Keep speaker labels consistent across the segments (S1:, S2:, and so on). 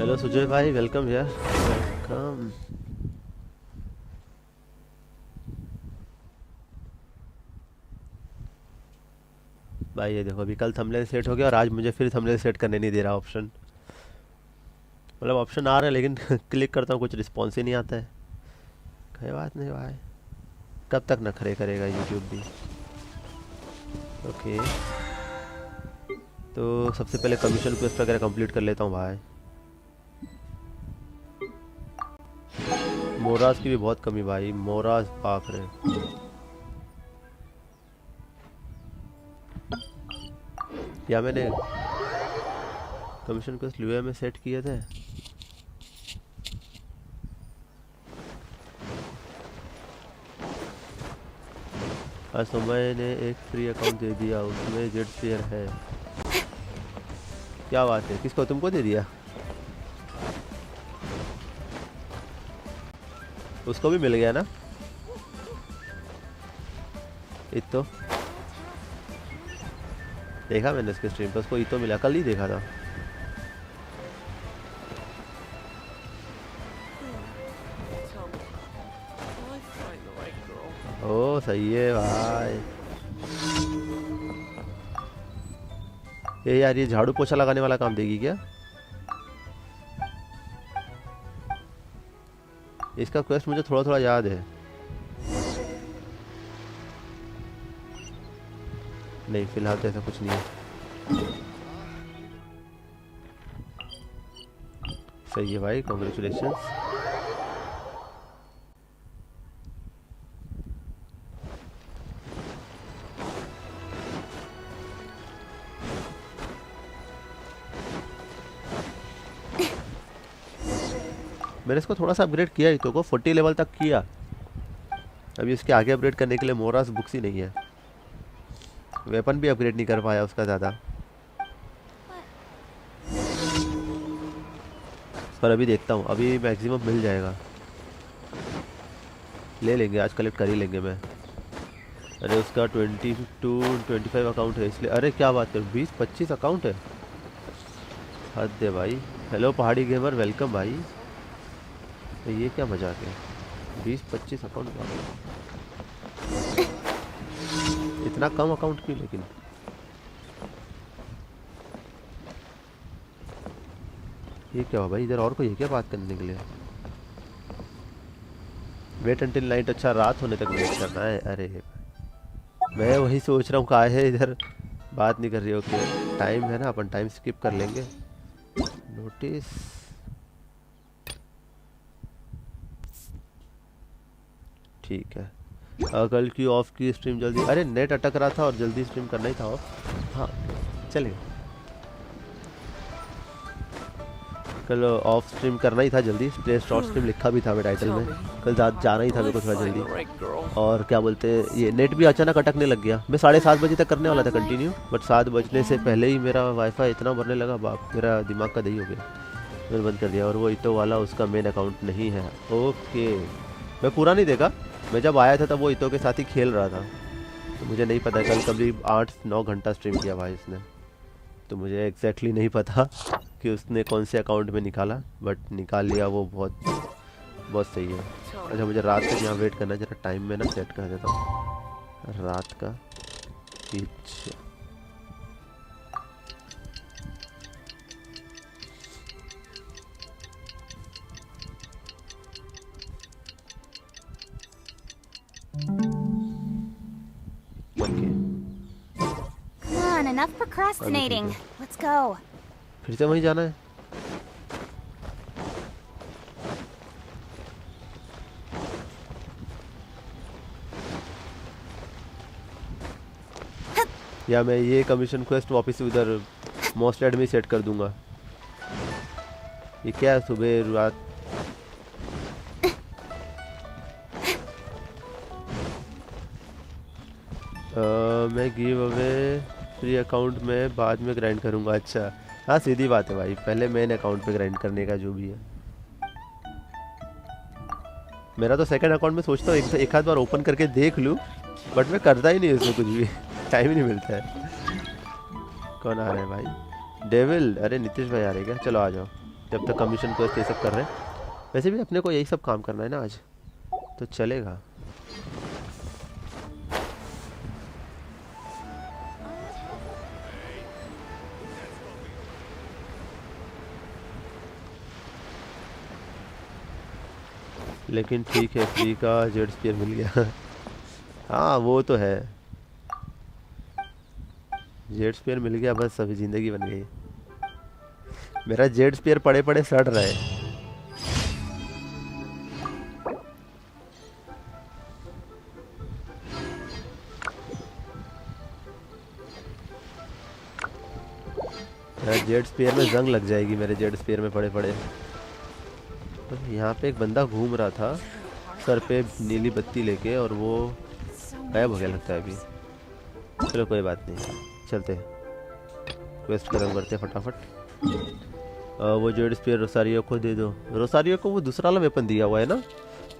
S1: Hello Sujay भाई, welcome यार, welcome. भाई ये देखो, अभी कल थंबनेल सेट हो गया और आज मुझे फिर थंबनेल सेट करने नहीं दे रहा ऑप्शन। मतलब ऑप्शन आ रहा है लेकिन क्लिक करता हूँ कुछ रिस्पॉन्स ही नहीं आता है। कोई बात नहीं भाई, कब तक नखरे करेगा यूट्यूब भी। ओके, तो सबसे पहले कमीशन क्वेस्ट वगैरह कंप्लीट कर लेता हूँ भाई। मोराज की भी बहुत कमी भाई, मोराज पाक रहे। या मैंने कमीशन क्वेस्ट लुए में सेट किए थे। आज समय ने एक फ्री अकाउंट दे दिया, उसमें जेड स्पेयर है। क्या बात है, किसको, तुमको दे दिया? उसको भी मिल गया ना इतो? देखा मैंने उसके स्ट्रीम पर, उसको इतो मिला, कल ही देखा था। ओ सही है भाई। ये यार, ये झाड़ू पोछा लगाने वाला काम देगी क्या? इसका क्वेस्ट मुझे थोड़ा थोड़ा याद है। नहीं, फिलहाल तो ऐसा कुछ नहीं है। सही है भाई, कॉन्ग्रेचुलेशंस। मैंने इसको थोड़ा सा अपग्रेड किया, इतो को 40 लेवल तक किया। अभी उसके आगे अपग्रेड करने के लिए मोरास बुक्स ही नहीं है। वेपन भी अपग्रेड नहीं कर पाया उसका ज़्यादा। पर अभी देखता हूँ, अभी मैक्सिमम मिल जाएगा। ले लेंगे आज, कलेक्ट कर ही लेंगे मैं। अरे उसका 22-25 अकाउंट है इसलिए। अरे क्या बात है, 20-25 अकाउंट है, हद दे भाई। हेलो पहाड़ी गेमर, वेलकम भाई। तो ये क्या मजाक है, 20-25 अकाउंट इतना कम अकाउंट क्यों लेकिन? ये क्या हुआ भाई, इधर और कोई है क्या बात करने के लिए? वेट अंटिल नाइट, अच्छा रात होने तक वेट करना है। अरे मैं वही सोच रहा हूँ, कहाँ है इधर बात नहीं कर रही हो? ओके टाइम है ना, अपन टाइम स्किप कर लेंगे। नोटिस, ठीक है। कल की ऑफ की स्ट्रीम जल्दी, अरे नेट अटक रहा था और जल्दी स्ट्रीम करना ही था ऑफ। हाँ चलेगा, कल ऑफ स्ट्रीम करना ही था जल्दी। प्ले शॉर्ट स्ट्रीम लिखा भी था मैं टाइटल में। कल जाना ही था मेरे को थोड़ा जल्दी। और क्या बोलते हैं, ये नेट भी अचानक अटकने लग गया। मैं 7:30 बजे तक करने वाला था कंटिन्यू, बट 7 बजने से पहले ही मेरा वाईफाई इतना भरने लगा, बाप मेरा दिमाग का दही हो गया। मैंने बंद कर दिया। और वो इतो वाला उसका मेन अकाउंट नहीं है। ओके, मैं पूरा नहीं देखा। मैं जब आया था तब वो इतो के साथ ही खेल रहा था, तो मुझे नहीं पता। कल करीब 8-9 घंटा स्ट्रीम किया भाई इसने, तो मुझे एग्जैक्टली नहीं पता कि उसने कौन से अकाउंट में निकाला, बट निकाल लिया वो। बहुत बहुत सही है। अच्छा मुझे रात तक यहाँ वेट करना है, जरा टाइम में ना सेट कर देता हूँ रात का। अच्छा okay,
S2: Come on, enough procrastinating. Let's go.
S1: फिर से वहीं जाना है। या मैं ये कमीशन क्वेस्ट वापस उधर मोस्ट एड में सेट कर दूंगा। ये क्या है, सुबह रात? मैं गिव अवे फ्री अकाउंट में बाद में ग्राइंड करूंगा। अच्छा हाँ, सीधी बात है भाई, पहले मेन अकाउंट पे ग्राइंड करने का जो भी है। मेरा तो सेकंड अकाउंट में सोचता हूँ एक आध बार ओपन करके देख लूँ, बट मैं करता ही नहीं उसमें कुछ भी। टाइम ही नहीं मिलता है। कौन आ रहा है भाई? डेविल, अरे नीतीश भाई आ रहे क्या? चलो आ जाओ। जब तक कमीशन क्वेस्ट ये सब कर रहे हैं। वैसे भी अपने को यही सब काम करना है ना आज, तो चलेगा। लेकिन ठीक है, फ्री का जेड स्पीयर मिल गया। हाँ वो तो है, जेड स्पीयर मिल गया, बस अभी ज़िंदगी बन गई। मेरा जेड स्पीयर पड़े पड़े सड़ रहा है। मेरा जेड स्पीयर में जंग लग जाएगी, मेरे जेड स्पीयर में पड़े पड़े। तो यहाँ पे एक बंदा घूम रहा था सर पे नीली बत्ती लेके, और वो गायब हो गया लगता है अभी। चलो कोई बात नहीं, चलते हैं क्वेस्ट खत्म करते हैं फटाफट। वो जेड स्पीयर रोसारियो को दे दो। रोसारियो को वो दूसरा वाला वेपन दिया हुआ है ना,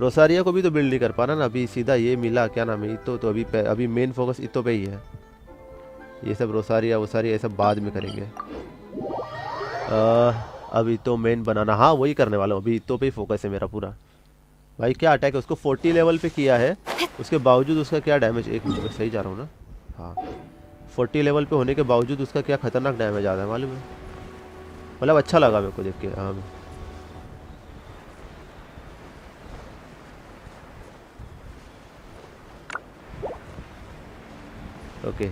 S1: रोसारियो को भी तो बिल्ड नहीं कर पाना ना अभी, सीधा ये मिला, क्या नाम है, इतो। तो अभी मेन फोकस इतो पे ही है। ये सब रोसारिया वोसारिया ये सब बाद में करेंगे। अभी तो मेन बनाना, हाँ वही करने वाला हूँ, अभी इतो पे ही फोकस है मेरा पूरा। भाई क्या अटैक है, उसको 40 लेवल पे किया है, उसके बावजूद उसका क्या डैमेज, एक मिनट में सही जा रहा हूँ ना, हाँ 40 लेवल पे होने के बावजूद उसका क्या खतरनाक डैमेज आता है मालूम है। मतलब अच्छा लगा मेरे को देख के। हाँ ओके,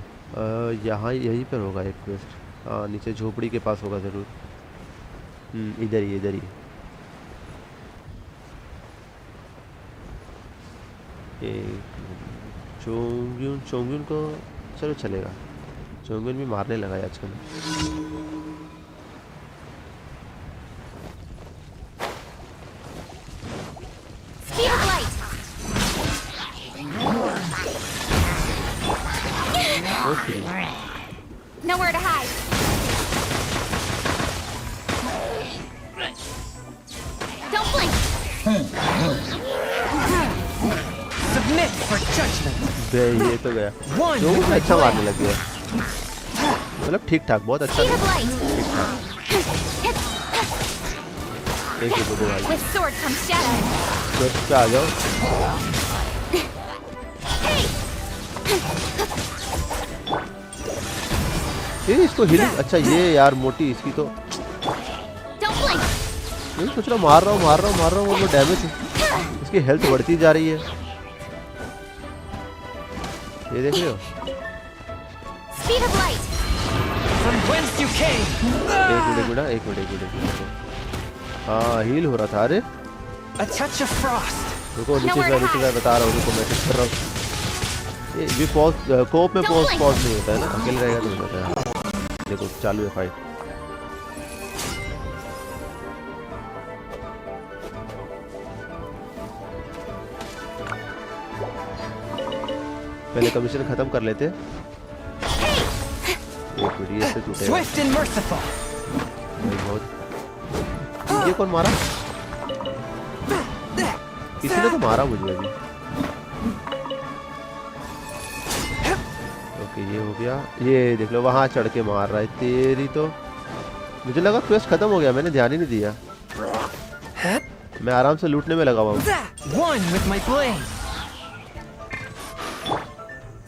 S1: यहाँ यहीं पर होगा एक क्वेस्ट। हाँ नीचे झोपड़ी के पास होगा ज़रूर। इधर ही इधर ही। चोंगयुन, चोंगयुन को चलो चलेगा, चोंगयुन भी मारने लगा है आजकल।
S2: Nowhere to hide. Don't blink.
S3: Submit for judgment.
S1: ये तो गया, जो अच्छा मारने लग गया, मतलब ठीक ठाक, बहुत अच्छा ठीक ठाक। एक ही दो भाई,
S2: With sword comes shadow.
S1: Quest पे आ जाओ। ये इसको हीलिंग, अच्छा ये यार मोटी इसकी तो
S2: Don't blink.
S1: ये कुछ ना, मार रहा हूँ और वो डैमेज, इसकी हेल्थ बढ़ती जा रही है, ये देख रहे हो।
S2: Speed of light.
S3: From whence you came.
S1: एक मिनट। हाँ हील हो रहा था। अरे
S3: A touch of frost.
S1: रुको, नीचे से बता रहा हूँ, रुको मैसेज कर रहा हूँ। ये भी पॉज कोप में पॉज नहीं होता है ना, अकेले रहेगा तो नहीं होता है। देखो चालू है फाइट। पहले कमीशन खत्म कर लेते। एक मिनट, ये से टूटेगा।
S3: Swift and merciful.
S1: बहुत, ये कौन मारा, किसी ने तो मारा मुझे अभी। ओके ये हो गया, ये देख लो वहां चढ़ के मार रहा है, तेरी तो मुझे लगा क्वेस्ट खत्म हो गया, मैंने ध्यान ही नहीं दिया, मैं आराम से लूटने में लगा हुआ हूँ।
S3: One with my blade.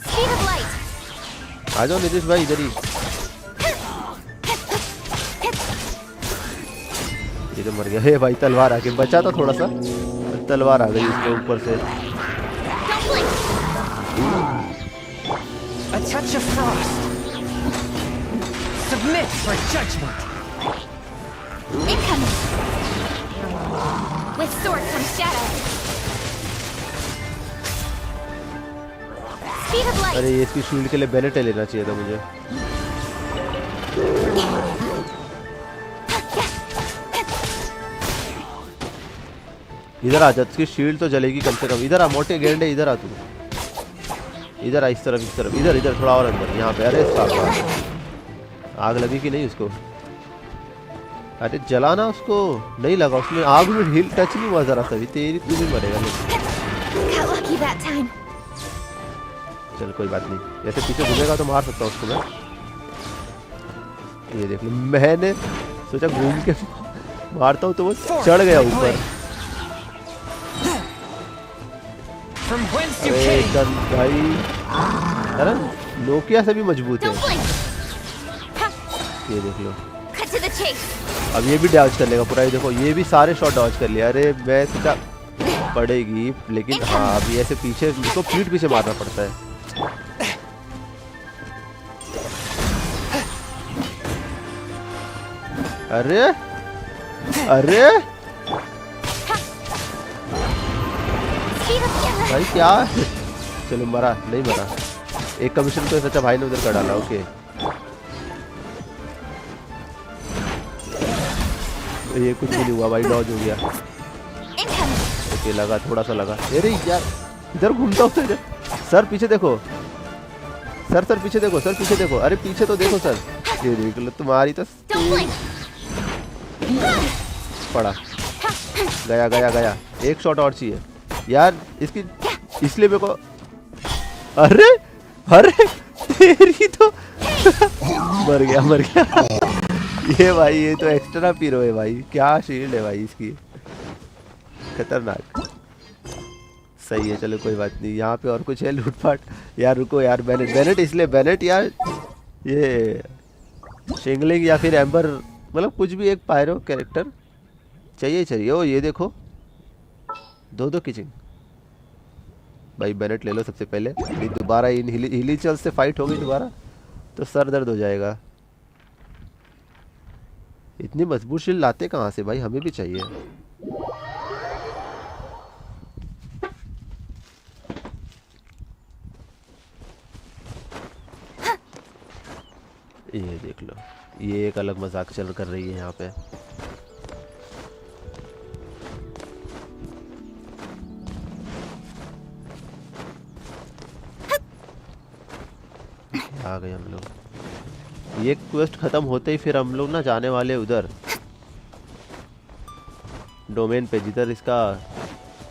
S2: Speed of light.
S1: आ जाओ नीतीश भाई इधर ही। ये तो मर गया, हे भाई तलवार आके बचा था थोड़ा सा, तलवार आ गई इसके ऊपर से।
S2: Don't blink.
S3: A touch of frost. Submit for judgment.
S2: Incoming. With sword comes shadow. Speed of light.
S1: अरे ये इसकी शील्ड के लिए बेनेट लेना चाहिए था मुझे। इधर आ जा, इसकी शील्ड तो जलेगी कम से कम। इधर आ मोटे गेंडे, इधर आ तू, इधर आ, इस तरफ, इधर थोड़ा और अंदर, यहाँ पे। अरे साहब आग लगी कि नहीं उसको, अरे जलाना उसको, नहीं लगा उसमें आग में, हील टच नहीं हुआ जरा सा भी, तेरी तू भी मरेगा।
S2: Got lucky that time.
S1: चल कोई बात नहीं, जैसे पीछे घूमेगा तो मार सकता हूँ उसको मैं। ये देख लो, मैंने सोचा घूम के मारता हूँ तो वो चढ़ गया ऊपर।
S3: From whence you
S1: अरे
S3: came.
S1: गन भाई, अरे नोकिया से भी मजबूत है।
S2: Don't blink. Ha,
S1: ये देख लो,
S2: cut to the chase.
S1: अब ये भी डॉज कर लेगा पूरा। ये देखो, ये भी सारे शॉट डॉज कर लिया। अरे मैं क्या पड़ेगी, लेकिन हाँ अभी ऐसे पीछे इसको पीठ पीछे मारना पड़ता है। अरे अरे
S2: Speed up, yeah.
S1: भाई क्या, चलो मरा नहीं मरा। एक कमीशन तो सच्चा भाई ने उधर कर डाला। ओके ये कुछ भी नहीं हुआ भाई, डॉज हो गया।
S2: Incoming.
S1: ओके लगा, थोड़ा सा लगा। अरे यार इधर घूमता हूँ इधर। सर पीछे देखो, सर सर पीछे देखो, सर पीछे देखो। अरे पीछे तो देखो सर। ये देख लो तुम्हारी तो
S2: Don't blink.
S1: पड़ा। गया गया गया, एक शॉट और चाहिए यार इसकी, इसलिए मेरे को। अरे अरे तेरी तो मर गया मर गया। ये भाई ये तो एक्स्ट्रा पीरो है भाई, क्या शील्ड है भाई इसकी, खतरनाक। सही है, चलो कोई बात नहीं। यहाँ पे और कुछ है लूटपाट? यार रुको यार, बेनेट बेनेट इसलिए बेनेट यार, ये शिंगलिंग या फिर एम्बर, मतलब कुछ भी एक पायरो कैरेक्टर चाहिए चाहिए। ओ ये देखो, दो किचिंग भाई। बेनेट ले लो सबसे पहले, नहीं दोबारा इन हिलीचल से फाइट होगी दोबारा तो सर दर्द हो जाएगा। इतनी मजबूत शील्ड लाते कहाँ से भाई, हमें भी चाहिए। ये देख लो, ये एक अलग मजाक चल कर रही है यहाँ पे। आ गए हम लोग। ये क्वेस्ट खत्म होते ही फिर हम लोग ना जाने वाले उधर डोमेन पे, जिधर इसका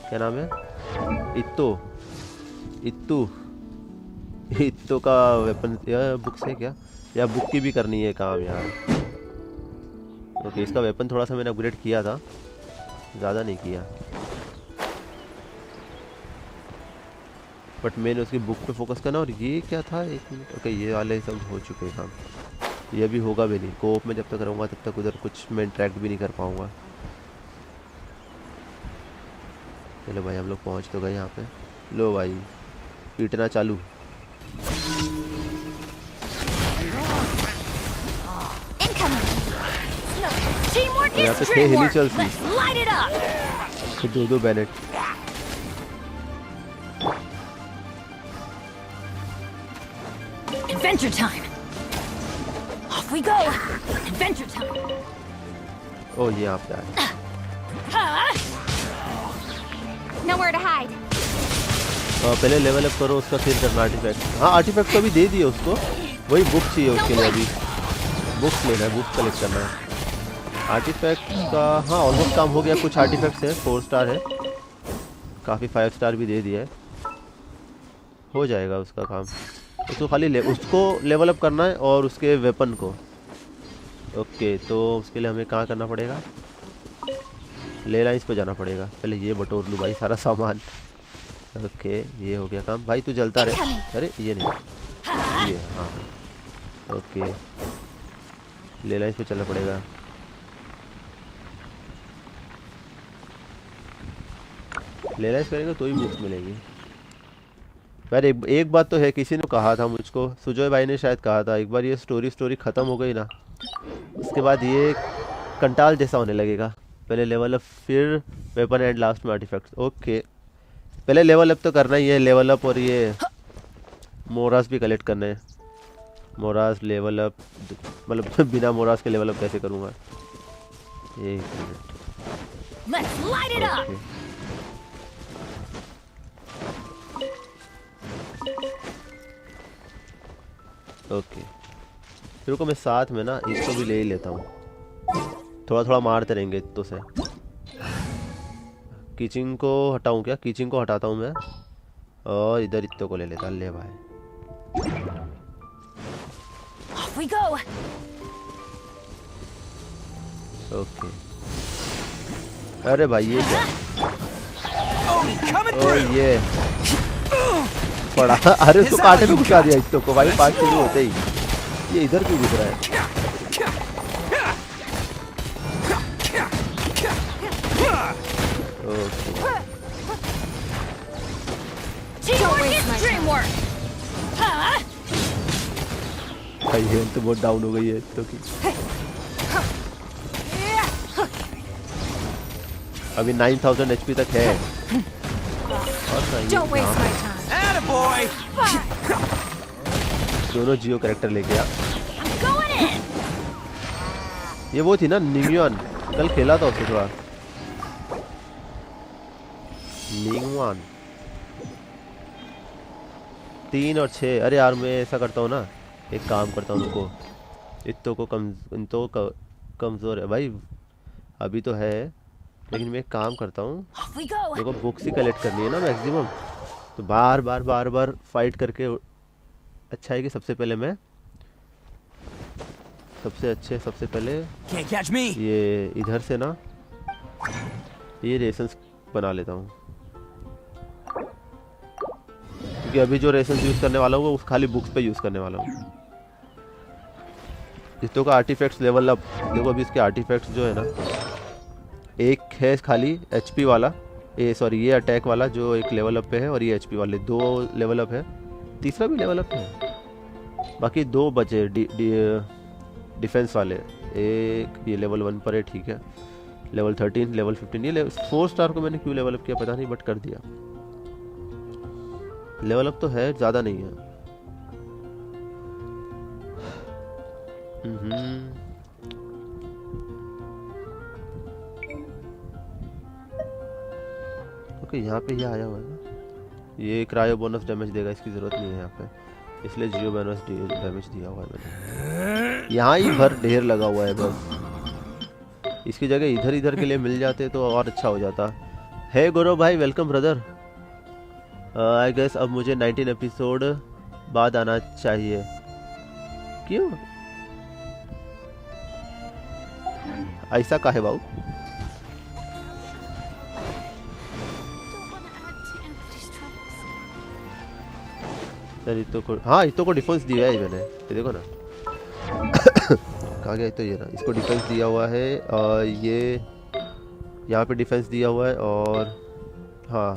S1: क्या नाम है, इत्तो इत्तू इत्तो का वेपन या बुक से क्या, या बुक की भी करनी है काम यार। ओके इसका वेपन थोड़ा सा मैंने अपग्रेड किया था, ज़्यादा नहीं किया, बट मैंने उसकी बुक पे फोकस करना। और ये क्या था, एक मिनट। ओके ये वाले सब हो चुके हैं काम, ये भी होगा भी नहीं। कोप में जब तक रहूँगा तब तक उधर कुछ मैं इंटरेक्ट भी नहीं कर पाऊँगा। चलो भाई हम लोग पहुँच तो गए यहाँ पे। लो भाई पीटना चालू। यहाँ पे थे हिलीचल सी, दो बैनेट।
S2: Adventure time. Off we go. Adventure time.
S1: ओ ये आप पे
S2: Nowhere to hide.
S1: पहले लेवल अप करो उसका, फिर करना आर्टिफैक्ट। हाँ आर्टिफैक्ट तो अभी दे दिए उसको, वही बुक चाहिए उसके लिए। अभी बुक्स लेना है, बुक्स कलेक्ट करना है। आर्टिफैक्ट का हाँ ऑलमोस्ट काम हो गया। कुछ आर्टिफैक्ट्स है 4 स्टार है, काफ़ी 5 स्टार भी दे दिया है, हो जाएगा उसका काम। उसको खाली उसको लेवल अप करना है और उसके वेपन को। ओके तो उसके लिए हमें कहाँ करना पड़ेगा, ले लाइन्स पे जाना पड़ेगा। पहले ये बटोर लूँ भाई सारा सामान। ओके ये हो गया काम भाई, तू जलता रहे। अरे ये नहीं, ये हाँ ओके ले लाइन्स पे चलना पड़ेगा। ले लाइन्स करेंगे तो ही बुक्स मिलेगी। यार एक बात तो है, किसी ने कहा था मुझको, सुजोय भाई ने शायद कहा था एक बार, ये स्टोरी ख़त्म हो गई ना उसके बाद ये कंटाल जैसा होने लगेगा। पहले लेवल अप फिर वेपन एंड लास्ट में आर्टिफैक्ट्स। ओके पहले लेवल अप तो करना ही है, लेवल अप और ये मोरास भी कलेक्ट करने हैं। मोरास लेवल अप, मतलब बिना मोरास के लेवल अप कैसे करूँगा। एक मिनट। ओके फिर को मैं साथ में ना इसको भी ले ही लेता हूँ, थोड़ा थोड़ा मारते रहेंगे इत्तो से। किचिंग को हटाऊँ क्या, किचिंग को हटाता हूँ मैं और इधर इत्तो को ले लेता। ले भाई
S2: Off we go.
S1: ओके अरे भाई ये क्या?
S3: Coming
S1: ओ
S3: through.
S1: ये पड़ा। अरे उसको कांटे में घुसा दिया इत्तो को भाई, पार्ट शुरू होते ही। ये इधर क्यों घुस रहा है? Okay
S2: Teamwork is dreamwork. Huh?
S1: भाई हेल्थ तो बहुत डाउन हो गई है इत्तो की। अभी 9000 एचपी तक है। और
S2: Don't waste my time.
S3: Attaboy.
S1: दोनों जियो कैरेक्टर लेके आ।
S2: I'm going in.
S1: ये वो थी ना निंगयुआन, कल खेला था उससे थोड़ा। निंगयुआन 3 और 6। अरे यार मैं ऐसा करता हूँ ना, एक काम करता हूँ उनको, इत्तो को कमज़ोर है भाई अभी तो है, लेकिन मैं एक काम करता हूँ,
S2: Off we go.
S1: मेरे को बुक्स ही कलेक्ट करनी है ना मैक्सिमम, तो बार बार फाइट करके अच्छा है कि सबसे पहले मैं सबसे पहले
S3: Can't catch me.
S1: ये इधर से ना ये रेशंस बना लेता हूँ, क्योंकि अभी जो रेशंस यूज़ करने वाला हूँ वो खाली बुक्स पे यूज़ करने वाला हूँ। इत्तो का आर्टिफैक्ट्स लेवल अप देखो, अभी इसके आर्टिफैक्ट्स जो है ना, एक है खाली एचपी वाला, ये अटैक वाला जो एक लेवल अप पे है, और ये एचपी वाले 2 लेवल अप है, तीसरा भी लेवल अप है, बाकी 2 बचे डिफेंस वाले। एक ये लेवल 1 पर है, ठीक है, लेवल 13 लेवल 15, ये 4 स्टार को मैंने क्यों लेवल अप किया पता नहीं, बट कर दिया। लेवल अप तो है, ज़्यादा नहीं है। ओके यहाँ पे ये आया हुआ है ना, ये क्रायो बोनस डैमेज देगा, इसकी ज़रूरत नहीं है यहाँ पे, इसलिए जियो बोनस डैमेज दिया हुआ है मैंने। यहाँ ही भर ढेर लगा हुआ है बस, इसकी जगह इधर के लिए मिल जाते तो और अच्छा हो जाता है। गौरव भाई वेलकम ब्रदर। आई गेस अब मुझे 19 एपिसोड बाद आना चाहिए, क्यों ऐसा काहे बाबू? सर इत्तो को, हाँ इत्तो को डिफेंस दिया है मैंने, ये देखो ना कहाँ गया इत्तो, ये ना, इसको डिफेंस दिया हुआ है, और ये यहाँ पे डिफेंस दिया हुआ है, और हाँ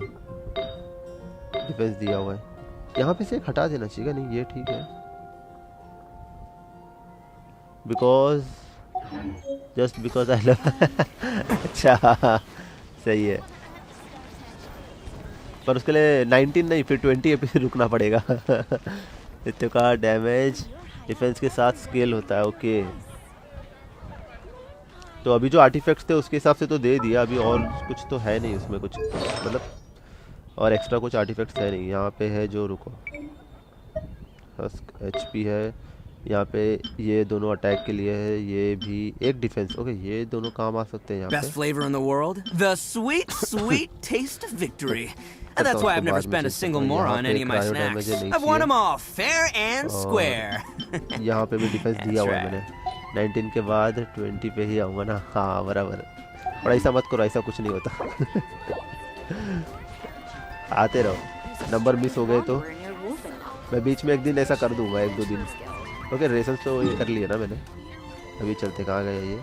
S1: डिफेंस दिया हुआ है, यहाँ पे से एक हटा देना चाहिए। नहीं ये ठीक है, because just because I love अच्छा सही है, पर उसके लिए 19 नहीं फिर 20 एपिसोड रुकना पड़ेगा इत्तो का डैमेज डिफेंस के साथ स्केल होता है। ओके तो अभी जो आर्टिफैक्ट्स थे उसके हिसाब से तो दे दिया, अभी और कुछ तो है नहीं उसमें, कुछ मतलब और एक्स्ट्रा कुछ आर्टिफैक्ट्स है नहीं। यहाँ पे है जो, रुको, एचपी है यहाँ पे, ये दोनों अटैक के लिए है, ये भी एक डिफेंस। ओके ये दोनों काम आ सकते हैं यहाँ
S3: Best
S1: पे।
S3: flavor in the world, the sweet, sweet taste of victory. And that's why I've never spent a single more on any of my snacks. I've won them all fair and square.
S1: यहाँ पे भी defence दिया हुआ है मैंने, 19 के बाद 20 पे ही आऊँगा ना। हाँ बराबर, और ऐसा मत करो, ऐसा कुछ नहीं होता आते रहो, नंबर मिस हो गए तो मैं बीच में एक दिन ऐसा कर दूंगा, 1-2 दिन। ओके रेसेस तो ये कर लिया ना मैंने, अभी चलते, कहाँ गया ये,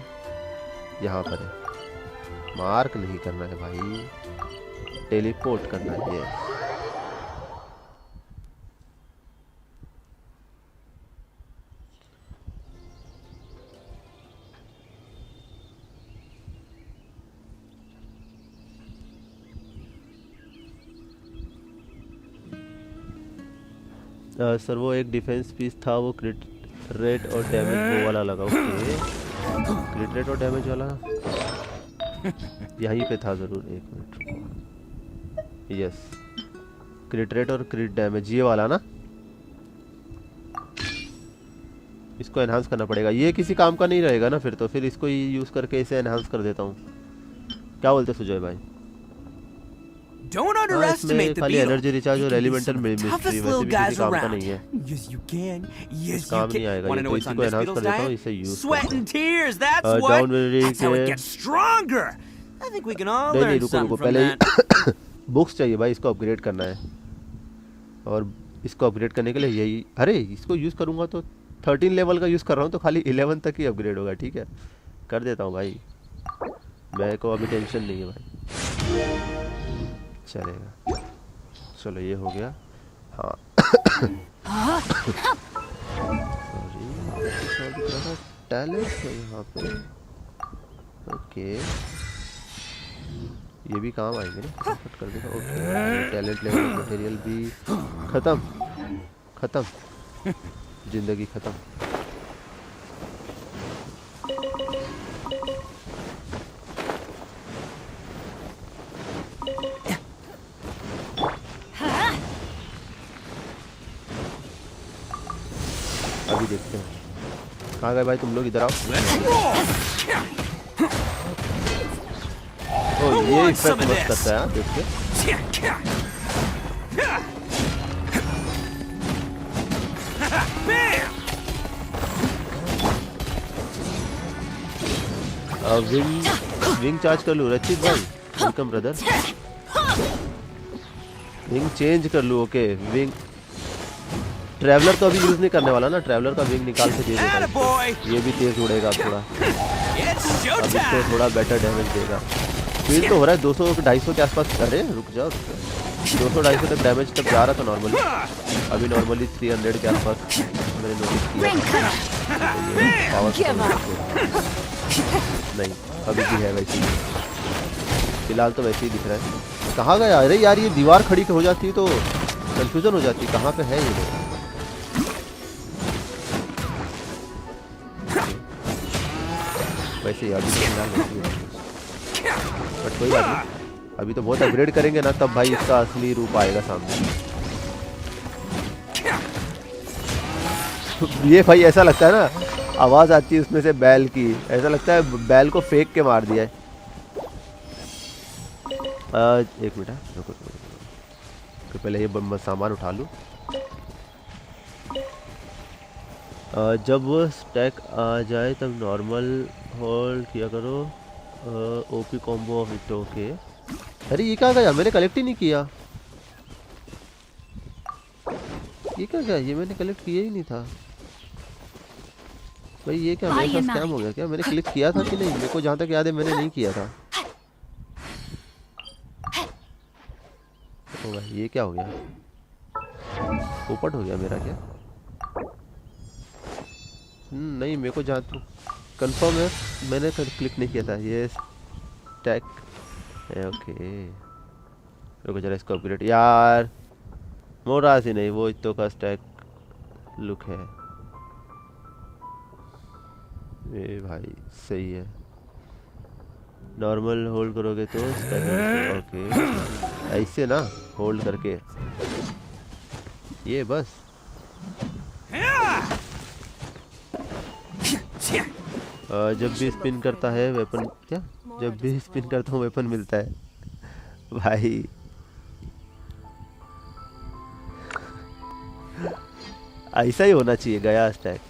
S1: यहाँ पर है, मार्क नहीं करना है भाई, टेलीपोर्ट करना है ये। सर वो एक डिफेंस पीस था, वो क्रिट रेट और डैमेज वो वाला लगा। ओके क्रिट रेट और डैमेज वाला यहीं पे था ज़रूर, 1 मिनट, यस क्रिट रेट और क्रिट डैमेज ये वाला ना, इसको एनहांस करना पड़ेगा। ये किसी काम का नहीं रहेगा ना फिर, तो फिर इसको ही यूज़ करके इसे एनहांस कर देता हूँ। क्या बोलते सुजय भाई?
S3: Don't underestimate the
S1: खाली
S3: beetle.
S1: एनर्जी रिचार्ज और एलिमेंटल मिस्ट्री
S3: Toughest
S1: वैसे
S3: little
S1: भी
S3: guys
S1: किसी काम का
S3: around.
S1: नहीं है,
S3: Yes, you can. Yes, you
S1: काम नहीं
S3: can.
S1: आएगा
S3: Want
S1: ये,
S3: to know
S1: तो
S3: what's
S1: इसी
S3: on
S1: को
S3: this
S1: एनहांस
S3: beetle's
S1: कर देता हूँ,
S3: diet?
S1: इसे use
S3: Sweat and tears. That's
S1: down
S3: what.
S1: Very
S3: That's how it gets stronger. I think we can all
S1: नहीं
S3: learn
S1: रुको
S3: something from
S1: पहले
S3: that.
S1: बुक्स चाहिए भाई, इसको अपग्रेड करना है। और इसको अपग्रेड करने के लिए यही, अरे इसको यूज़ करूँगा तो 13 लेवल का यूज़ कर रहा हूँ तो खाली 11 तक ही अपग्रेड होगा। ठीक है कर देता हूँ भाई, मेरे को अभी टेंशन नहीं है भाई, चलेगा। चलो ये हो गया। हाँ सॉरी टैलेंट है यहाँ पे। ओके ये भी काम आएंगे ना, कट कर देगा। ओके टैलेंट लेवल मटेरियल भी खत्म, जिंदगी खत्म। अभी देखते हैं कहाँ गए भाई तुम लोग, इधर आओ। ओ ये इफेक्ट मस्त करता है देख के। विंग चार्ज कर लूँ रचित भाई, वेलकम ब्रदर। विंग चेंज कर लूँ। ओके विंग ट्रैवलर तो अभी यूज नहीं करने वाला ना, ट्रैवलर का विंग निकाल के दे देगा, ये भी तेज उड़ेगा थोड़ा, अब इससे थोड़ा बेटर डैमेज देगा। फील तो हो रहा है 200-250 के आसपास। अरे रुक जाओ 200-250 तक डैमेज तक जा रहा था नॉर्मली, अभी नॉर्मली 300 के आसपास मैंने नोटिस किया। नहीं अभी भी है वैसे ही, फिलहाल तो वैसे ही दिख रहा है। कहाँ गया? अरे यार ये दीवार खड़ी हो जाती है तो कंफ्यूजन हो जाती है, कहाँ पे है ये लोग। वैसे ही अभी तो फिलहाल बट कोई बात नहीं, अभी तो बहुत अपग्रेड करेंगे ना तब भाई इसका असली रूप आएगा सामने। ये भाई ऐसा लगता है ना, आवाज आती है उसमें से बैल की, ऐसा लगता है बैल को फेंक के मार दिया है। एक मिनट रुको, तो पहले ये सामान उठा लूँ। जब स्टैक आ जाए तब नॉर्मल होल्ड किया करो। ओपी कॉम्बो ऑफ इट्टो के। अरे ये क्या गया, मैंने कलेक्ट ही नहीं किया। ये क्या गया, ये मैंने कलेक्ट किया ही नहीं था भाई। ये क्या मेरे साथ स्कैम हो गया क्या? मैंने क्लिक किया था कि नहीं? मेरे को जहाँ तक याद है मैंने नहीं किया था। ओ भाई ये क्या हो गया, पोपट हो गया मेरा क्या? नहीं मेरे को जहाँ तक कंफर्म है मैंने क्लिक नहीं किया था। ये स्टैक ओके रुको जरा इसको अपग्रेड। यार मोरास ही नहीं, वो इत्तो का स्टैक लुक है। ये भाई सही है, नॉर्मल होल्ड करोगे तो स्टैक ओके ऐसे ना होल्ड करके ये बस। जब भी स्पिन करता है वेपन, क्या जब भी स्पिन करता हूँ वेपन मिलता है भाई। ऐसा ही होना चाहिए गया स्टैक।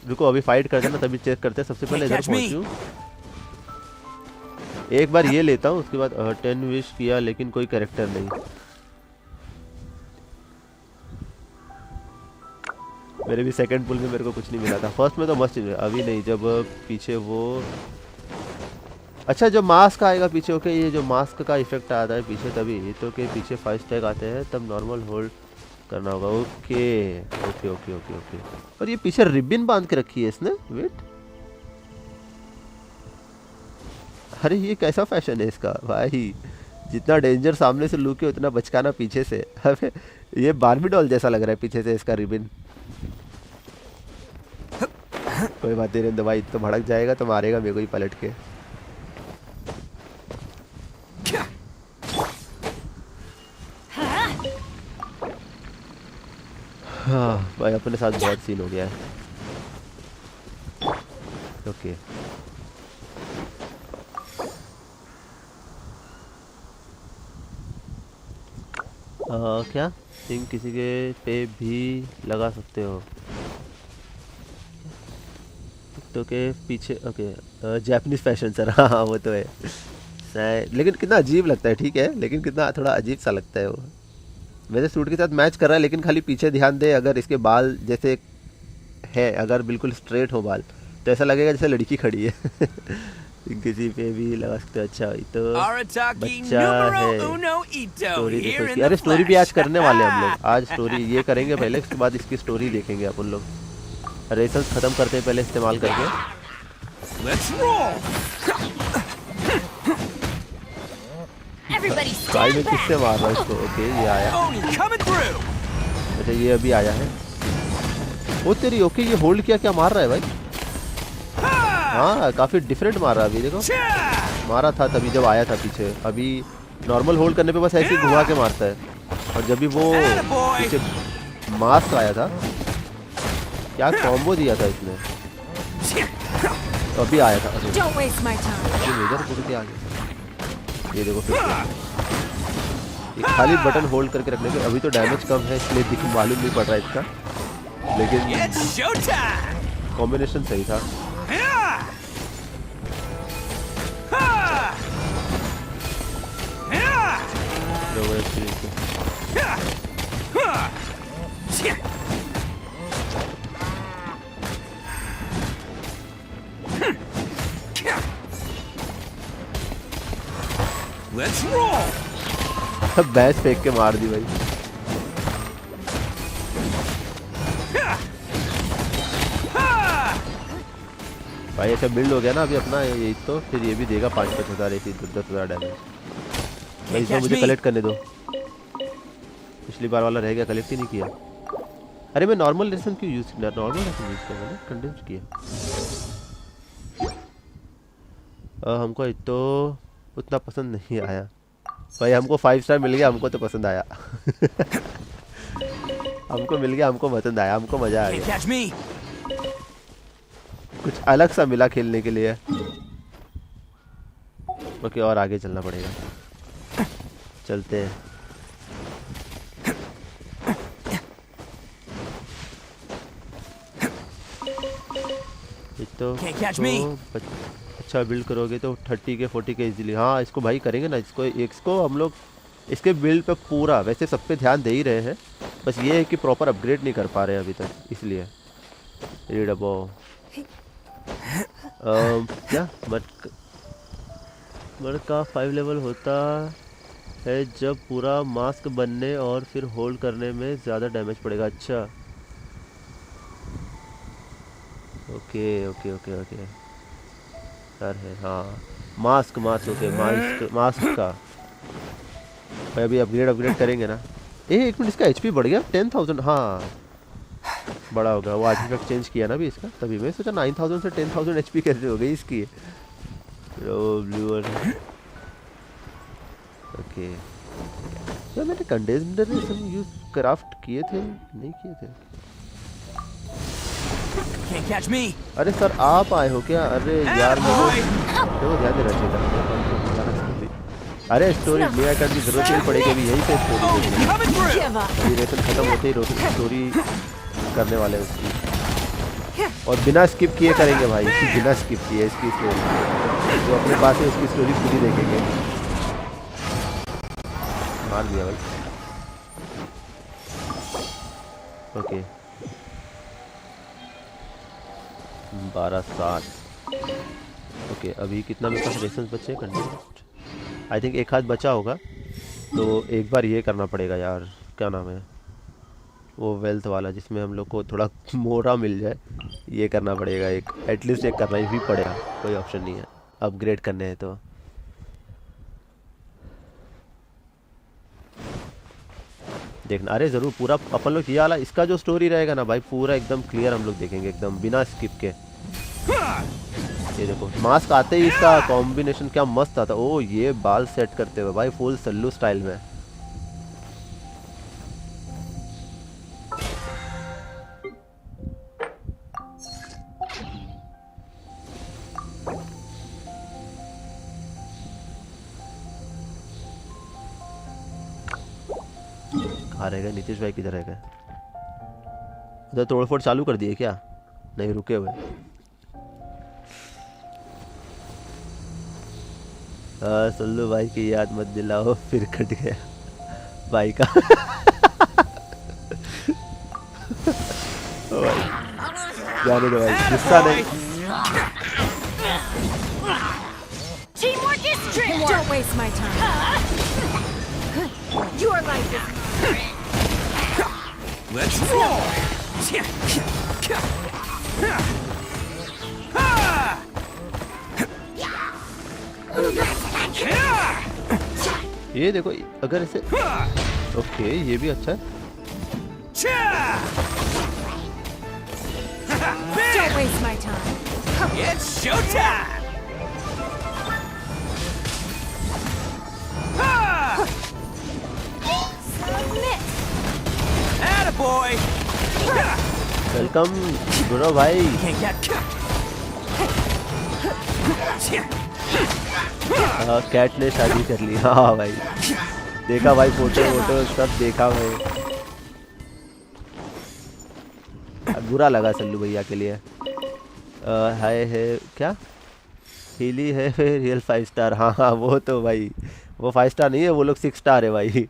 S1: रुको अभी फाइट करते ना तभी चेक करते हैं। सबसे पहले इधर पहुंचूं, एक बार ये लेता हूँ, उसके बाद 10 विश किया लेकिन कोई कैरेक्टर नहीं। मेरे भी सेकंड पुल में मेरे को कुछ नहीं मिला था, फर्स्ट में तो मस्त चीज है। अभी नहीं, जब पीछे वो अच्छा जब मास्क आएगा पीछे। ओके ये जो मास्क का इफेक्ट आता है पीछे तभी तो के पीछे 5 स्टैक आते हैं तब नॉर्मल होल्ड करना होगा। Okay okay okay okay okay. और ये पीछे रिबन बांध के रखी है इसने, वेट। अरे ये कैसा फैशन है इसका भाई, जितना डेंजर सामने से लूके उतना बचकाना पीछे से। अबे ये बार्बी डॉल जैसा लग रहा है पीछे से इसका रिबन। कोई बात नहीं रेंदो भाई, तो भड़क जाएगा तो मारेगा मेरे को ही पलट के। हाँ भाई अपने साथ बहुत सीन हो गया है। ओके क्या सिंह किसी के पे भी लगा सकते हो तो के पीछे। ओके जापानीज फैशन सर, हाँ वो तो है नहीं लेकिन कितना अजीब लगता है, ठीक है, लेकिन कितना थोड़ा अजीब सा लगता है वो। वैसे सूट के साथ मैच कर रहा है, लेकिन खाली पीछे ध्यान दे, अगर इसके बाल जैसे है, अगर बिल्कुल स्ट्रेट हो बाल, तो ऐसा लगेगा जैसे लड़की खड़ी है। किसी पे भी लगा सकते हो। अच्छा तो बच्चा है, स्टोरी देखो इसकी। अरे स्टोरी भी आज करने वाले हैं हम लोग, आज स्टोरी ये करेंगे पहले, उसके बाद इसकी स्टोरी देखेंगे अपन लोग। रेसेस खत्म करते हैं पहले इस्तेमाल करके। स्काई में किससे मार रहा है इसको? ओके ये आया, अच्छा ये अभी आया है। ओ तेरी, ओके ये होल्ड किया, क्या मार रहा है भाई? हाँ काफी डिफरेंट मार रहा है अभी, देखो मारा था तभी जब आया था पीछे, अभी नॉर्मल होल्ड करने पे बस ऐसे ही घुमा के मारता है। और जब भी वो पीछे मास्क आया था, क्या कॉम्बो दिया था इसने, तो अभी आया था। ये मेजर पूरी क्या आ गया, ये देखो फिर से। खाली बटन होल्ड करके रखने के, अभी तो डैमेज कम है इसलिए दिख मालूम नहीं पड़ रहा है इसका, लेकिन कॉम्बिनेशन सही था।
S3: Let's roll.
S1: बैच फेंक के मार दी भाई। भाई ऐसा बिल्ड हो गया ना अभी अपना ये, तो फिर ये भी देगा 5-5 हज़ार, ऐसी 10-10 हज़ार डैमेज। भाई इसमें मुझे कलेक्ट करने दो, पिछली बार वाला रह गया, कलेक्ट ही नहीं किया। अरे मैं नॉर्मल रेशन क्यों यूज़ किया, नॉर्मल रेशन यूज़ किया मैंने, कंडेंस किया। हमको इतो उतना पसंद नहीं आया भाई, हमको 5 स्टार मिल गया, हमको तो पसंद आया। हमको मिल गया, हमको पसंद आया, हमको मजा आ गया, कुछ अलग सा मिला खेलने के लिए। ओके और आगे चलना पड़ेगा, चलते हैं। तो अच्छा बिल्ड करोगे तो 30 के 40 के इजीली, हाँ इसको भाई करेंगे ना, इसको हम लोग इसके बिल्ड पे पूरा वैसे सब पे ध्यान दे ही रहे हैं, बस ये है कि प्रॉपर अपग्रेड नहीं कर पा रहे हैं अभी तक, इसलिए। रीड अबो क्या मर्द का 5 लेवल होता है जब पूरा मास्क बनने और फिर होल्ड करने में ज़्यादा डैमेज पड़ेगा। अच्छा okay okay okay okay sir है, हाँ मास्क ओके, मास्क का भाई अभी अपग्रेड करेंगे ना। एक मिनट, इसका एचपी बढ़ गया 10,000, हाँ बड़ा होगा, वो आर्टिफैक्ट चेंज किया ना अभी इसका, तभी मैं सोचा 9,000 से 10,000 एचपी कैसे हो गई इसकी। ओके तो मैंने कंडेंसर यूज क्राफ्ट किए थे नहीं किए थे? अरे सर आप आए हो क्या? अरे यार देखो ध्यान दे रहा चाहिए। अरे स्टोरी मेरा कार्ड की जरूरत नहीं पड़ेगी अभी, यहीं पे स्टोरी अभी रेशन खत्म होते ही स्टोरी करने वाले हैं उसकी, और बिना स्किप किए करेंगे भाई, बिना स्किप किए इसकी स्टोरी जो अपने पास है उसकी स्टोरी पूरी देखेंगे। मार दिया भाई, ओके 12-7 ओके। अभी कितना मेरे पास रेशंस बचे हैं? कंटेस्ट आई थिंक एक हाथ बचा होगा, तो एक बार ये करना पड़ेगा यार, क्या नाम है वो वेल्थ वाला, जिसमें हम लोग को थोड़ा मोरा मिल जाए, ये करना पड़ेगा, एक एटलीस्ट एक करना ही पड़ेगा, कोई ऑप्शन नहीं है, अपग्रेड करने हैं तो। देखना, अरे ज़रूर पूरा अपन लोग ये वाला इसका जो स्टोरी रहेगा ना भाई, पूरा एकदम क्लियर हम लोग देखेंगे, एकदम बिना स्किप के। ये देखो मास्क आते ही इसका कॉम्बिनेशन क्या मस्त आता, ओ ये बाल सेट करते हुए भाई फुल सल्लू स्टाइल में। कहाँ रह गए नीतीश भाई, किधर रह गए? उधर तोड़फोड़ चालू कर दिए क्या? नहीं रुके हुए। सल्लू भाई की याद मत दिलाओ, फिर कट गया भाई का। ओ भाई जाने दो भाई, गुस्सा नहीं।
S2: Teamwork is teamwork. Don't waste my time. Your life is
S3: Let's roll.
S1: ये देखो, अगर ऐसे ओके ये भी अच्छा है।
S2: Don't waste my time.
S3: It's showtime. Attaboy.
S1: Welcome गुरु भाई।
S3: Can't get.
S1: कैट ने शादी कर ली। हाँ भाई देखा भाई, फोटो वोटो सब देखा भाई। बुरा लगा सल्लू भैया के लिए। हाय है क्या हीली है रियल 5 स्टार। हाँ हाँ वो तो भाई वो 5 स्टार नहीं है, वो लोग 6 स्टार है भाई।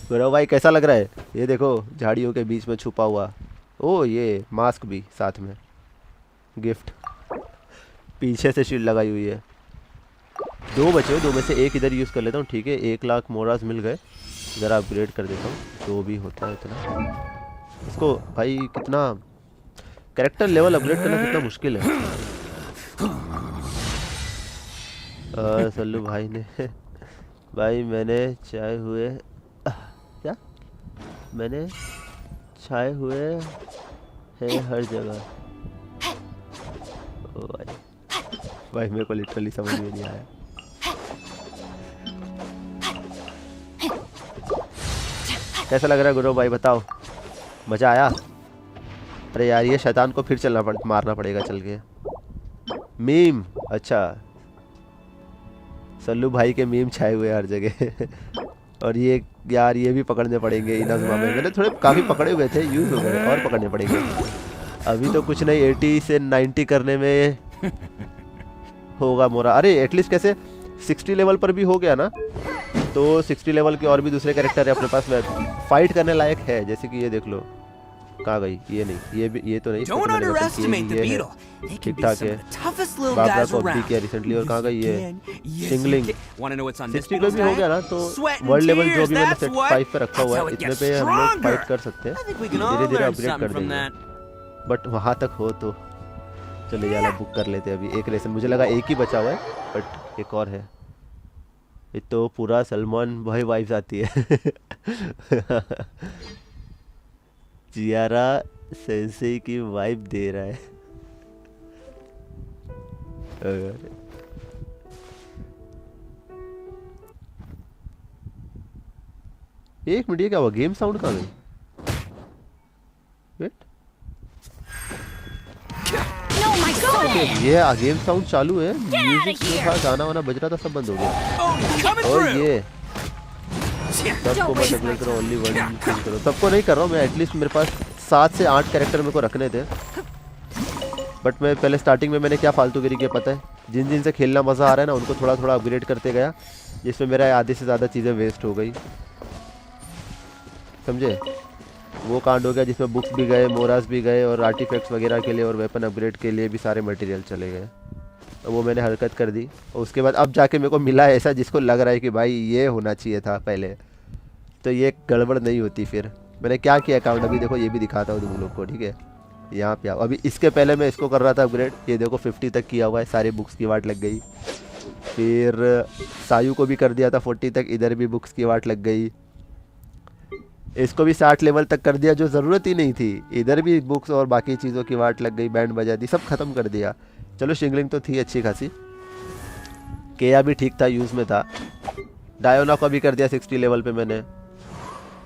S1: गुरु भाई कैसा लग रहा है? ये देखो झाड़ियों के बीच में छुपा हुआ। ओ ये मास्क भी साथ में गिफ्ट, पीछे से शील्ड लगाई हुई है। 2 बचे हो, 2 में से एक इधर यूज़ कर लेता हूँ। ठीक है 1 लाख मोरास मिल गए, ज़रा अपग्रेड कर देता हूँ जो भी होता है इतना। इसको भाई कितना कैरेक्टर लेवल अपग्रेड करना कितना मुश्किल है। सल्लू भाई ने भाई मैंने चाहे हुए क्या मैंने छाए हुए हैं हर जगह। ओ भाई मेरे को लिटरली समझ में नहीं आया। कैसा लग रहा है गुरु भाई बताओ, मज़ा आया? अरे यार ये शैतान को फिर मारना पड़ेगा चल के। मीम अच्छा, सल्लू भाई के मीम छाए हुए हर जगह। और ये यार ये भी पकड़ने पड़ेंगे इनाजुमा में। मैंने थोड़े काफ़ी पकड़े हुए थे, यूज़ हो गए और पकड़ने पड़ेंगे। अभी तो कुछ नहीं, 80 से 90 करने में होगा मोरा। अरे एटलीस्ट कैसे 60 लेवल पर भी हो गया ना, तो 60 लेवल के और भी दूसरे कैरेक्टर है अपने पास में फाइट करने लायक है। जैसे कि ये देख लो, कहाँ गई? ये नहीं, ये तो नहीं, ठीक ठाक है। बाबरा को अपडेट किया रिसेंटली। और कहाँ गई ये सिंगलिंग? 60 पे भी हो गया ना, तो वर्ल्ड लेवल जो भी मैंने सेट 5 पे रखा हुआ है, इतने पे हम लोग फाइट कर सकते हैं। धीरे धीरे अपग्रेड कर देंगे, बट वहाँ तक हो तो चले जाना बुक कर लेते हैं। अभी एक लेसन मुझे लगा एक ही बचा हुआ है, बट एक और है। ये तो पूरा सलमान भाई वाइब्स आती है। जियारा सेंसे की वाइब दे रहा है। एक मिनट, ये क्या हुआ? गेम साउंड कहाँ गई? वेट, ये गेम साउंड चालू है, म्यूजिक जो था गाना वाना बज रहा था सब बंद हो गया। और ये सबको मैं अपग्रेड करो, ओनली वन करो। सबको नहीं कर रहा हूँ मैं, एटलीस्ट मेरे पास 7 से 8 कैरेक्टर मेरे को रखने थे। बट मैं पहले स्टार्टिंग में मैंने क्या फालतूगिरी किया पता है? जिन जिन से खेलना मज़ा आ रहा है ना, उनको थोड़ा थोड़ा अपग्रेड करते गया, जिसमें मेरा आधे से ज़्यादा चीज़ें वेस्ट हो गई, समझे? वो कांड हो गया जिसमें बुक्स भी गए, मोरास भी गए, और आर्टिफैक्ट्स वगैरह के लिए और वेपन अपग्रेड के लिए भी सारे मटेरियल चले गए। तो वो मैंने हरकत कर दी, और उसके बाद अब जाके मेरे को मिला ऐसा जिसको लग रहा है कि भाई ये होना चाहिए था पहले, तो ये गड़बड़ नहीं होती। फिर मैंने क्या किया अकाउंट, अभी देखो ये भी दिखाता हूँ तुम लोग को, ठीक है? यहाँ पे आओ। अभी इसके पहले मैं इसको कर रहा था अपग्रेड, ये देखो 50 तक किया हुआ है, सारे बुक्स की वाट लग गई। फिर सायू को भी कर दिया था 40 तक, इधर भी बुक्स की वाट लग गई। इसको भी 60 लेवल तक कर दिया, जो ज़रूरत ही नहीं थी, इधर भी बुक्स और बाकी चीज़ों की वाट लग गई, बैंड बजा दी, सब ख़त्म कर दिया। चलो शिंगलिंग तो थी अच्छी खासी, केया भी ठीक था, यूज़ में था। डायोना को भी कर दिया 60 लेवल पे मैंने।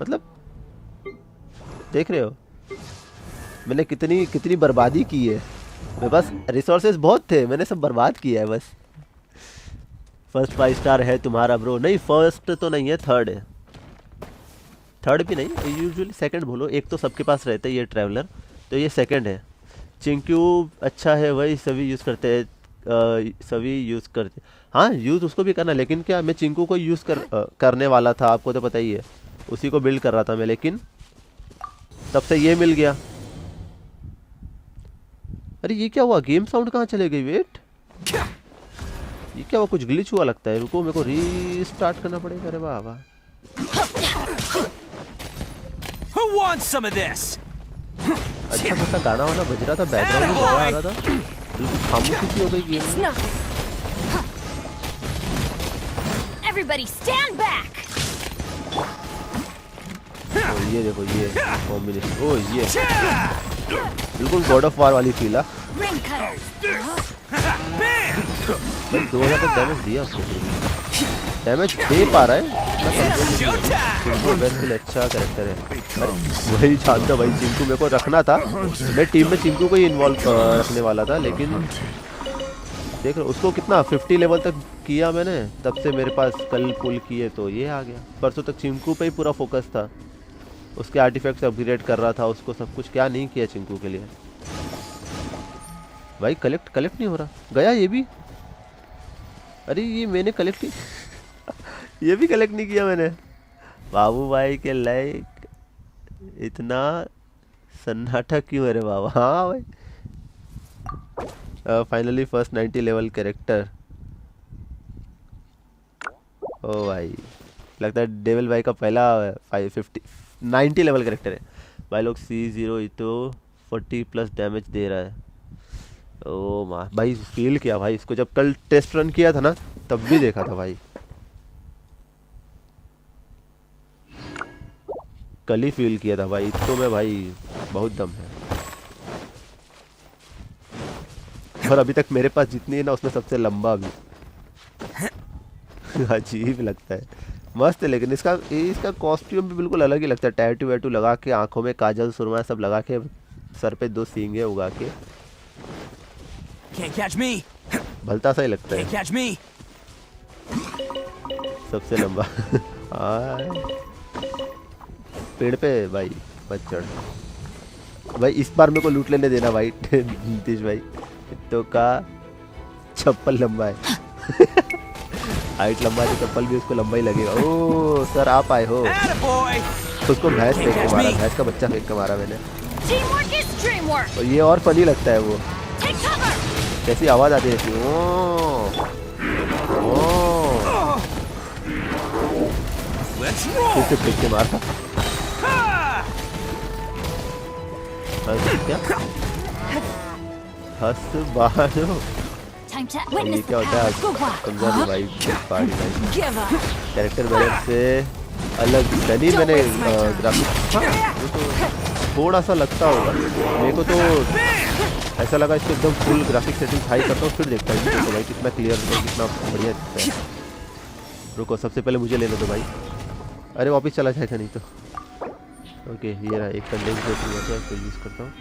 S1: मतलब देख रहे हो मैंने कितनी बर्बादी की है। मेरे पास रिसोर्सेज बहुत थे, मैंने सब बर्बाद किया है बस। फर्स्ट 5 स्टार है तुम्हारा ब्रो? नहीं फर्स्ट तो नहीं है, थर्ड है। थर्ड भी नहीं, यूजुअली सेकंड बोलो, एक तो सबके पास रहता है ये ट्रैवलर, तो ये सेकंड है। चिंक्यू अच्छा है, वही सभी यूज़ करते हैं। सभी यूज़ करते। हाँ यूज़ उसको भी करना, लेकिन क्या मैं चिंकू को यूज़ करने वाला था, आपको तो पता ही है, उसी को बिल्ड कर रहा था मैं, लेकिन तब से ये मिल गया। अरे ये क्या हुआ, गेम साउंड कहाँ चले गई, वेट ये क्या हुआ, कुछ ग्लिच हुआ लगता है, रुको मेरे को रीस्टार्ट करना पड़ेगा। अरे वाह वाह,
S3: Who wants some of this?
S1: अच्छा खासा गाना वाना बज रहा था, बैकग्राउंड में मजा आ रहा था, बिल्कुल खामोशी सी हो गई गेम
S2: It's
S1: में।
S2: nothing. Everybody stand back.
S1: ओ ये देखो ये कॉम्बिनेशन, ओ ये बिल्कुल गॉड ऑफ वार वाली फील है।
S2: Ring cutters.
S1: भाई 2000 तक डैमेज दिया उसको, डैमेज दे पा रहा है, चिंकू वैसे अच्छा कैरेक्टर है। अरे वही जानता भाई, चिंकू मेरे को रखना था, मैं टीम में चिंकू को ही इन्वॉल्व रखने वाला था, लेकिन देख रहे उसको कितना 50 लेवल तक किया मैंने, तब से मेरे पास कल पुल किए तो ये आ गया। परसों तक चिंकू पे ही पूरा फोकस था, उसके आर्टिफैक्ट्स अपग्रेड कर रहा था, उसको सब कुछ क्या नहीं किया चिंकू के लिए। भाई कलेक्ट नहीं हो रहा, गया ये भी। अरे ये मैंने कलेक्ट ही ये भी कलेक्ट नहीं किया मैंने। बाबू भाई के लाइक इतना सन्नाटा क्यों है रे बाबा। हाँ भाई फाइनली फर्स्ट 90 लेवल कैरेक्टर। ओ भाई लगता है डेविल भाई का पहला 90 लेवल कैरेक्टर है भाई। लोग C0 इतो 40 प्लस डैमेज दे रहा है। ओ माँ भाई फील किया भाई इसको, जब कल टेस्ट रन किया था ना तब भी देखा था भाई, कल ही फील किया था भाई। इतो में भाई बहुत दम है, और अभी तक मेरे पास जितनी है ना उसमें सबसे लंबा भी अजीब लगता है, मस्त है। लेकिन इसका कॉस्ट्यूम भी बिल्कुल अलग ही लगता है, टैटू वैटू लगा के, आंखों में काजल सुरमा सब लगा के, सर पे 2 सींगे उगा के,
S3: Can't catch me.
S1: भलता सा ही लगता है।
S3: Can't catch me.
S1: सबसे लंबा पेड़ पे भाई मत चढ़ भाई, इस बार मेरे को लूट लेने देना भाई नीतीश भाई। तो का चप्पल लंबा है हाइट लंबा है तो चप्पल भी उसको लंबा ही लगेगा। ओ सर आप आए हो।
S3: Attaboy.
S1: उसको भैंस फेंक के मारा, भैंस का बच्चा फेंक के मारा मैंने।
S2: Teamwork is dreamwork.
S1: और ये और फनी लगता है, वो
S2: Take cover.
S1: कैसी आवाज आती रहती है।
S3: Let's
S1: फिर
S3: roll.
S1: से फेंक के मारा।
S3: Ah!
S1: क्या हंस बाजो,
S2: Time to
S1: ये
S2: witness
S1: क्या
S2: the
S1: होता है
S2: power. Go wild.
S1: समझा नहीं भाई। पार्टी भाई
S2: Give up.
S1: कैरेक्टर वेरिएंट से अलग नहीं, मैंने ग्राफिक्स हाँ वो तो थोड़ा सा लगता होगा मेरे को, तो ऐसा लगा इसको एकदम फुल ग्राफिक सेटिंग हाई करता हूँ फिर देखता हूँ तो भाई कितना क्लियर है, कितना बढ़िया दिखता है। रुको सबसे पहले मुझे लेने दो भाई, अरे वापस चला जाएगा नहीं तो। ओके ये रहा एक कंडेंस हुआ था, इसको यूज़ करता हूँ,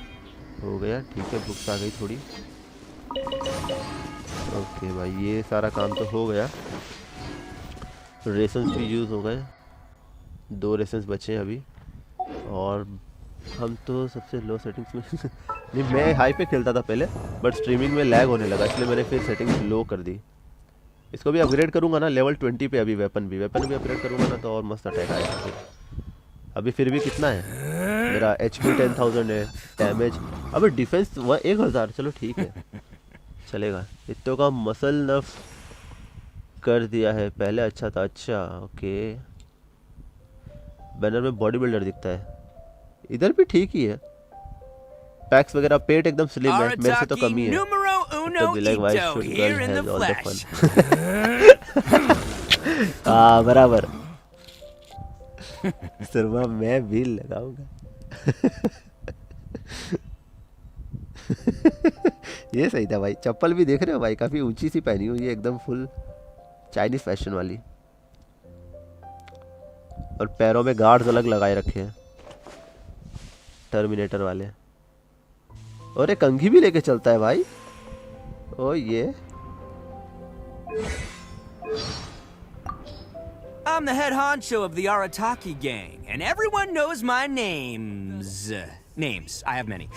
S1: हो गया ठीक है। बुक्स आ गई थोड़ी। ओके भाई ये सारा काम तो हो गया, रेशंस भी यूज़ हो गए, 2 रेशंस बचे हैं अभी। और हम तो सबसे लो सेटिंग्स में नहीं मैं हाई पे खेलता था पहले, बट स्ट्रीमिंग में लैग होने लगा इसलिए मैंने फिर सेटिंग्स लो कर दी। इसको भी अपग्रेड करूँगा ना लेवल 20 पे, अभी वेपन भी अपग्रेड करूँगा ना तो और मस्त अटैक आएगा फिर। अभी फिर भी कितना है मेरा HP 10,000 है, डैमेज अबे डिफेंस 1000, चलो ठीक है चलेगा। इत्तो का मसल नफ कर दिया है, पहले अच्छा था। अच्छा ओके बैनर में बॉडी बिल्डर दिखता है, इधर भी ठीक ही है, पैक्स वगैरह पेट एकदम स्लिम है, मेरे से तो कम ही है।
S3: Numero uno Itto here in the flesh.
S1: हाँ बराबर सुरमा मैं भी लगाऊंगा ये सही था भाई। चप्पल भी देख रहे हो भाई, काफी ऊंची सी पहनी हुई है, एकदम फुल चाइनीज फैशन वाली, और पैरों में गार्ड्स अलग लगाए रखे हैं टर्मिनेटर वाले, और एक कंघी भी लेके चलता है भाई। ओ ये
S3: I'm the head honcho of the Arataki gang, and everyone knows my names. Names, I have many.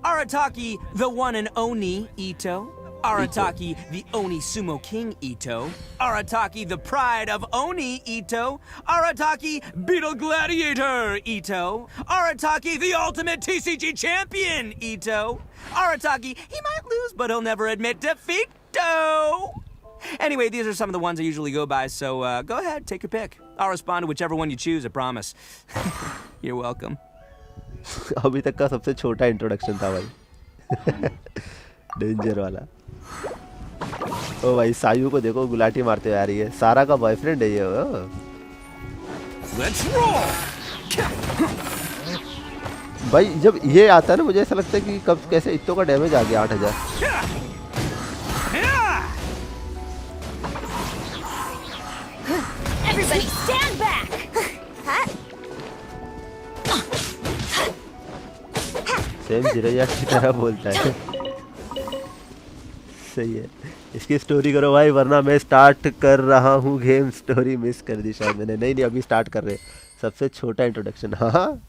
S3: Arataki, the one and only Itto. Arataki, the Oni Sumo King Itto. Arataki, the pride of Oni Itto. Arataki, Beetle Gladiator Itto. Arataki, the ultimate TCG champion Itto. Arataki, he might lose, but he'll never admit defeat. Anyway, these are some of the ones I usually go by, so go ahead, take your pick. I'll respond to whichever one you choose, I promise. You're welcome.
S1: अभी तक का सबसे छोटा introduction था भाई। Danger वाला। ओ भाई सायू को देखो गुलाटी मारते हुए आ रही है। सारा का बॉयफ्रेंड है ये।
S3: Let's roll.
S1: भाई जब ये आता है ना मुझे ऐसा लगता है कि कब कैसे इत्तो का डैमेज आ गया 8000।
S2: Everybody stand back!
S1: सेम जिरैया की तरह बोलता है। सही है। इसकी स्टोरी करो भाई वरना मैं स्टार्ट कर रहा हूँ गेम। स्टोरी मिस कर दी शायद मैंने। नहीं अभी स्टार्ट कर रहे। सबसे छोटा इंट्रोडक्शन। हाँ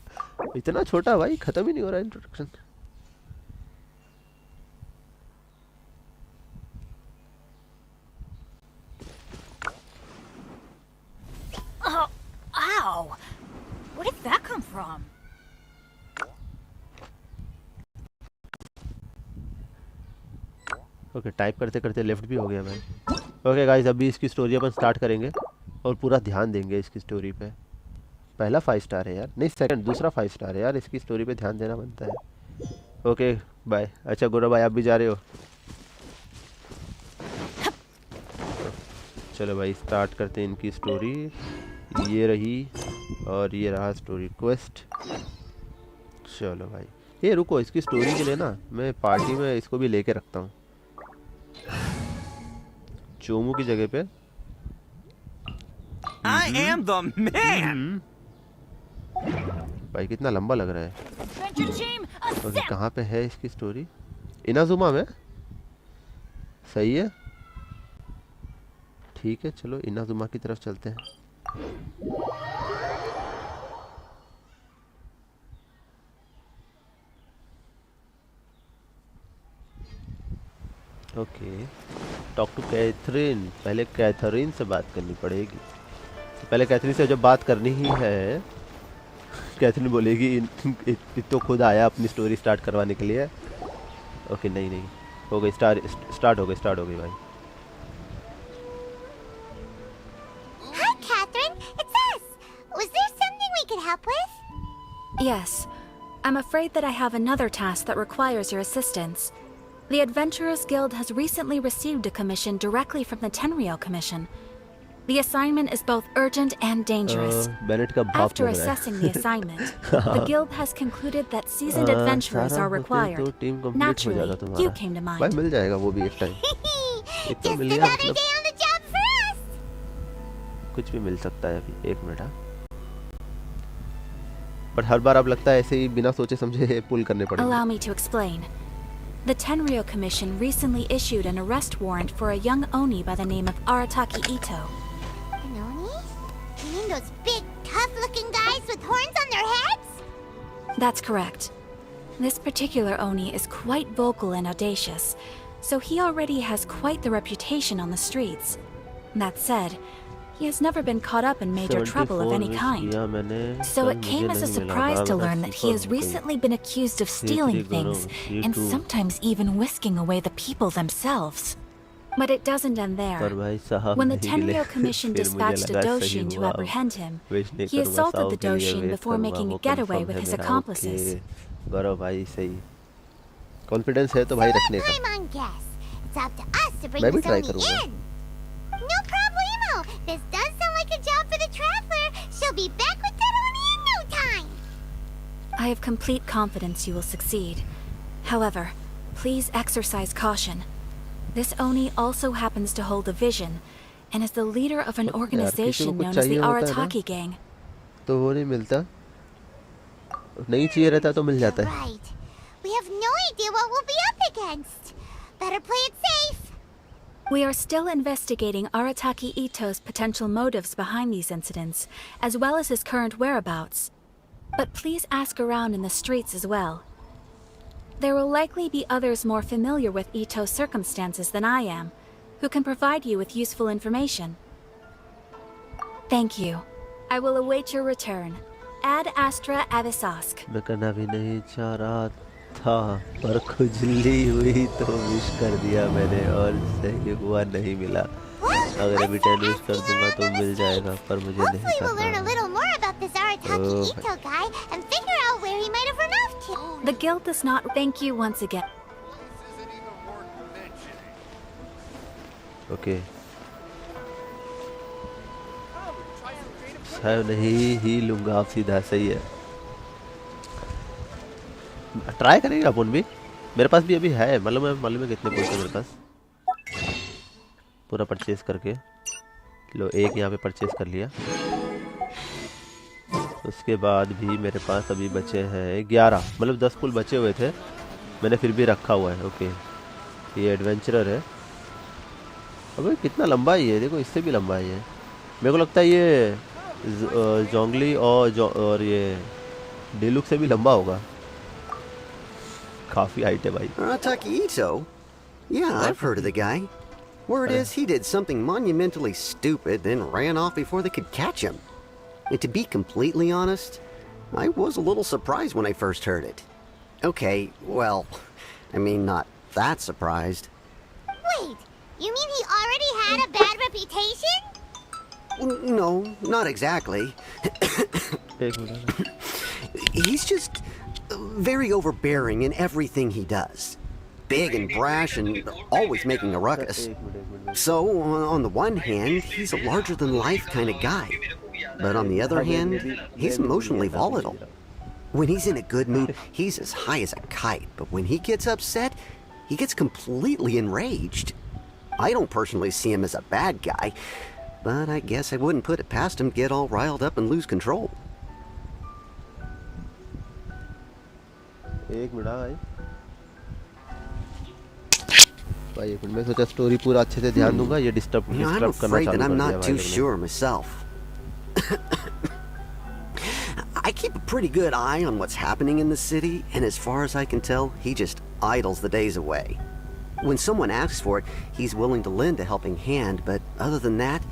S1: इतना छोटा भाई खत्म ही नहीं हो रहा introduction.
S2: Oh, ow! Where did that come from?
S1: Okay type करते करते लेफ्ट भी हो गया भाई। ओके गाइस अभी इसकी स्टोरी अपन स्टार्ट करेंगे और पूरा ध्यान देंगे इसकी स्टोरी पे। पहला 5 स्टार है यार, नहीं सेकंड दूसरा 5 स्टार है यार। इसकी स्टोरी पे ध्यान देना बनता है। Okay bye. अच्छा गौरव भाई आप भी जा रहे हो? चलो भाई स्टार्ट करते हैं इनकी स्टोरी। ये रही और ये रहा स्टोरी क्वेस्ट। चलो भाई ये रुको इसकी स्टोरी के लिए ना मैं पार्टी में इसको भी लेके रखता हूँ चोमू की जगह पे।
S3: I am the man.
S1: भाई कितना लंबा लग रहा है।
S2: Adventure team,
S1: ओके कहाँ पे है इसकी स्टोरी? इनाजुमा में। सही है ठीक है चलो इनाजुमा की तरफ चलते हैं। Okay talk to Catherine. पहले कैथरीन से बात करनी पड़ेगी। तो पहले कैथरीन से जब बात करनी ही है कैथरीन बोलेगी तो खुद आया अपनी स्टोरी स्टार्ट करवाने के लिए। ओके नहीं हो गई स्टार्ट हो गई भाई।
S4: Hi, Catherine. It's us. Was there something we could help with?
S5: Yes. I'm afraid that I have another task that requires your assistance. The Adventurers Guild has recently received a commission directly from the Tenryou Commission. The assignment is both urgent and dangerous.
S1: Bennett का बाप
S5: After
S1: लग रहा है।
S5: assessing the assignment, the guild has concluded that seasoned adventurers are required. Naturally, you came to
S1: भाई
S5: mind.
S1: मिल जाएगा वो भी एक टाइम। इतना
S4: Just
S1: मिल गया
S4: another
S1: मतलब
S4: day on the job for us.
S1: कुछ भी मिल सकता है अभी। एक मिनट हाँ बट हर बार अब लगता है ऐसे ही बिना सोचे समझे पुल करने पड़ेंगे।
S5: Allow me to explain. The Tenryou Commission recently issued an arrest warrant for a young Oni by the name of Arataki Itto.
S4: Anonis? You mean those big, tough-looking guys with horns on their heads?
S5: That's correct. This particular Oni is quite vocal and audacious, so he already has quite the reputation on the streets. That said, he has never been caught up in major trouble of any kind. So it came as a surprise to learn that he has recently been accused of stealing things and sometimes even whisking away the people themselves. But it doesn't end there. When the Tenryou Commission dispatched a Doshin to apprehend him, he assaulted the Doshin before making a getaway with his accomplices.
S1: गौरव भाई सही confidence है तो भाई रखने का।
S4: Time on guess. It's up to us to bring
S1: मैं भी
S4: this
S1: try
S4: Oni
S1: करूंगा।
S4: in. No problemo. This does sound like a job for the traveler. She'll be back with that Oni in no time.
S5: I have complete confidence you will succeed. However, please exercise caution. This Oni also happens to hold a vision and is the leader of an organization known as the Arataki Gang.
S1: तो वो नहीं मिलता नहीं चाहिए रहता तो मिल जाता है।
S4: Right. We have no idea what we'll be up against. Better play it safe.
S5: We are still investigating Arataki Itto's potential motives behind these incidents, as well as his current whereabouts. But please ask around in the streets as well. There will likely be others more familiar with Itto's circumstances than I am, who can provide you with useful information. Thank you. I will await your return. Ad Astra Avisask.
S1: मैं करना भी नहीं चाह रहा था पर खुजली हुई तो विश कर दिया मैंने और सही हुआ नहीं मिला अगर अभी 10 विश कर दूंगा तो मिल जाएगा पर मुझे नहीं
S4: Hopefully we'll learn a
S1: करना
S4: little more about this Arataki
S1: Oh.
S4: Itto guy and figure out where he might have run off to.
S5: The guild does not thank you once again.
S1: Okay शायद नहीं ही लूंगा आप सीधा सही है try करेंगे अपन भी मेरे पास भी अभी है मालूम है कितने पैसे मेरे पास पूरा परचेज करके लो एक यहाँ पे परचेज कर लिया उसके बाद भी मेरे पास अभी बचे हैं 11 मतलब 10 फुल बचे हुए थे मैंने फिर भी रखा हुआ है ओके ये एडवेंचरर है अबे कितना लंबा है ये देखो इससे भी लंबा है ये मेरे को लगता है ये जोंगली और ये डिलुक्स से भी लंबा होगा काफी हाइट है भाई
S6: Arataki Itto? Yeah, I've heard of the guy. Word is he did something monumentally stupid, then ran off before they could catch him. And to be completely honest, I was a little surprised when I first heard it. Okay, well, I mean, not that surprised.
S4: Wait, you mean he already had a bad reputation?
S6: No, not exactly.
S1: एक minute
S6: He's just very overbearing in everything he does. Big and brash and always making a ruckus. So, on the one hand, he's a larger-than-life kind of guy. But on the other hand, he's emotionally volatile. When he's in a good mood, he's as high as a kite. But when he gets upset, he gets completely enraged. I don't personally see him as a bad guy, but I guess I wouldn't put it past him to get all riled up and lose control.
S1: एक minute भाई भाई एक minute मैं सोचा story पूरा अच्छे से ध्यान दूंगा ये डिस्टर्ब
S6: You know, I'm
S1: करना
S6: afraid that
S1: चालू
S6: I'm
S1: कर दिया
S6: not
S1: भाई
S6: too
S1: लोगों ने।
S6: sure myself. I keep a pretty good eye on what's happening in the city, and as far as I can tell, he just idles the days away. When someone asks for it, he's willing to lend a helping hand, but other than that,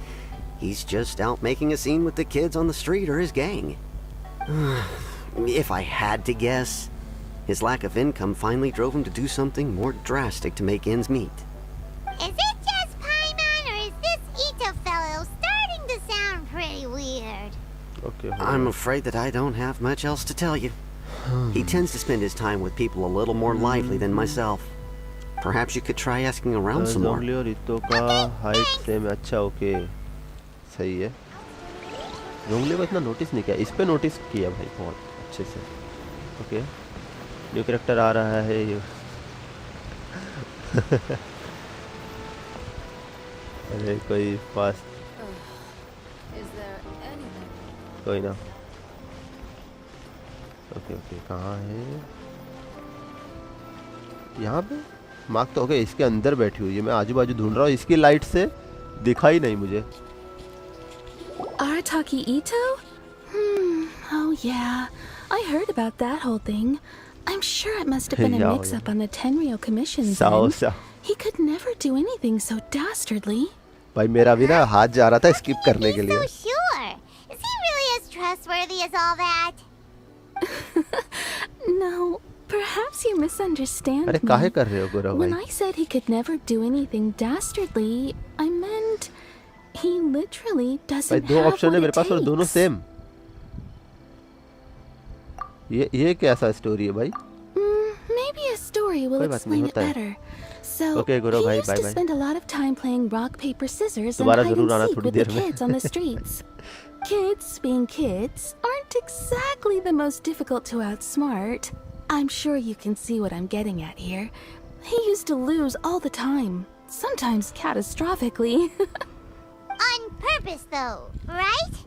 S6: he's just out making a scene with the kids on the street or his gang. If I had to guess, his lack of income finally drove him to do something more drastic to make ends meet.
S4: Is it just Paimon, or is this Itto fellow starting to sound pretty weird?
S1: Okay
S6: I'm afraid that I don't have much else to tell you. He tends to spend his time with people a little more lively than myself. Perhaps you could try asking around some more.
S1: जोंगली और इत्तो का height same अच्छा okay सही है जोंगली को इतना notice नहीं किया इस पे नोटिस किया भाई बहुत अच्छे से ओके न्यू कैरेक्टर आ रहा है ये अरे कोई पास कोई ना ओके ओके कहाँ है यहाँ पे मार्क तो ओके इसके अंदर बैठी हुई है मैं आजू बाजू ढूंढ रहा हूँ इसकी लाइट से दिखाई नहीं मुझे
S5: Arataki Itto? Oh yeah. I heard about that whole thing. I'm sure it must have been a
S1: Yeah,
S5: mix-up on the Tenryou commission's
S1: Sao
S5: end.
S1: सा
S5: He could never do anything so dastardly.
S1: भाई मेरा भी ना हाथ जा रहा था skip करने के
S4: He's
S1: लिए
S4: so sure. Is he really as trustworthy as all that?
S5: No, perhaps you misunderstand
S1: अरे
S5: me.
S1: काहे कर रहे हो गौरव
S5: When
S1: भाई
S5: I said he could never do anything dastardly, I meant he literally
S1: भाई
S5: doesn't
S1: दो
S5: have
S1: ऑप्शन
S5: what
S1: है
S5: it
S1: मेरे पास और दोनों
S5: takes.
S1: सेम ये कैसा स्टोरी है भाई
S5: Maybe a story will
S1: कोई बात नहीं,
S5: explain it
S1: होता है।
S5: better. So,
S1: Okay, Guru,
S5: he
S1: bye,
S5: used
S1: bye,
S5: to
S1: bye.
S5: spend a lot of time playing rock, paper, scissors and
S1: दोबारा
S5: hide
S1: जरूर
S5: and
S1: आना
S5: seek
S1: थोड़ी
S5: with the
S1: देर में।
S5: kids on the streets. Kids, being kids, aren't exactly the most difficult to outsmart. I'm sure you can see what I'm getting at here. He used to lose all the time, sometimes catastrophically.
S4: On purpose, though, right?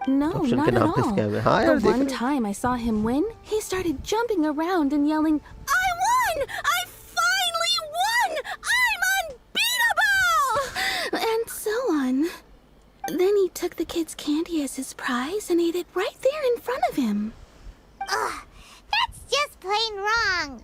S5: No,
S1: Option
S5: not
S1: के
S5: at
S1: नाम पे
S5: all.
S1: scam है। हाँ यार,
S5: The
S1: देख
S5: one
S1: रहे हैं।
S5: time I saw him win, he started jumping around and yelling, "I won! I finally won! I'm unbeatable!" And so on. Then he took the kid's candy as his prize and ate it right there in front of him.
S4: Ugh, that's just plain wrong.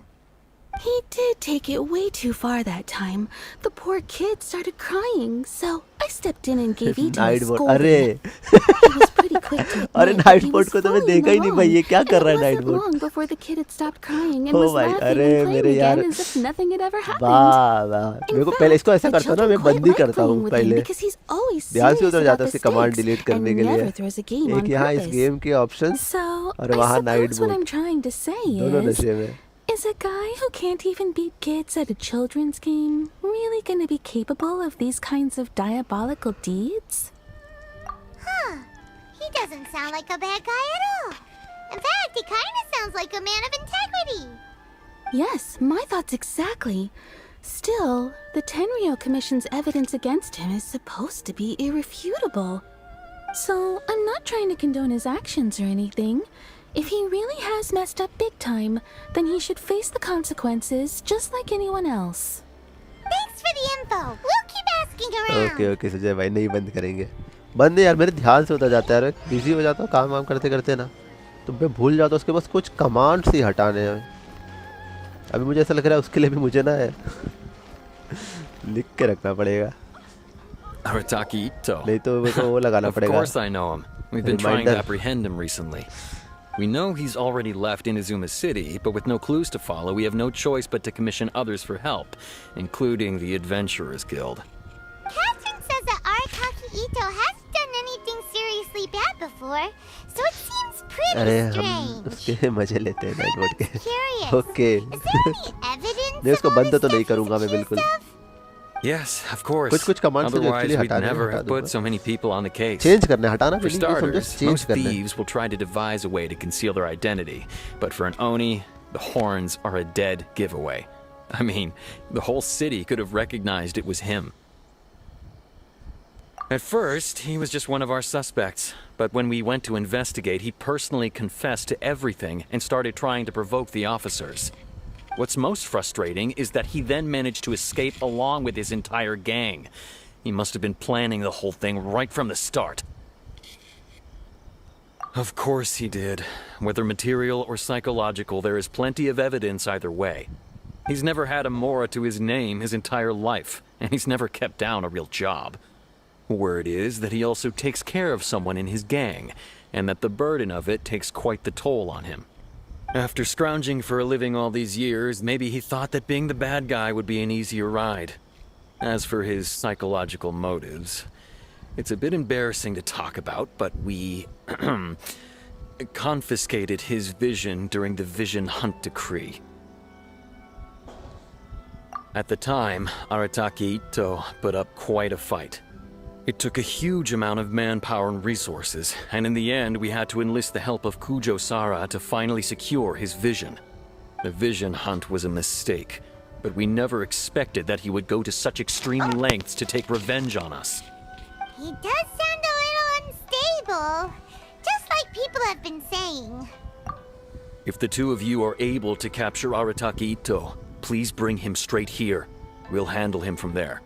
S7: He did take it way too far that time. The poor kid started crying, so I stepped in and gave Itto a
S1: night boat,
S7: scolding.
S1: अरे
S7: He was pretty quick to
S1: अरे
S7: admit
S1: night
S7: that he
S1: boat
S7: was
S1: को तो मैं
S7: following
S1: देखा ही नहीं भाई, ये
S7: along,
S1: क्या
S7: and
S1: कर
S7: it
S1: रहा है night
S7: wasn't
S1: boat?
S7: long before the kid had stopped crying and
S1: ओ
S7: was
S1: भाई,
S7: laughing
S1: अरे
S7: and
S1: मेरे
S7: playing
S1: यार,
S7: again as if nothing had ever happened.
S1: वाह वाह, मेरे को पहले इसको ऐसा
S7: The
S1: करता हूँ ना,
S7: children
S1: मैं
S7: quite
S1: बंद ही
S7: like
S1: करता
S7: playing
S1: हूँ
S7: with him
S1: पहले,
S7: because he's always
S1: ध्यान से
S7: serious
S1: उधर
S7: about
S1: जाता है
S7: the
S1: उसके कमांड
S7: stakes
S1: डिलीट करने
S7: and
S1: के लिए।
S7: never throws a game on
S1: एक यहाँ इस
S7: purpose.
S1: गेम के ऑप्शंस
S7: So,
S1: और
S7: I
S1: वहाँ night
S7: suppose what
S1: boat,
S7: I'm trying to say
S1: दोनों
S7: is,
S1: नशे में।
S7: is a guy who can't even beat kids at a children's game really gonna be capable of these kinds of diabolical deeds?
S4: Huh. He doesn't sound like a bad guy at all. In fact, he kind of sounds like a man of integrity.
S7: Yes, my thoughts exactly. Still, the Tenryo Commission's evidence against him is supposed to be irrefutable. So, I'm not trying to condone his actions or anything. If he really has messed up big time, then he should face the consequences just like anyone else.
S4: Thanks for the info. We'll keep asking around.
S1: Okay okay Sujay भाई, नहीं बंद करेंगे, बंद यार, मेरे ध्यान से होता जाता है यार, बिजी हो जाता हूँ काम वाम करते करते ना, तो मैं भूल जाता हूँ उसके पास कुछ कमांड्स ही हटाने हैं। अभी मुझे ऐसा लग रहा है उसके लिए भी मुझे ना है लिख के रखना पड़ेगा,
S8: Arataki Itto.
S1: नहीं तो मेरे को वो लगाना
S8: Of
S1: पड़ेगा।
S8: course I know him. We've been trying to
S1: Reminder.
S8: apprehend him recently. We know he's already left Inazuma City, but with no clues to follow, we have no choice but to commission others for help, including the Adventurers Guild.
S4: Catherine says that Arataki Itto hasn't done anything seriously bad before, so it seems pretty
S1: अरे हम
S4: strange.
S1: उसके मजे लेते हैं night boat के।
S4: Curious.
S1: Okay
S4: Is there any evidence
S1: नहीं, उसको
S4: of all
S1: बंद
S4: this
S1: तो नहीं
S4: stuff he's
S1: करूंगा मैं बिल्कुल।
S4: accused of?
S8: Yes, of course.
S1: कुछ commands मुझे
S8: Otherwise,
S1: actually
S8: we'd
S1: हटाने हैं,
S8: never
S1: हटा
S8: have
S1: दूंगा।
S8: put so many people on the case.
S1: Change करना है, हटाना
S8: For
S1: भी नहीं, समझो
S8: starters,
S1: चेंज
S8: most
S1: करना है।
S8: thieves will try to devise a way to conceal their identity, but for an Oni, the horns are a dead giveaway. I mean, the whole city could have recognized it was him. At first, he was just one of our suspects, but when we went to investigate, he personally confessed to everything and started trying to provoke the officers. What's most frustrating is that he then managed to escape along with his entire gang. He must have been planning the whole thing right from the start. Of course he did. Whether material or psychological, there is plenty of evidence either way. He's never had a Mora to his name his entire life, and he's never kept down a real job. Word is that he also takes care of someone in his gang, and that the burden of it takes quite the toll on him. After scrounging for a living all these years, maybe he thought that being the bad guy would be an easier ride. As for his psychological motives, it's a bit embarrassing to talk about, but we confiscated his vision during the Vision Hunt Decree. At the time, Arataki Itto put up quite a fight. It took a huge amount of manpower and resources, and in the end we had to enlist the help of Kujo Sara to finally secure his vision. The Vision Hunt was a mistake, but we never expected that he would go to such extreme lengths to take revenge on us.
S4: He does sound a little unstable, just like people have been saying.
S8: If the two of you are able to capture Arataki Itto, please bring him straight here. We'll handle him from there.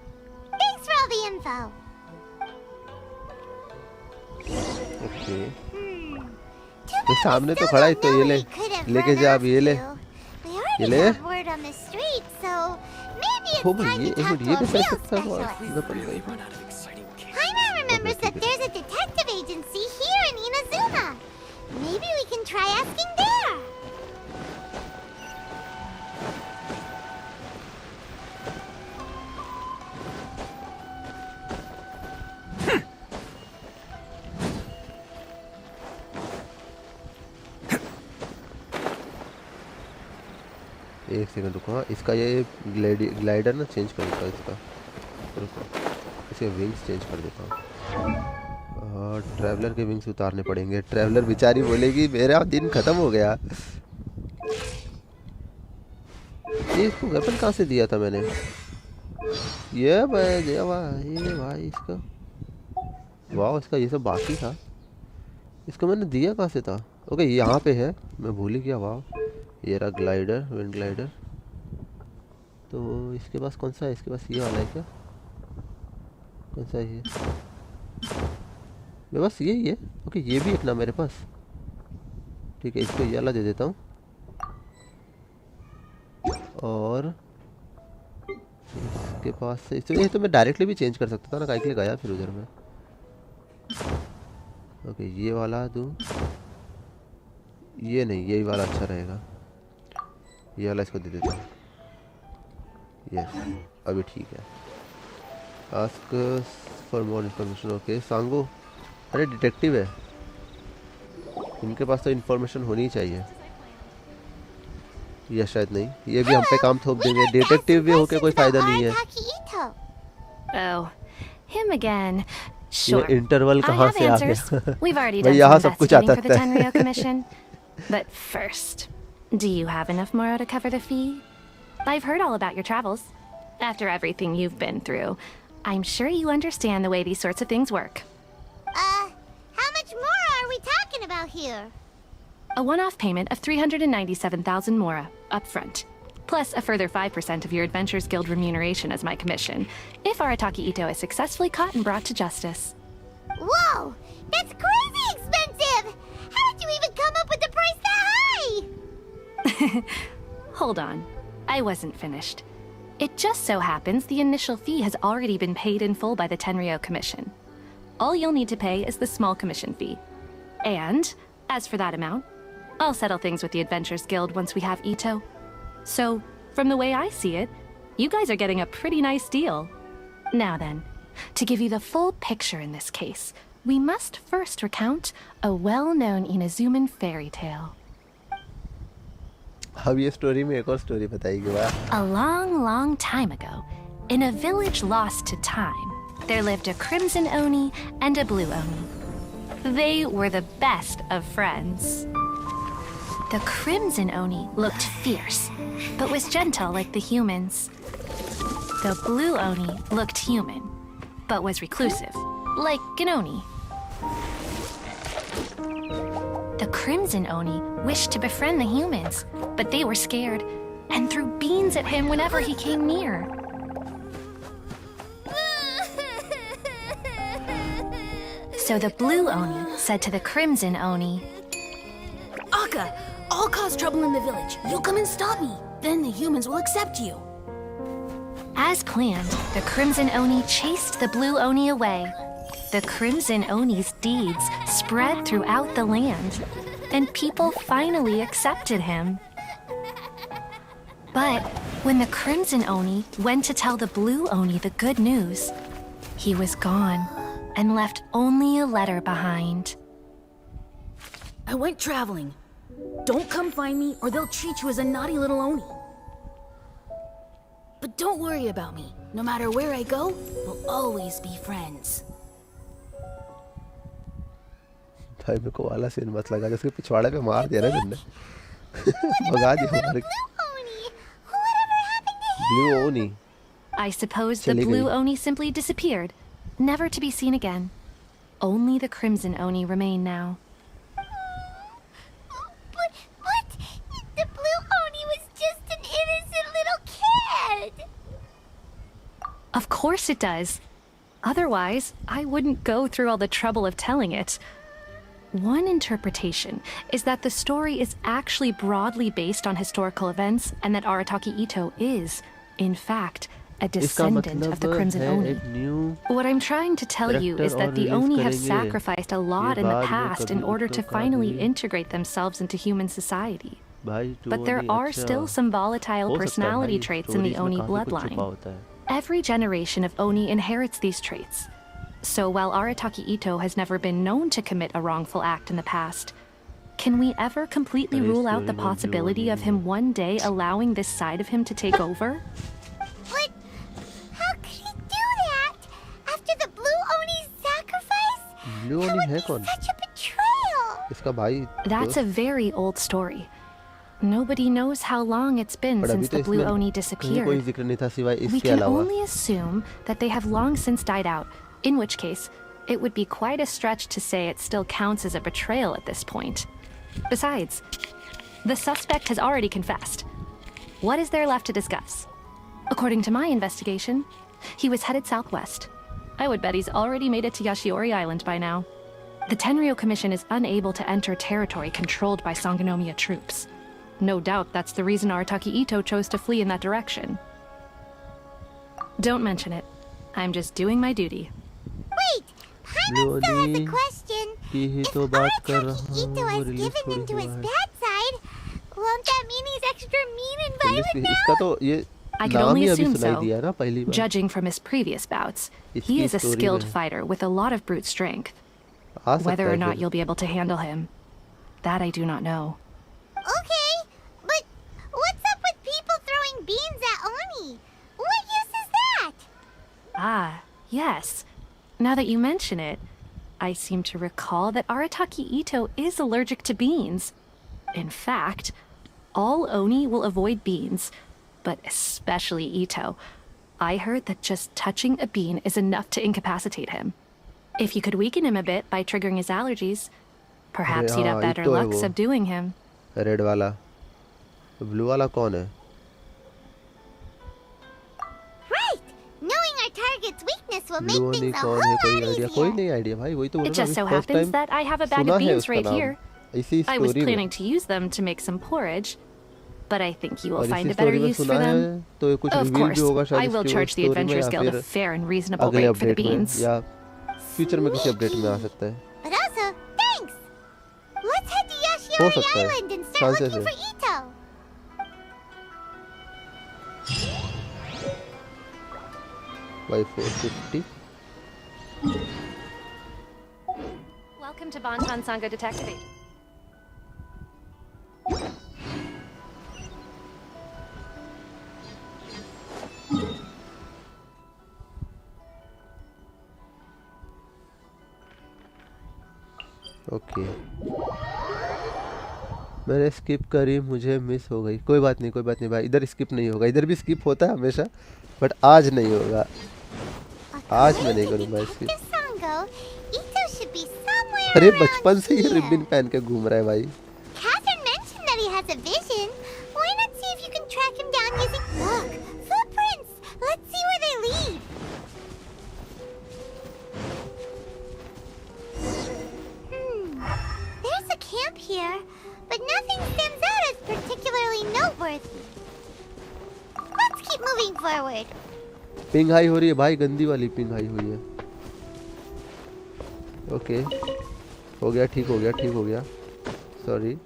S4: Thanks for all the info.
S1: Okay
S4: Too
S1: तो
S4: bad
S1: सामने
S4: we
S1: तो
S4: still
S1: खड़ा है,
S4: don't
S1: तो
S4: know
S1: ये ले,
S4: he could have
S1: लेके
S4: run
S1: जा, अब
S4: off
S1: ये ले,
S4: to. We
S1: ये
S4: already
S1: ले।
S4: have word on the street, so maybe it's
S1: हो
S4: time
S1: भाई,
S4: to
S1: एक
S4: talk
S1: मिनट,
S4: to
S1: ये
S4: a
S1: कैसे
S4: real
S1: सकता है?
S4: specialist.
S8: Really run out of exciting
S4: Paimon remembers that there's a detective agency here in Inazuma. Maybe we can try asking there.
S1: एक second रुको, हाँ इसका ये ग्लाइडर ना चेंज कर देता हूँ इसका, रुको इसके विंग्स चेंज कर देता हूँ। ट्रैवलर के विंग्स उतारने पड़ेंगे, ट्रैवलर बेचारी बोलेगी मेरा दिन खत्म हो गया। ये इसको वेपन कहाँ से दिया था मैंने? ये भाई दिया भाई, ये भाई इसका, वाह इसका ये सब बाकी था, इसको मैंने दिया कहाँ से था? ओके यहाँ पे है, मैं भूल ही गया। वाह ये रहा ग्लाइडर, विंड ग्लाइडर। तो इसके पास कौन सा है? इसके पास ये वाला है क्या? कौन सा है ये? मेरे पास ये है। ओके ये भी अपना मेरे पास, ठीक है इसको ये वाला दे देता हूँ। और इसके पास से ये तो मैं डायरेक्टली भी चेंज कर सकता था ना, काहे के लिए गया फिर उधर में। ओके ये वाला दूँ, ये नहीं, यही वाला अच्छा रहेगा, ये वाला इसको दे देता हूँ। यस अभी ठीक है। Ask for more information. Okay सांगो, अरे डिटेक्टिव है, इनके पास तो इन्फॉर्मेशन होनी ही चाहिए। या शायद नहीं, ये भी हम पे काम थोप देंगे। डिटेक्टिव भी होके कोई फायदा नहीं है।
S5: Oh, him again.
S1: ये
S5: Sure.
S1: इंटरवल
S5: I
S1: कहाँ
S5: have
S1: से आ
S5: answers.
S1: गया?
S5: We've already
S1: भाई
S5: done
S1: यहाँ
S5: some
S1: सब कुछ
S5: investigating
S1: आता
S5: for the
S1: है।
S5: Tenryo Commission. But first, do you have enough Moro to cover the fee? I've heard all about your travels. After everything you've been through, I'm sure you understand the way these sorts of things work.
S4: How much more are we talking about here?
S5: A one-off payment of 397,000 Mora, up front. Plus a further 5% of your Adventurers Guild remuneration as my commission, if Arataki Itto is successfully caught and brought to justice.
S4: Whoa! That's crazy expensive! How did you even come up with the price that high?
S5: Hold on. I wasn't finished. It just so happens the initial fee has already been paid in full by the Tenryo Commission. All you'll need to pay is the small commission fee. And, as for that amount, I'll settle things with the Adventurers Guild once we have Itto. So, from the way I see it, you guys are getting a pretty nice deal. Now then, to give you the full picture in this case, we must first recount a well-known Inazuman fairy tale.
S1: अब ये story में एक और story बताएगी वाह।
S5: A long, long time ago, in a village lost to time, there lived a crimson Oni and a blue Oni. They were the best of friends. The crimson Oni looked fierce, but was gentle like the humans. The blue Oni looked human, but was reclusive, like an Oni. The crimson Oni wished to befriend the humans, but they were scared and threw beans at him whenever he came near. So the blue Oni said to the crimson Oni,
S7: Akka, I'll cause trouble in the village. You come and stop me. Then the humans will accept you.
S5: as planned, the crimson Oni chased the blue Oni away. The crimson Oni's deeds spread throughout the land, and people finally accepted him. But when the crimson Oni went to tell the blue Oni the good news, he was gone and left only a letter behind.
S7: I went traveling. Don't come find me or they'll treat you as a naughty little Oni. But don't worry about me. No matter where I go, we'll always be friends.
S1: भाई मेरे को वाला scene मत लगा, जिसके पिछवाड़े पे मार दिया ना तुमने। भगा दिया मार के। Blue Oni.
S5: I suppose the
S1: चली
S5: blue
S1: गई।
S5: Oni simply disappeared, never to be seen again. Only the crimson Oni remain now.
S4: But the blue Oni was just an innocent little kid.
S5: Of course it does. Otherwise, I wouldn't go through all the trouble of telling it. One interpretation is that the story is actually broadly based on historical events and that Arataki Itto is, in fact, a
S1: इसका
S5: descendant of the
S1: मतलब
S5: Crimson
S1: है
S5: Oni.
S1: एक new
S5: What I'm trying to tell you is that the
S1: character और
S5: Oni
S1: release
S5: have
S1: करेंगे।
S5: sacrificed a lot
S1: ये
S5: in the
S1: बाद में
S5: past in
S1: कभी
S5: order
S1: Itto
S5: to
S1: का
S5: finally
S1: भी-
S5: integrate themselves into human society.
S1: भाई
S5: But there
S1: Oni
S5: are
S1: अच्छा
S5: still some volatile
S1: हो सकता है
S5: personality
S1: भाई,
S5: traits in the
S1: stories में
S5: Oni
S1: काफी कुछ
S5: bloodline.
S1: छुपा होता है।
S5: Every generation of Oni inherits these traits. So while Arataki Itto has never been known to commit a wrongful act in the past, can we ever completely
S1: अरे
S5: rule out
S1: story
S5: the
S1: में Blue
S5: possibility
S1: Oni
S5: of him one day allowing this side of him to take over?
S4: But how could he do that after the blue Oni's sacrifice?
S1: Blue
S4: That
S1: Oni
S4: would
S1: है
S4: be
S1: कौन?
S4: such a betrayal.
S1: इसका भाई
S5: That's a very old story. Nobody knows how long it's been
S1: पर अभी
S5: since
S1: तो
S5: the blue
S1: इसमें
S5: Oni
S1: कहीं कोई
S5: disappeared.
S1: जिक्र नहीं था सिवाय
S5: We
S1: इसके
S5: can
S1: अलावा।
S5: only assume that they have long since died out, in which case, it would be quite a stretch to say it still counts as a betrayal at this point. Besides, the suspect has already confessed. What is there left to discuss? According to my investigation, he was headed southwest. I would bet he's already made it to Yashiori Island by now. The Tenryo Commission is unable to enter territory controlled by Sangonomiya troops.
S9: No doubt that's the reason Arataki Itto chose to flee in that direction. Don't mention it. I'm just doing my duty.
S4: Wait, Paimon still has a question. If Arataki Itto has given into his bad side, won't that mean he's extra mean and violent now?
S1: इसका तो ये
S9: I could
S1: नाम
S9: only
S1: ही अभी
S9: assume
S1: सुनाई
S9: so,
S1: दिया ना पहली बार.
S9: judging from his previous bouts. He
S1: इसकी
S9: is a
S1: story
S9: skilled
S1: में
S9: fighter with a lot of brute strength.
S1: आ सकता
S9: Whether or
S1: है
S9: not
S1: फिर.
S9: you'll be able to handle him, that I do not know.
S4: Okay, but what's up with people throwing beans at Oni? What use is that?
S9: Ah, yes. Now that you mention it, I seem to recall that Arataki Itto is allergic to beans. In fact, all Oni will avoid beans, but especially Itto. I heard that just touching a bean is enough to incapacitate him. If you could weaken him a bit by triggering his allergies, perhaps he'd have
S1: हाँ,
S9: better
S1: Itto है
S9: luck
S1: वो.
S9: subduing him.
S1: Red वाला. Blue वाला कौन है?
S4: Right! Knowing our target's weakness will
S1: blue
S4: make
S1: नहीं
S4: things a
S1: कौन
S4: whole
S1: है कोई
S4: lot
S1: आइडिया कोई
S4: easier.
S1: नहीं आइडिया भाई वही तो बोल
S9: It
S1: रहा
S9: just so
S1: हूँ first
S9: happens
S1: time
S9: that I have a bag
S1: सुना
S9: of
S1: है
S9: beans
S1: उसका
S9: right
S1: नाम
S9: here.
S1: इसी
S9: I was
S1: स्टोरी में
S9: planning to use them to make some porridge, but I think you will
S1: और
S9: find
S1: इसी
S9: a better
S1: story में
S9: use for
S1: सुना
S9: them.
S1: है तो ये कुछ
S9: Of
S1: रिवील भी
S9: course,
S1: होगा
S9: I
S1: शायद
S9: will
S1: इसकी
S9: charge the
S1: स्टोरी में
S9: Adventurers
S1: या
S9: Guild a
S1: फिर
S9: fair and reasonable
S1: अगले
S9: rate for the
S1: अपडेट में
S9: beans.
S1: या फ्यूचर में किसी अपडेट में आ सकता है.
S4: But also, thanks! Let's head to
S1: हो
S4: Yoshiori
S1: सकता है.
S4: Island and start
S1: chances
S4: looking
S1: है.
S4: for Itto.
S1: भाई 450
S9: Welcome to Bonton Sango Detective.
S1: Okay मैंने स्किप करी मुझे मिस हो गई. कोई बात नहीं भाई इधर स्किप नहीं होगा. इधर भी स्किप होता है हमेशा बट आज नहीं होगा. आज मैं नहीं करूँगा skip.
S4: Detective Sango, Itto should be somewhere
S1: अरे
S4: around
S1: बचपन से ये
S4: here.
S1: रिबन पहन के घूम रहा है भाई.
S4: Catherine mentioned that he has a vision. Why not see if you can track him down using... Look! Footprints! Let's see where they lead. There's a camp here, but nothing stands out as particularly noteworthy. Let's keep moving forward.
S1: Ping high हो रही है भाई. गंदी वाली ping high हुई है. Okay हो गया ठीक हो गया सॉरी.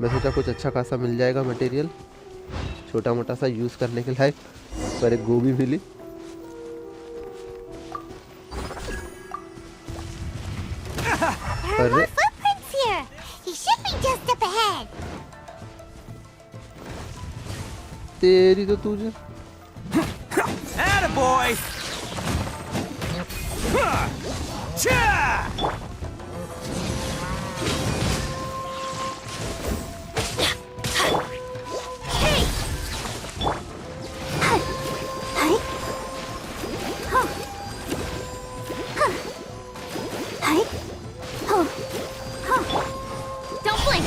S1: मैं सोचा कुछ अच्छा खासा मिल जाएगा मटेरियल छोटा मोटा सा यूज करने के लायक पर एक गोभी मिली.
S4: There are more footprints here. He should be just up ahead.
S1: तेरी तो तुझे
S3: Attaboy! Cha!
S4: Don't blink.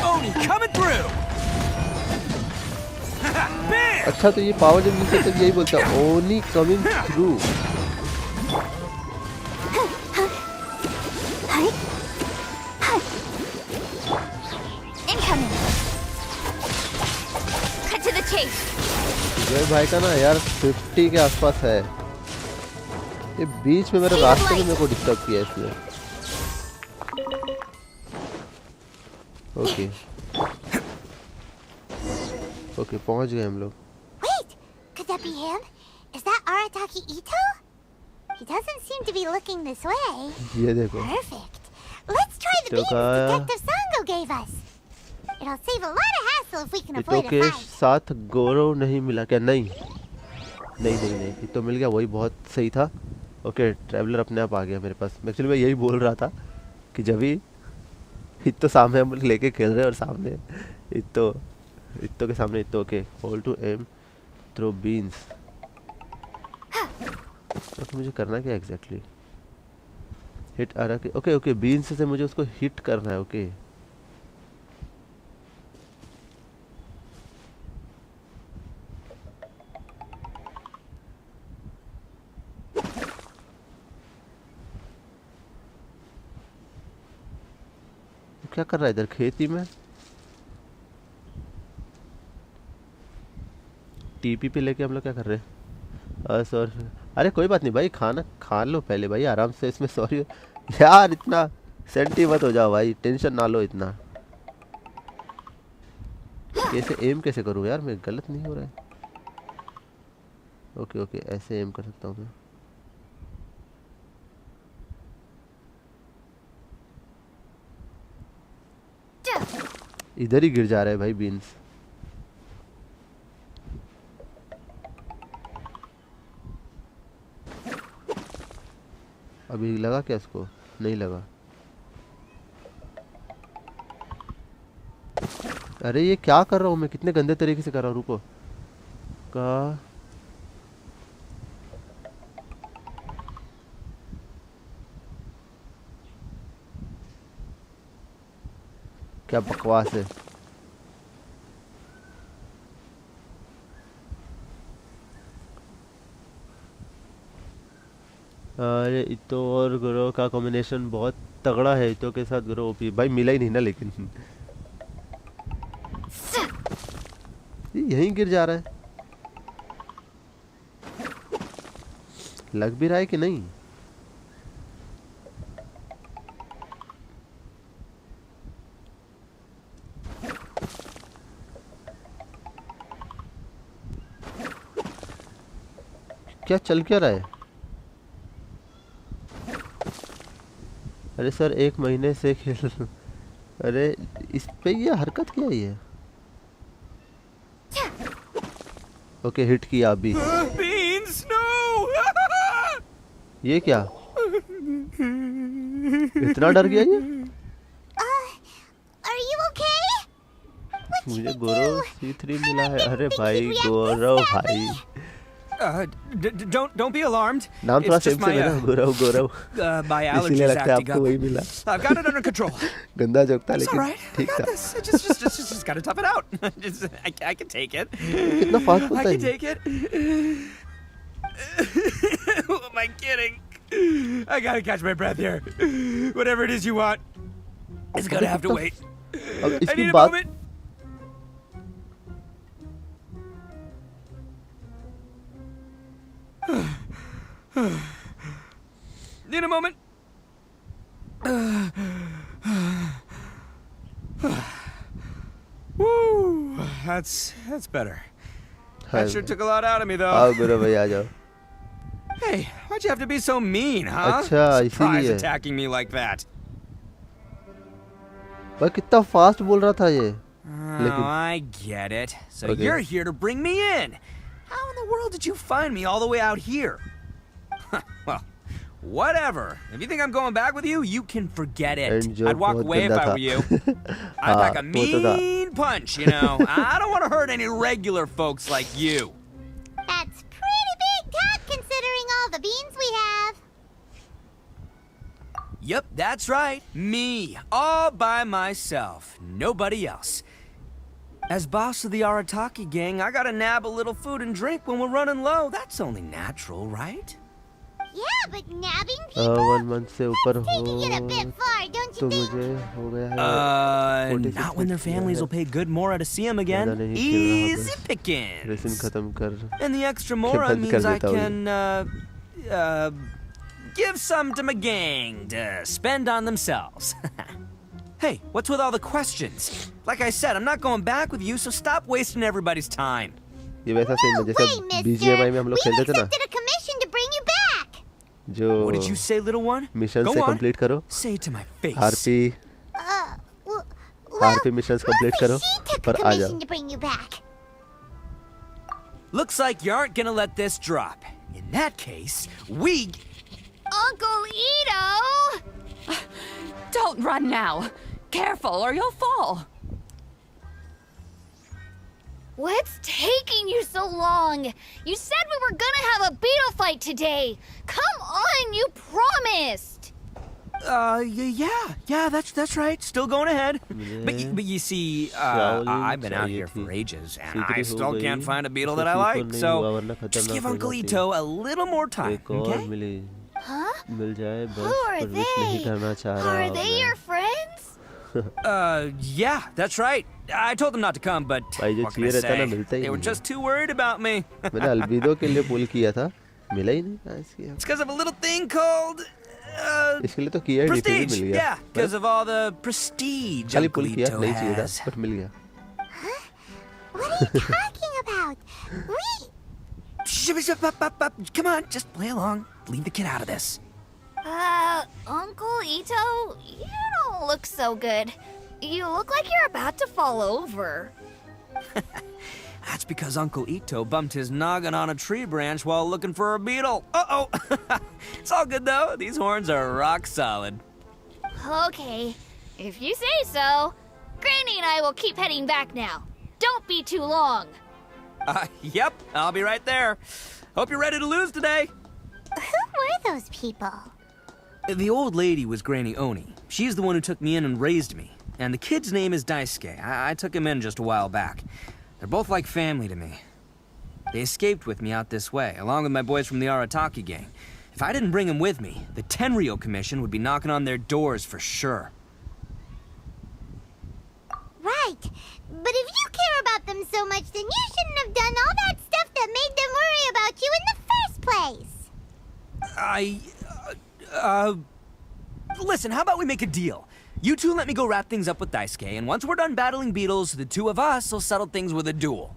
S3: Oni coming through! Bam!
S1: अच्छा तो ये पावर जब यूज करते यही बोलता है ओनी coming through.
S4: Incoming. Cut to the chase.
S1: Sujay भाई का ना यार 50 के आसपास है. ये बीच में मेरे रास्ते में मेरे को डिस्टर्ब किया इसने. ओके ओके पहुंच गए हम लोग.
S4: Wait, could that be him? Is that Arataki Itto? He doesn't seem to be looking this way.
S1: ये देखो
S4: Perfect. Let's try the
S1: तो
S4: beans
S1: क्या-
S4: Detective Sango gave us. It'll save a lot of hassle if we can
S1: इतो
S4: avoid
S1: के
S4: a fight.
S1: साथ गौरव नहीं मिला क्या? नहीं इतो मिल गया वही बहुत सही था. ओके ट्रैवलर अपने आप आ गया मेरे पास. एक्चुअली मैं यही बोल रहा था कि जब ही इतो सामने हम लेके खेल रहे हैं और सामने इतो के सामने इतो. Okay hold to am throw beans. तो मुझे करना क्या एग्जैक्टली? हिट आ रहा. ओके बीन्स से मुझे उसको हिट करना है. ओके क्या कर रहा है इधर खेती में? टीपी पे लेके हम लोग क्या कर रहे हैं? सॉरी, अरे कोई बात नहीं भाई, खाना खा लो पहले भाई आराम से। इसमें सॉरी यार, इतना सेंटी मत हो जाओ भाई, टेंशन ना लो इतना। कैसे एम कैसे करूँ यार मैं? गलत नहीं हो रहा है? ओके ओके, ऐसे एम कर सकता हूँ मैं। इधर ही गिर जा रहा है भाई बीन्स। अभी लगा क्या इसको? नहीं लगा। अरे ये क्या कर रहा हूँ मैं? कितने गंदे तरीके से कर रहा हूँ। रुको का क्या बकवास है। अरे इतो और गुरो का कॉम्बिनेशन बहुत तगड़ा है। इतो के साथ गुरो ओपी भाई मिला ही नहीं ना, लेकिन यहीं गिर जा रहा है। लग भी रहा है कि नहीं? क्या चल क्या रहा है? अरे सर 1 महीने से खेल अरे इस पे ये हरकत क्या है ये? ओके हिट किया अभी।
S3: Beans, no!
S1: ये क्या? इतना डर गया ये?
S4: Are you okay?
S1: मुझे गौरव C3 मिला है। अरे भाई गौरव भाई,
S3: Don't be alarmed.
S1: नाम थोड़ा
S3: It's
S1: सेम
S3: just
S1: से
S3: my,
S1: मेरा गौरव गौरव,
S3: my
S1: इसीलिए
S3: allergies
S1: लगता है
S3: acting
S1: आपको
S3: up.
S1: वही मिला।
S3: I've got it under control.
S1: गंदा जोक था
S3: It's all
S1: लेकिन
S3: right. I
S1: ठीक
S3: got
S1: था।
S3: this. Just gotta tough it out. I can take it.
S1: कितना फास्ट
S3: I
S1: बोलता
S3: can
S1: है।
S3: take it. Who am I kidding? I gotta catch my breath here. Whatever it is you want, it's gonna have to wait.
S1: अब
S3: I
S1: इसकी
S3: need a
S1: बात
S3: moment. Need a moment. Woo, that's better. That sure took a lot out of me, though.
S1: आओ गौरव भाई आ जाओ।
S3: Hey, why'd you have to be so mean, huh?
S1: अच्छा,
S3: Surprise
S1: इसीलिए।
S3: attacking me like that.
S1: भाई कितना fast बोल रहा था ये।
S3: Oh, I get it. So
S1: Okay.
S3: you're here to bring me in. How in the world did you find me all the way out here? Well, whatever. If you think I'm going back with you, you can forget it.
S1: And joke
S3: I'd walk
S1: बहुत
S3: away if
S1: गंदा
S3: I
S1: था।
S3: were you. I'd pack a
S1: वो तो था।
S3: mean punch, you know. I don't want to hurt any regular folks like you.
S4: That's pretty big talk considering all the beans we have.
S3: Yep, that's right. Me, all by myself. Nobody else. As boss of the Arataki gang, I gotta nab a little food and drink when we're running low. That's only natural, right?
S4: Yeah, but nabbing people?
S1: 1 month से ऊपर हो
S4: Taking it a bit far, don't
S1: तो
S4: you think?
S1: मुझे हो गया है 46
S3: Not when their families will pay good mora to see them
S1: ज़्यादा
S3: again.
S1: नहीं खेल रहा
S3: Easy
S1: बस।
S3: pickings.
S1: रेसिन खत्म कर।
S3: And the extra mora
S1: बंद कर
S3: means I
S1: देता हूँ
S3: can, give some to my gang to spend on themselves. Hey, what's with all the questions? Like I said, I'm not going back with you, so stop wasting everybody's time.
S1: ये वैसा same है
S4: No
S1: जैसे
S4: way, mister.
S1: BGMI में हम लोग
S4: We've
S1: खेलते थे ना,
S4: accepted a commission to bring you back.
S1: जो
S3: What did you say, little one?
S1: Mission
S3: Go
S1: से
S3: on.
S1: कंप्लीट करो।
S3: Say it to my face.
S1: RP
S4: Well,
S1: RP missions complete करो
S4: mostly she took
S1: पर
S4: a
S1: आ जाओ।
S4: commission to bring you back.
S3: Looks like you aren't gonna let this drop. In that case, we...
S5: Uncle Ito! Don't run now. Careful or you'll fall.
S2: What's taking you so long? You said we were gonna have a beetle fight today. Come on, you promised.
S3: Yeah, that's right. Still going ahead. But you see, I've been out here for ages, and I still can't find a beetle that I like. So just give Uncle Ito a little more time,
S1: एक और
S3: okay?
S1: मिली
S2: Huh?
S1: मिल जाए बस,
S2: Who are
S1: पर wish नहीं
S2: they?
S1: करना चाह रहा
S2: Are
S1: हूँ
S2: they
S1: मैं।
S2: your friends?
S3: Yeah, that's right. I told them not to come, but
S1: भाई जो
S3: what can I
S1: चाहिए रहता ना
S3: say?
S1: मिलता ही
S3: They were
S1: नहीं है।
S3: just too worried about me.
S1: मैंने अल्बिदो के लिए पुल किया था, मिला ही नहीं। ऐसी है।
S3: It's because of a little thing called
S1: इसके लिए तो किया ही नहीं, फिर भी
S3: prestige.
S1: मिल गया।
S3: Yeah, because of all the prestige
S1: खाली
S3: Uncle
S1: पुल किया,
S3: Itto
S1: नहीं चाहिए था,
S3: has.
S1: बट मिल गया।
S4: What are you talking about?
S3: Come on, just play along. Leave the kid out of this.
S2: Uncle Itto, you don't look so good. You look like you're about to fall over.
S3: That's because Uncle Itto bumped his noggin on a tree branch while looking for a beetle. Uh-oh. It's all good, though. These horns are rock solid.
S2: Okay, if you say so. Granny and I will keep heading back now. Don't be too long.
S3: Yep, I'll be right there. Hope you're ready to lose today.
S4: Who were those people?
S3: The old lady was Granny Oni. She's the one who took me in and raised me. And the kid's name is Daisuke. I took him in just a while back. They're both like family to me. They escaped with me out this way, along with my boys from the Arataki gang. If I didn't bring them with me, the Tenryou Commission would be knocking on their doors for sure.
S4: Right. But if you care about them so much, then you shouldn't have done all that stuff that made them worry about you in the first place.
S3: Listen, how about we make a deal? You two let me go wrap things up with Daisuke, and once we're done battling beetles, the two of us will settle things with a duel.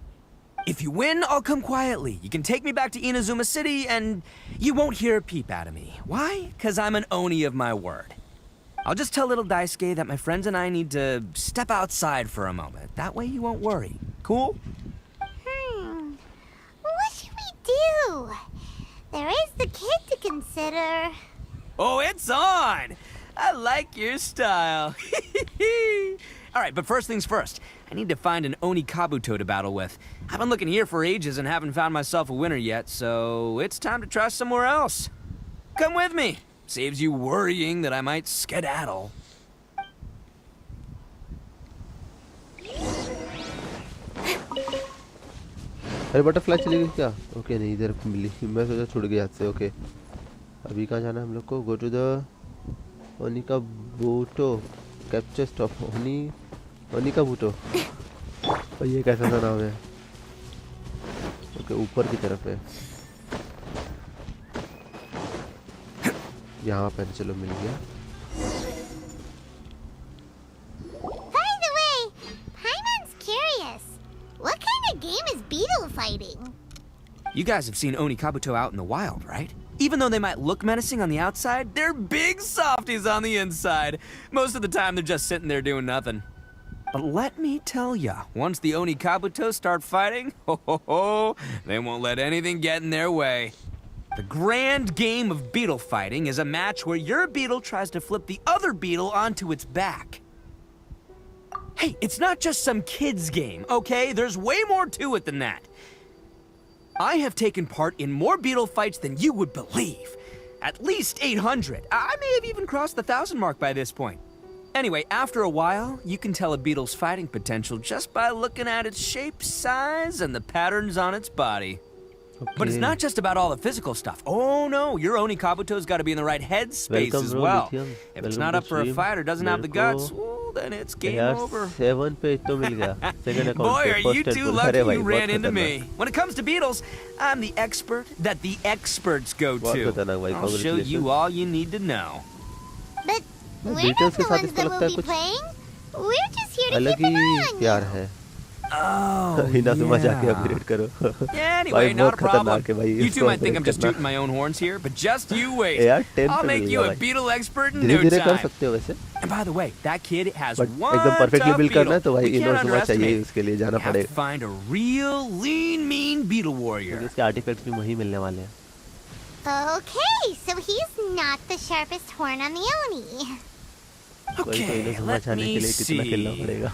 S3: If you win, I'll come quietly. You can take me back to Inazuma City, and you won't hear a peep out of me. Why? 'Cause I'm an Oni of my word. I'll just tell little Daisuke that my friends and I need to step outside for a moment. That way you won't worry. Cool?
S4: What should we do? There is the kid to consider.
S3: Oh, it's on! I like your style. All right, but first things first. I need to find an Oni Kabuto to battle with. I've been looking here for ages and haven't found myself a winner yet, so it's time to try somewhere else. Come with me. Saves you worrying that I might skedaddle.
S1: अरे butterfly चली गई क्या? Okay नहीं, इधर मिली। मैं सोचा छूट गया हाथ से। ओके अभी कहाँ जाना है हम लोग को? गो टू द ओनी का बूटो कैप्चर स्टॉप। ओनी का बूटो। और ये कैसा सा नाम है? ओके ऊपर की तरफ है, यहाँ पर। चलो मिल गया।
S4: By the way, Paimon's curious. What kind of game is beetle fighting?
S3: You guys have seen Oni Kabuto out in the wild, right? Even though they might look menacing on the outside, they're big softies on the inside. Most of the time, they're just sitting there doing nothing. But let me tell ya, once the Oni Kabuto start fighting, they won't let anything get in their way. The grand game of beetle fighting is a match where your beetle tries to flip the other beetle onto its back. Hey, it's not just some kid's game, okay? There's way more to it than that. I have taken part in more beetle fights than you would believe. At least 800. I may have even crossed the 1,000 mark by this point. Anyway, after a while, you can tell a beetle's fighting potential just by looking at its shape, size, and the patterns on its body.
S1: Okay.
S3: But it's not just about all the physical stuff. Oh no, your Oni Kabuto's got to be in the right headspace as well. If it's not up for a fight or doesn't have the guts, well, then it's game over.
S1: 7 पे इट्टो मिल गया। Second account
S3: Boy,
S1: पे
S3: are
S1: first
S3: you
S1: and
S3: too
S1: full।
S3: lucky
S1: अरे भाई
S3: you
S1: बहुत
S3: ran into me.
S1: खतरनाक।
S3: When it comes to beetles, I'm the expert that the experts go
S1: बहुत
S3: to.
S1: खतरनाक भाई।
S3: I'll show you all you need to know.
S4: But we're
S1: Beetles
S4: not
S1: के
S4: the
S1: साथ
S4: ones
S1: इसको
S4: that
S1: लगता
S4: will
S1: है
S4: be
S1: कुछ
S4: playing. We're just here to
S1: अलग
S4: keep an
S1: he
S4: eye on
S1: प्यार
S4: you.
S1: है।
S3: Oh,
S1: इनाजुमा जाके
S3: yeah.
S1: अपग्रेड करो।
S3: Anyway,
S1: भाई
S3: not a
S1: बहुत
S3: problem.
S1: खतरनाक है भाई।
S3: You
S1: इसको
S3: two might think I'm
S1: upgrade
S3: just
S1: करना।
S3: tooting my own horns here, but just you wait.
S1: यार 10
S3: I'll
S1: पे
S3: make
S1: मिल
S3: you
S1: गया
S3: a
S1: भाई।
S3: beetle expert in no
S1: धीरे-धीरे कर
S3: time.
S1: सकते हो वैसे।
S3: And by the way, that kid has
S1: but
S3: one
S1: एकदम परफेक्टली
S3: tough
S1: बिल्ड करना है
S3: beetle.
S1: तो भाई
S3: We can't
S1: इनाजुमा चाहिए,
S3: underestimate.
S1: उसके लिए जाना
S3: You have to
S1: पड़ेगा।
S3: find a real lean, mean beetle warrior.
S1: इसके आर्टिफैक्ट्स भी वही मिलने वाले हैं।
S4: Okay, so he's not the sharpest horn on the Oni.
S1: कोई तो
S3: Okay,
S1: इनाजुमा
S3: let
S1: जाने के
S3: me
S1: लिए कितना खेलना
S3: see.
S1: पड़ेगा।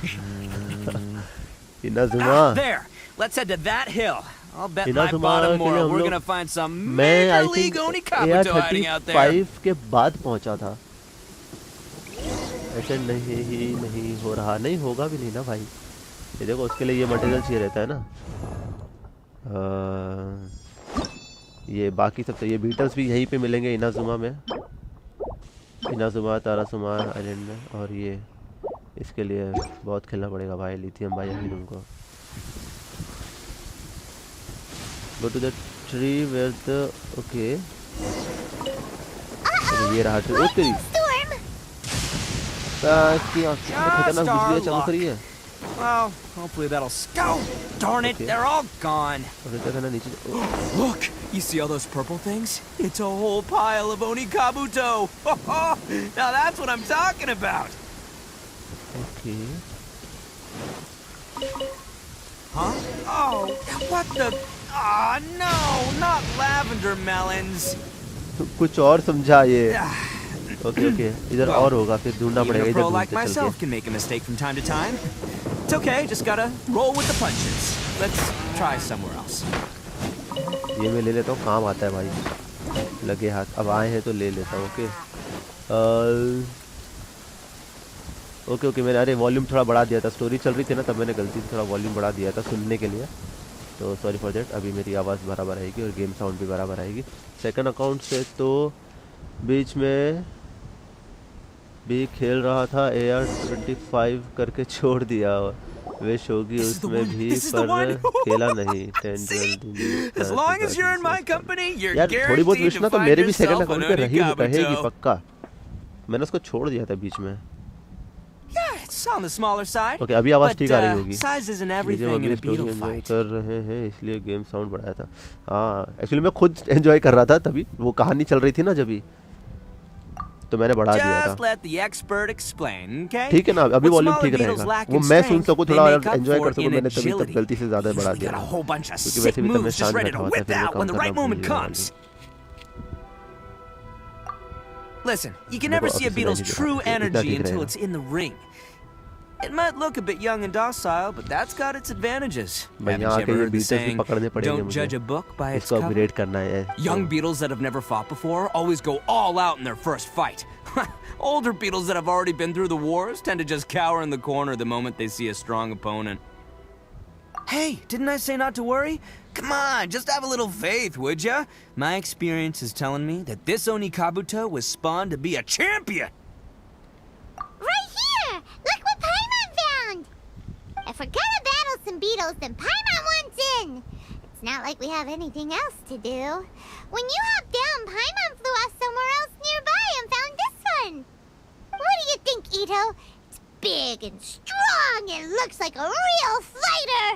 S1: Inazuma
S3: There. Let's head to that hill. I'll bet my
S1: Inazuma
S3: bottom
S1: के लिए
S3: moral
S1: हम
S3: we're
S1: लोग
S3: gonna find some
S1: मैं
S3: major
S1: I
S3: league Oni
S1: think
S3: Kabuto hiding out there.
S1: AR-35 के बाद पहुंचा था। ऐसे नहीं हो रहा, नहीं होगा भी नहीं ना भाई। ये देखो उसके लिए ये मटेरियल चाहिए रहता है ना। ये बाकी सब तो ये बीटल्स भी यहीं पे मिलेंगे इनाजुमा में, इनाजुमा तारासुमा आइलैंड में। और ये इसके लिए बहुत खेलना पड़ेगा भाई। लिथियम भाई अभी तुमको go to the tree where the okay ये रहा ट्री। ओ तेरी की खतरनाक बिजली चमक रही है।
S3: Well, hopefully that'll scout. Darn it,
S1: Okay.
S3: they're all gone.
S1: और क्या करना नीचे
S3: Look, you see all those purple things? It's a whole pile of Oni Kabuto. Now that's what I'm talking about.
S1: Okay
S3: Huh? Oh, what the? Ah, no, not lavender melons.
S1: कुछ और समझा ये। Okay okay इधर और होगा फिर ढूंढना
S3: Even
S1: पड़ेगा
S3: a
S1: इधर
S3: pro like
S1: ढूंढते चल
S3: myself
S1: के।
S3: can make a mistake from time to time. It's okay, just gotta roll with the punches. Let's try somewhere else.
S1: ये मैं ले लेता हूँ, काम आता है भाई लगे हाथ। अब आए हैं तो ले लेता हूँ। ओके ओके ओके मैंने अरे वॉल्यूम थोड़ा बढ़ा दिया था, स्टोरी चल रही थी ना तब मैंने गलती से थोड़ा वॉल्यूम बढ़ा दिया था सुनने के लिए, तो सॉरी फॉर दैट। अभी मेरी आवाज़ बराबर आएगी और गेम साउंड भी बराबर आएगी। सेकंड अकाउंट से तो बीच में भी खेल रहा था, AR-25 करके छोड़ दिया, विश होगी उसमें भी पर खेला नहीं। 10
S3: As long as you're in my company, you're
S1: यार थोड़ी बहुत
S3: guaranteed
S1: विश
S3: to
S1: ना तो
S3: find
S1: मेरे भी सेकंड
S3: yourself an
S1: अकाउंट पे
S3: Oni
S1: रहेगी
S3: Kabuto.
S1: पक्का। मैंने उसको छोड़ दिया था बीच में।
S3: Yeah, it's on the smaller side.
S1: Okay अभी आवाज़
S3: But,
S1: ठीक आ रही होगी।
S3: size isn't
S1: बीच में
S3: everything in
S1: अगली
S3: a
S1: story
S3: beetle
S1: enjoy
S3: fight.
S1: कर रहे हैं इसलिए गेम साउंड बढ़ाया था। हाँ एक्चुअली मैं खुद एंजॉय कर रहा था तभी, वो कहानी चल रही थी ना जब तो मैंने बढ़ा दिया
S3: Just
S1: था।
S3: let the expert explain, okay?
S1: ठीक है ना अभी
S3: What
S1: वॉल्यूम
S3: smaller
S1: ठीक
S3: beetles
S1: रहेगा,
S3: lack
S1: वो
S3: in
S1: मैं सुन
S3: strength,
S1: सकूँ
S3: they
S1: थोड़ा
S3: make up
S1: एंजॉय
S3: for
S1: कर सकूँ,
S3: in
S1: मैंने तभी तब
S3: agility.
S1: गलती से ज़्यादा बढ़ा
S3: They
S1: दिया
S3: got a whole bunch of
S1: क्योंकि
S3: sick
S1: वैसे भी तब मैं
S3: moves just
S1: शांत
S3: ready
S1: बैठा
S3: to
S1: हुआ था,
S3: whip
S1: फिर मैं
S3: out
S1: काम
S3: when the
S1: करना
S3: right
S1: भूल
S3: moment
S1: गया
S3: comes. Listen, you can
S1: देखो,
S3: never
S1: अब
S3: see a
S1: से
S3: beetle's
S1: नहीं
S3: true
S1: दिखा, इतना
S3: energy
S1: ठीक
S3: until
S1: रहेगा।
S3: it's in the ring. It might look a bit young and docile, but that's got its advantages.
S1: भाई
S3: Haven't
S1: यहाँ
S3: you
S1: के
S3: ever
S1: ये
S3: heard the
S1: बीटल्स भी
S3: saying,
S1: पकड़ने पड़ेंगे
S3: don't
S1: मुझे,
S3: judge a book by its
S1: इसको
S3: cover?
S1: अपग्रेड करना है।
S3: Young beetles that have never fought before always go all out in their first fight. Older beetles that have already been through the wars tend to just cower in the corner the moment they see a strong opponent. Hey, didn't I say not to worry? Come on, just have a little faith, would ya? My experience is telling me that this Oni Kabuto was spawned to be a champion.
S4: Right here! Look what Paimon found! If we're gonna battle some beetles, then Paimon wants in! It's not like we have anything else to do. When you hopped down, Paimon flew off somewhere else nearby and found this one! What do you think, Itto? It's big and strong and looks like a real fighter!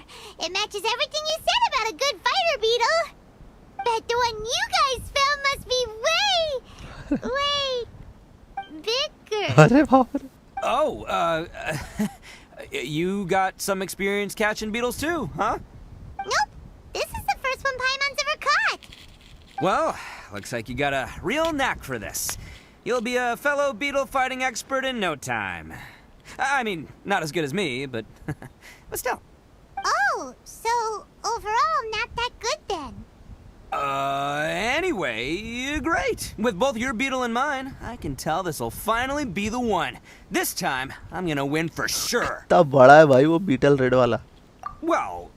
S4: It matches everything you said about a good fighter beetle! Bet the one you guys found must be way bigger.
S1: अरे बाप रे।
S3: Oh, you got some experience catching beetles too, huh?
S4: Nope. This is the first one Paimon's ever caught.
S3: Well, looks like you got a real knack for this. You'll be a fellow beetle fighting expert in no time. I mean, not as good as me, but but still.
S4: Oh, so overall not that good then.
S3: Anyway, great. With both your beetle and mine, I can tell this'll finally be the one. This time, I'm gonna win for sure.
S1: तब बड़ा है भाई वो beetle red वाला।
S3: Well,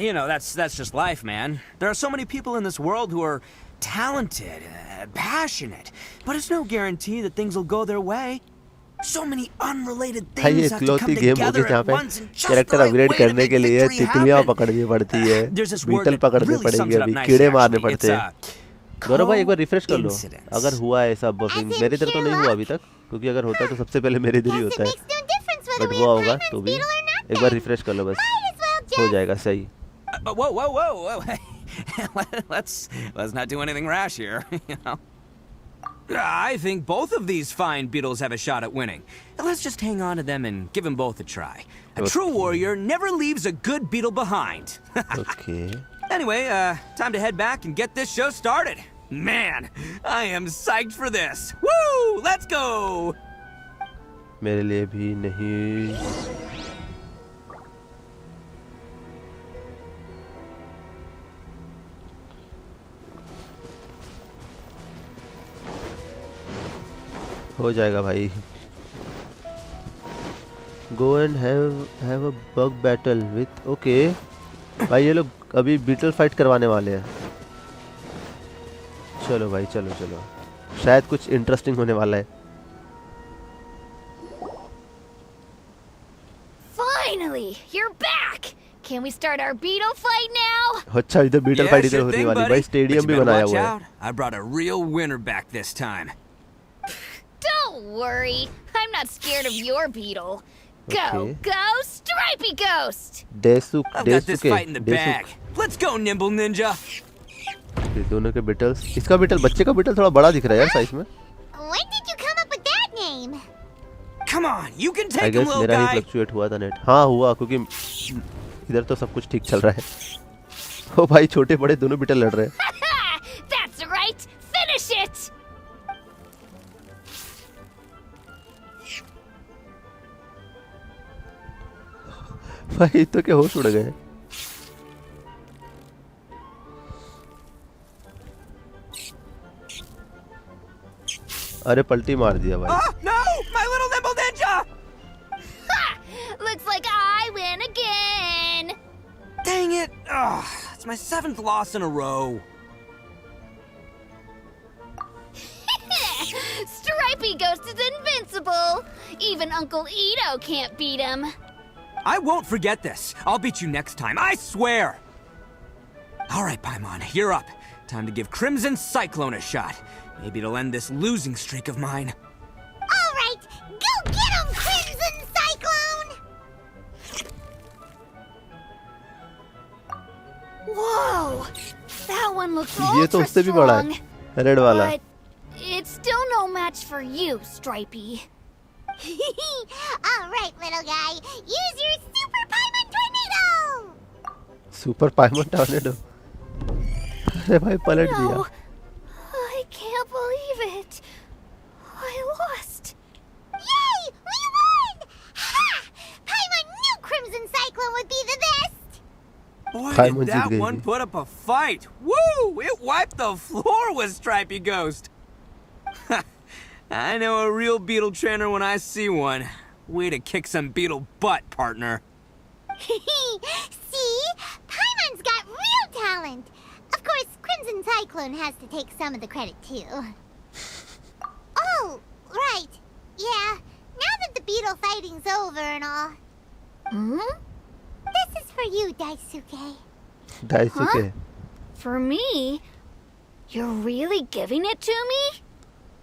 S3: you know, that's just life, man. There are so many people in this world who are talented, passionate, but it's no guarantee that things will go their way. So many unrelated
S1: भाई ये
S3: things have to come
S1: इकलौती game होगी
S3: together
S1: जहाँ
S3: at
S1: पे
S3: once in just the
S1: character
S3: right
S1: upgrade
S3: way to
S1: करने
S3: make
S1: के लिए
S3: victory
S1: तितलियां
S3: happen.
S1: पकड़नी पड़ती है,
S3: There's this word
S1: beetle
S3: that
S1: पकड़ने
S3: really
S1: पड़ेंगे,
S3: sums it up
S1: अभी
S3: nicely,
S1: कीड़े मारने
S3: actually.
S1: पड़ते हैं। गौरव भाई एक बार रिफ्रेश कर लो
S3: coincidence.
S1: अगर हुआ है सब बफिंग।
S4: As in
S1: मेरे इधर तो
S4: pure
S1: नहीं हुआ
S4: luck?
S1: अभी तक, क्योंकि अगर होता तो सबसे पहले मेरे इधर ही
S4: Guess
S1: होता
S4: it
S1: है,
S4: makes no difference whether
S1: but
S4: we
S1: हुआ
S4: have
S1: होगा
S4: Paimon's
S1: तो भी
S4: beetle or not
S1: एक बार
S4: then.
S1: रिफ्रेश कर लो बस,
S4: Might as well
S1: हो
S4: just...
S1: जाएगा सही।
S3: Whoa. Let's not do anything rash here, you know. I think both of these fine beetles have a shot at winning. Let's just hang on to them and give them both a try. A true warrior never leaves a good beetle behind.
S1: Okay
S3: Anyway, time to head back and get this show started. Man, I am psyched for this. Woo! Let's go!
S1: मेरे लिए भी नहीं। हो जाएगा भाई। Go and have a bug battle with okay. भाई ये लोग अभी बीटल फाइट करवाने वाले हैं। चलो भाई चलो शायद कुछ इंटरेस्टिंग होने वाला है।
S2: you're back. Can we start our beetle fight now?
S1: अच्छा इधर बीटल
S3: Yeah,
S1: फाइट इधर
S3: sure
S1: होने
S3: thing,
S1: वाली
S3: buddy.
S1: भाई
S3: But
S1: स्टेडियम
S3: you
S1: भी
S3: better
S1: बनाया
S3: watch
S1: हुआ है.
S3: out. I brought a real winner back this time.
S2: Don't worry. I'm not scared of your beetle. Go,
S1: Okay.
S2: go, Stripey Ghost!
S1: डेसुक
S3: I've got this
S1: डेसुके
S3: fight in the bag. Let's go, Nimble Ninja.
S1: ये दोनों के Beatles. इसका beetle बच्चे का beetle थोड़ा बड़ा दिख रहा है यार साइज में.
S4: When did you come up with that name?
S3: Come on, you can
S1: I
S3: take him,
S1: guess
S3: little
S1: मेरा ही
S3: guy.
S1: फ्लक्चुएट हुआ था नेट. हाँ हुआ क्योंकि इधर तो सब कुछ ठीक चल रहा है. ओ भाई छोटे बड़े दोनों बीटल लड़ रहे हैं.
S2: That's right! Finish it!
S1: भाई तो क्या होश उड़ गए. अरे पलटी मार दिया भाई.
S3: Oh, no! My little Nimble Ninja!
S2: Ha! Looks like I win again!
S3: Dang it! Ugh, it's my 7th loss in a row.
S2: Stripey Ghost is invincible! Even Uncle Itto can't beat him.
S3: I won't forget this. I'll beat you next time, I swear! Alright, Paimon, you're up. Time to give Crimson Cyclone a shot. Maybe it'll end this losing streak of mine.
S4: All right, go get him, Crimson Cyclone!
S2: Whoa! That one looks
S1: ये तो
S2: ultra
S1: उससे भी बड़ा
S2: strong.
S1: है. Red वाला.
S2: But it's still no match for you, Stripey.
S4: All right, little guy, use your Super Paimon Tornado!
S1: Super Paimon tornado. अरे भाई पलट दिया.
S2: No, I can't believe it. I lost.
S4: Yay! We won! Ha! Paimon knew Crimson Cyclone would be the best!
S3: Boy,
S1: Paimon
S3: did that
S1: जीत गई
S3: one
S1: थी.
S3: put up a fight! Woo! It wiped the floor with Stripey Ghost! I know a real beetle trainer when I see one. Way to kick some beetle butt, partner.
S4: See? Paimon's got real talent! Of course, Crimson Cyclone has to take some of the credit, too. Oh, right. Yeah, now that the beetle fighting's over and all,
S2: Hmm?
S4: this is for you, Daisuke.
S1: Daisuke.
S2: For me? You're really giving it to me?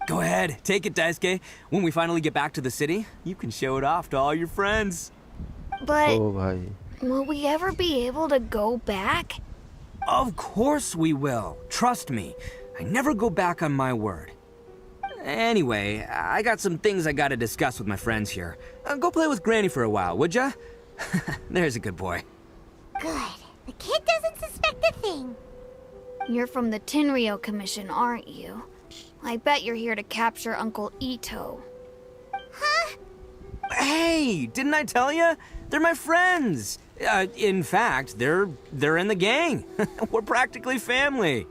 S3: Go ahead, take it, Daisuke. When we finally get back to the city, you can show it off to all your friends.
S2: But
S1: ओ भाई.
S2: will we ever be able to go back?
S3: Of course we will. Trust me. I never go back on my word. Anyway, I got some things I gotta discuss with my friends here. Go play with Granny for a while, would ya? There's a good boy.
S4: Good. The kid doesn't suspect a thing.
S2: You're from the Tenryou Commission, aren't you? I bet you're here to capture Uncle Itto.
S4: Huh?
S3: Hey, didn't I tell ya? They're my friends. In fact, they're in the gang. We're practically family.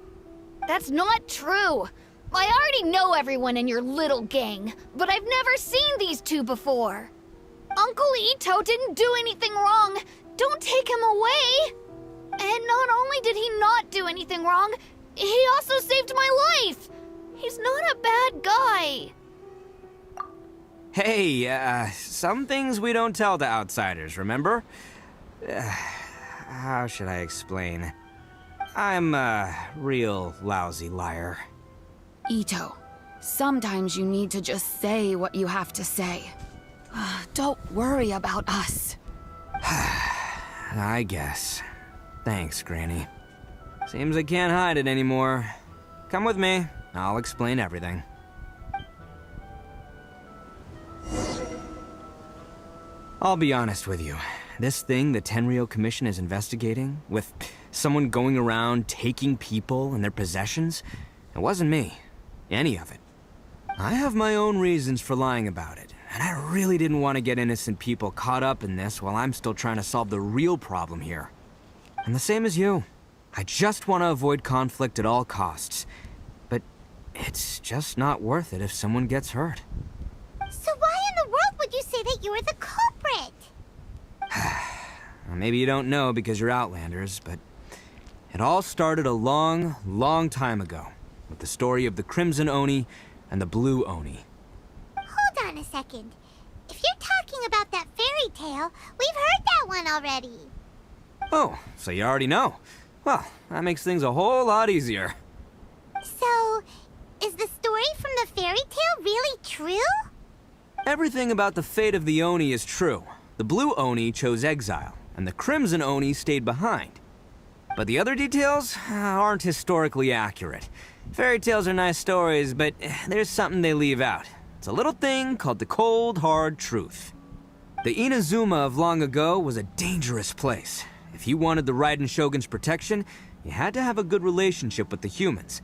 S2: That's not true. I already know everyone in your little gang, but I've never seen these two before. Uncle Itto didn't do anything wrong. Don't take him away. And not only did he not do anything wrong, he also saved my life. He's not a bad guy.
S3: Hey, some things we don't tell to outsiders, remember? How should I explain? I'm a real lousy liar.
S10: Itto, sometimes you need to just say what you have to say. Don't worry about us.
S3: I guess. Thanks, Granny. Seems I can't hide it anymore. Come with me. I'll explain everything. I'll be honest with you. This thing the Tenryou Commission is investigating, with someone going around taking people and their possessions, it wasn't me. Any of it. I have my own reasons for lying about it, and I really didn't want to get innocent people caught up in this while I'm still trying to solve the real problem here. And the same as you. I just want to avoid conflict at all costs. But it's just not worth it if someone gets hurt.
S4: So why in the world would you say that you're the culprit?
S3: Well, maybe you don't know because you're Outlanders, but it all started a long, long time ago with the story of the Crimson Oni and the Blue Oni.
S4: Hold on a second. If you're talking about that fairy fairy tale. We've heard that one already.
S3: Oh, so you already know. Well, that makes things a whole lot easier.
S4: So, is the story from the fairy tale really true?
S3: Everything about the fate of the Oni is true. The Blue Oni chose exile, and the Crimson Oni stayed behind. But the other details aren't historically accurate. Fairy tales are nice stories, but there's something they leave out. It's a little thing called the cold, hard truth. The Inazuma of long ago was a dangerous place. If you wanted the Raiden Shogun's protection, you had to have a good relationship with the humans.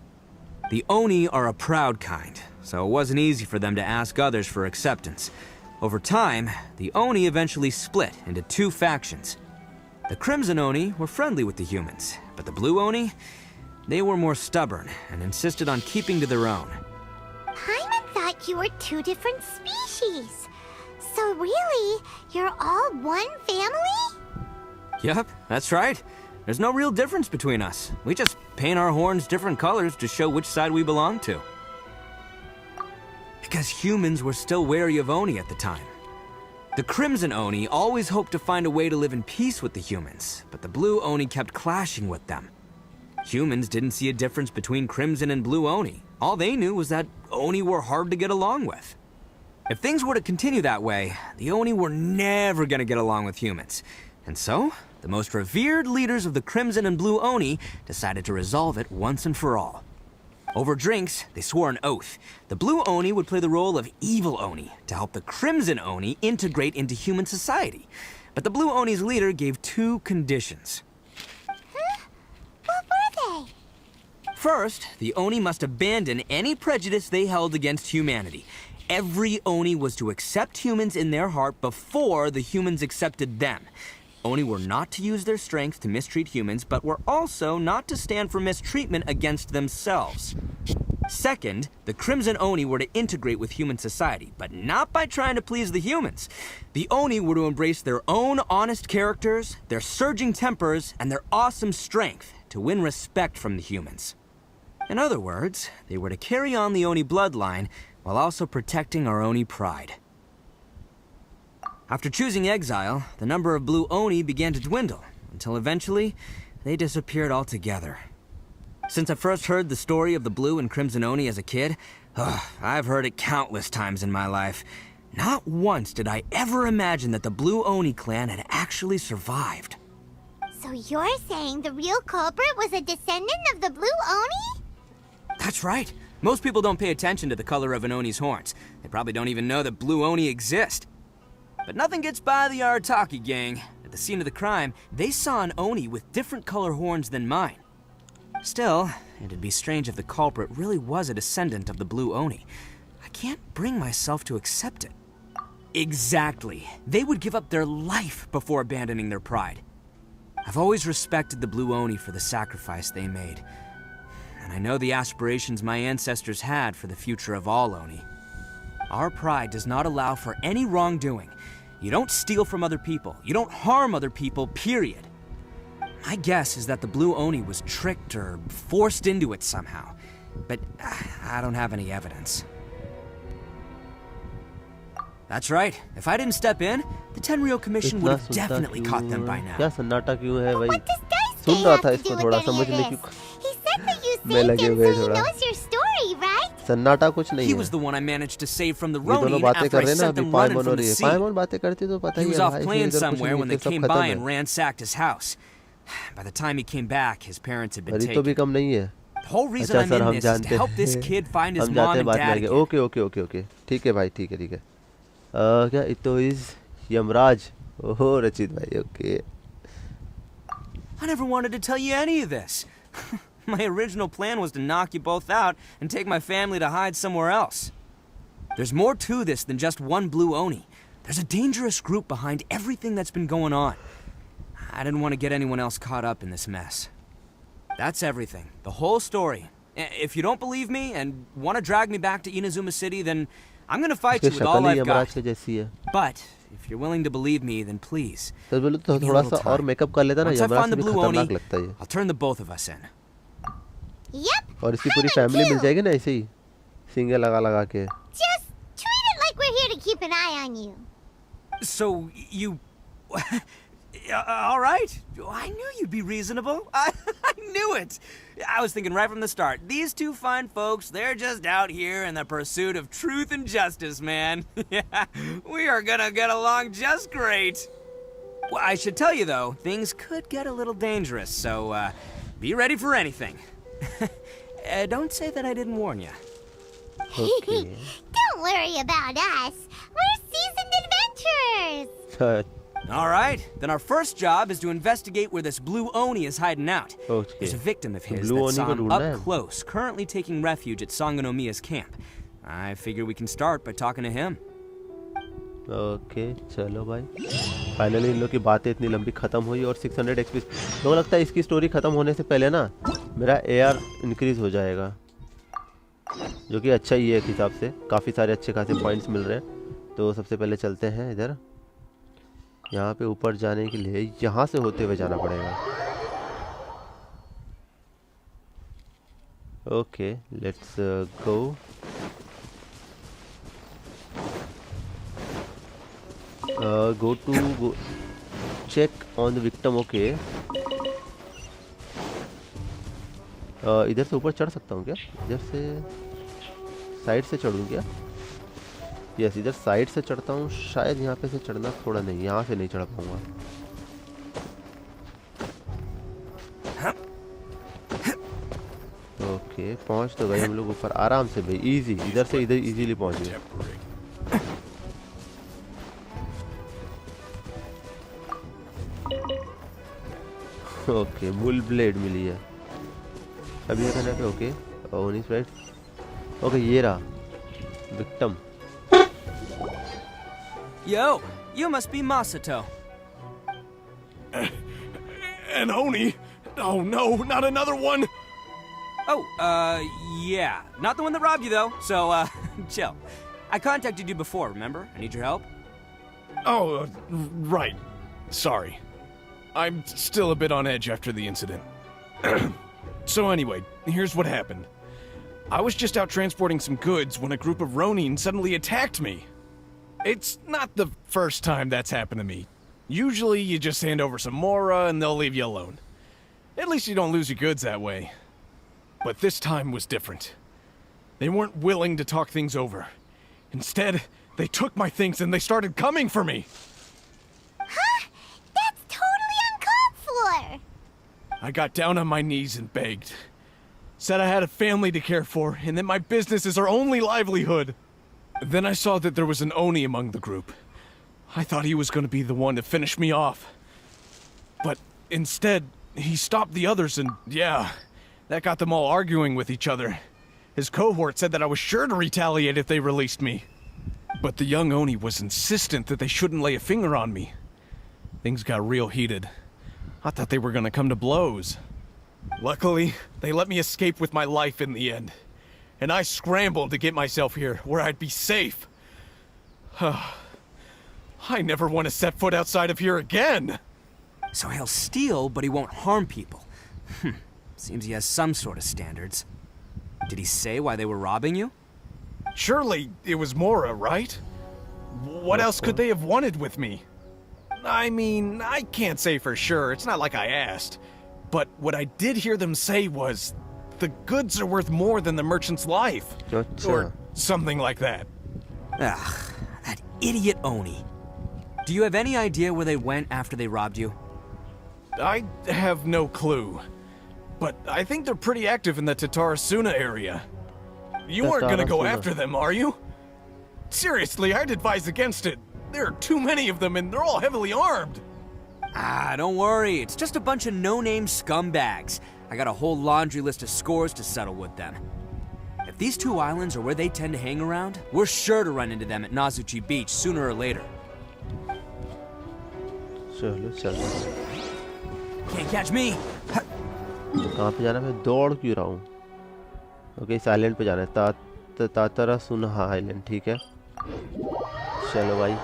S3: The Oni are a proud kind, so it wasn't easy for them to ask others for acceptance. Over time, the Oni eventually split into two factions. The Crimson Oni were friendly with the humans, but the Blue Oni, they were more stubborn and insisted on keeping to their own.
S4: Paimon thought you were two different species. So really, you're all one family?
S3: Yep, that's right. There's no real difference between us. We just paint our horns different colors to show which side we belong to. Because humans were still wary of Oni at the time. The Crimson Oni always hoped to find a way to live in peace with the humans, but the Blue Oni kept clashing with them. Humans didn't see a difference between Crimson and Blue Oni. All they knew was that Oni were hard to get along with. If things were to continue that way, the Oni were never gonna get along with humans. And so, the most revered leaders of the Crimson and Blue Oni decided to resolve it once and for all. Over drinks, they swore an oath. The Blue Oni would play the role of evil Oni to help the Crimson Oni integrate into human society. But the Blue Oni's leader gave two conditions.
S4: Huh? What were they?
S3: First, the Oni must abandon any prejudice they held against humanity. Every Oni was to accept humans in their heart before the humans accepted them. Oni were not to use their strength to mistreat humans, but were also not to stand for mistreatment against themselves. Second, the Crimson Oni were to integrate with human society, but not by trying to please the humans. The Oni were to embrace their own honest characters, their surging tempers, and their awesome strength to win respect from the humans. In other words, they were to carry on the Oni bloodline while also protecting our Oni pride. After choosing exile, the number of Blue Oni began to dwindle, until eventually, they disappeared altogether. Since I first heard the story of the Blue and Crimson Oni as a kid, I've heard it countless times in my life. Not once did I ever imagine that the Blue Oni clan had actually survived.
S4: So you're saying the real culprit was a descendant of the Blue Oni?
S3: That's right. Most people don't pay attention to the color of an Oni's horns. They probably don't even know that Blue Oni exist. But nothing gets by the Arataki gang. At the scene of the crime, they saw an Oni with different color horns than mine. Still, it'd be strange if the culprit really was a descendant of the Blue Oni. I can't bring myself to accept it. Exactly. They would give up their life before abandoning their pride. I've always respected the Blue Oni for the sacrifice they made. And I know the aspirations my ancestors had for the future of all Oni. Our pride does not allow for any wrongdoing. You don't steal from other people. You don't harm other people, period. My guess is that the Blue Oni was tricked or forced into it somehow. But I don't have any evidence. That's right. If I didn't step in, the Tenryou Commission would have definitely caught them by now.
S1: क्या सन्नाटा क्यों है भाई?
S4: What does Daisuke
S1: सुन रहा
S4: have
S1: था
S4: to
S1: इसको
S4: do
S1: थोड़ा
S4: with any
S1: समझने
S4: of
S1: की
S4: this? He said that you
S1: मैं
S4: saved
S1: लगे
S4: him,
S1: हुए
S4: so he
S1: थोड़ा
S4: knows your story, right?
S1: सन्नाटा कुछ नहीं
S3: He
S1: है.
S3: was the one I managed to save from the
S1: ये दोनों
S3: Ronin
S1: बातें
S3: after
S1: कर
S3: I
S1: रहे हैं ना
S3: sent
S1: अभी
S3: them running
S1: पाइमन
S3: from
S1: और
S3: the
S1: ये
S3: sea.
S1: पाइमन बातें करती तो पता
S3: He
S1: ही
S3: was
S1: है
S3: off
S1: भाई
S3: playing
S1: इधर कुछ
S3: somewhere
S1: नहीं
S3: when they
S1: है सब
S3: came
S1: खत्म
S3: by
S1: है.
S3: and ransacked his house. By the time he came back, his parents had been
S1: अरे तो भी
S3: taken.
S1: कम नहीं है.
S3: The whole reason
S1: अच्छा
S3: I'm
S1: सर
S3: in
S1: हम
S3: this is to
S1: जानते
S3: help this
S1: हैं.
S3: kid find his
S1: हम
S3: mom
S1: जाते हैं
S3: and
S1: बाद में
S3: dad
S1: आगे.
S3: again.
S1: Okay okay okay okay ठीक है भाई ठीक है ठीक है. क्या इतो इज यमराज. ओहो रचित भाई okay.
S3: I never wanted to tell you any of this. My original plan was to knock you both out and take my family to hide somewhere else. There's more to this than just one Blue Oni. There's a dangerous group behind everything that's been going on. I didn't want to get anyone else caught up in this mess. That's everything. The whole story. If you don't believe me and want to drag me back to Inazuma City, then I'm going to fight you with all I've got. But if you're willing to believe me, then please.
S1: तो बोलो तो थोड़ा सा और makeup कर लेता ना
S3: Once I
S1: Yamraj
S3: find
S1: से
S3: the
S1: भी
S3: Blue Oni,
S1: खतरनाक लगता है ये.
S3: I'll turn the both of us in.
S4: Yep.
S1: और इसकी पूरी
S4: Paimon
S1: फैमिली मिल
S4: too.
S1: जाएगी ना ऐसे ही सिंगल लगा लगा के.
S4: Just treat it like we're here to keep an eye on you.
S3: So you... all right. I knew you'd be reasonable. I knew it. I was thinking right from the start. These two fine folks, they're just out here in the pursuit of truth and justice, man. We are gonna get along just great. Well, I should tell you, though, things could get a little dangerous, so be ready for anything. Don't say that I didn't warn you.
S1: Okay.
S4: Don't worry about us. We're seasoned adventurers.
S3: All right, then our first job is to investigate where this blue Oni is hiding out.
S1: Okay.
S3: There's a victim of his
S1: Blue
S3: that
S1: Oni
S3: saw
S1: को
S3: him
S1: ढूंढना है।
S3: up close, currently taking refuge at Sangonomiya's camp. I figure we can start by talking to him.
S1: Okay चलो भाई finally in लोग की बातें इतनी लंबी खत्म हुई और 600 एक्सपी तो लगता है इसकी स्टोरी खत्म होने से पहले ना मेरा एआर इंक्रीज हो जाएगा जो कि अच्छा ही है एक हिसाब से काफ़ी सारे अच्छे खासे पॉइंट्स मिल रहे हैं। तो सबसे पहले चलते हैं इधर यहाँ पे ऊपर जाने के लिए यहाँ से होते हुए जाना पड़ेगा। Okay let's go. go check on the victim। Okay इधर से ऊपर चढ़ सकता हूँ क्या? इधर से साइड से चढ़ूँ क्या? यस इधर साइड से चढ़ता हूँ शायद। यहाँ पे से चढ़ना थोड़ा नहीं, यहाँ से नहीं चढ़ पाऊँगा। ओके पहुँच तो गए हम लोग ऊपर आराम से भाई, इजी। इधर से इधर इजीली पहुँच गए। ओके बुल ब्लेड मिली है। अभी ये करना है ओके ओनी राइट। ओके ये रहा victim.
S3: Yo, you must be Masato.
S11: An Oni? Oh no, not another one!
S3: Oh, yeah. Not the one that robbed you, though, so, chill. I contacted you before, remember? I need your help.
S11: Oh, right. Sorry. I'm still a bit on edge after the incident. So anyway, here's what happened. I was just out transporting some goods when a group of Ronin suddenly attacked me. It's not the first time that's happened to me. Usually you just hand over some Mora and they'll leave you alone. At least you don't lose your goods that way. But this time was different. They weren't willing to talk things over. Instead, they took my things and they started coming for me.
S4: Huh? That's totally uncalled for!
S11: I got down on my knees and begged. Said I had a family to care for and that my business is our only livelihood. Then I saw that there was an Oni among the group. I thought he was going to be the one to finish me off. But instead, he stopped the others and, yeah, that got them all arguing with each other. His cohort said that I was sure to retaliate if they released me. But the young Oni was insistent that they shouldn't lay a finger on me. Things got real heated. I thought they were going to come to blows. Luckily, they let me escape with my life in the end. And I scrambled to get myself here, where I'd be safe. I never want to set foot outside of here again!
S3: So he'll steal, but he won't harm people. Seems he has some sort of standards. Did he say why they were robbing you?
S11: Surely it was Mora, right? What else could they have wanted with me? I mean, I can't say for sure, it's not like I asked. But what I did hear them say was, the goods are worth more than the merchant's life. Or something like that.
S3: Ugh, that idiot Oni. Do you have any idea where they went after they robbed you?
S11: I have no clue. But I think they're pretty active in the Tatarasuna area. You aren't gonna go after them, are you? Seriously, I'd advise against it. There are too many of them and they're all heavily armed.
S3: Ah, don't worry. It's just a bunch of no-name scumbags. I got a whole laundry list of scores to settle with them. If these two islands are where they tend to hang around, we're sure to run into them at Nazuchi Beach sooner or later. Can't catch me.
S1: कहाँ पे जाना है? मैं दौड़ क्यों रहा हूँ? Okay इस आइलैंड पे जाना है। तातारासुना आइलैंड, ठीक है। चलो भाई।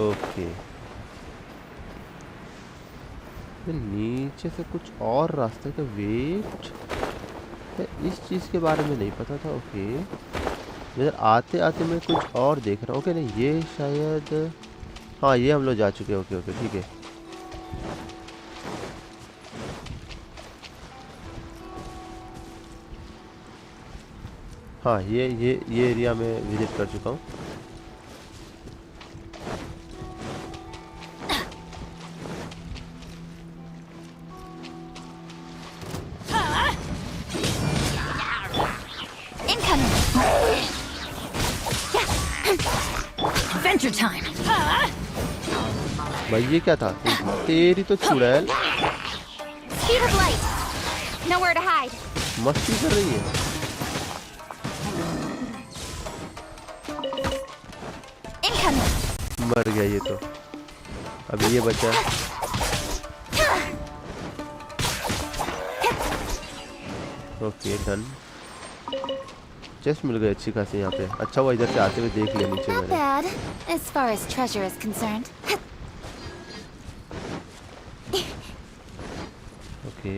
S1: ओके नीचे से कुछ और रास्ते का वेट इस चीज़ के बारे में नहीं पता था। ओके, इधर आते आते मैं कुछ और देख रहा हूँ। ओके, नहीं ये शायद, हाँ ये हम लोग जा चुके हैं। ओके ओके ठीक है। हाँ ये एरिया में विजिट कर चुका हूँ।
S2: Adventure time.
S1: भाई ये क्या था? तेरी तो चुड़ैल
S4: Speed of light. Nowhere to hide.
S1: मस्ती कर रही है।
S2: Incoming.
S1: मर गया ये तो। अभी ये बचा। Okay done. चेस्ट मिल गई अच्छी खासी यहाँ पे। अच्छा हुआ इधर से आते हुए देख लिया नीचे
S4: Not
S1: मैंने।
S4: bad, as far as treasure is concerned.
S1: Okay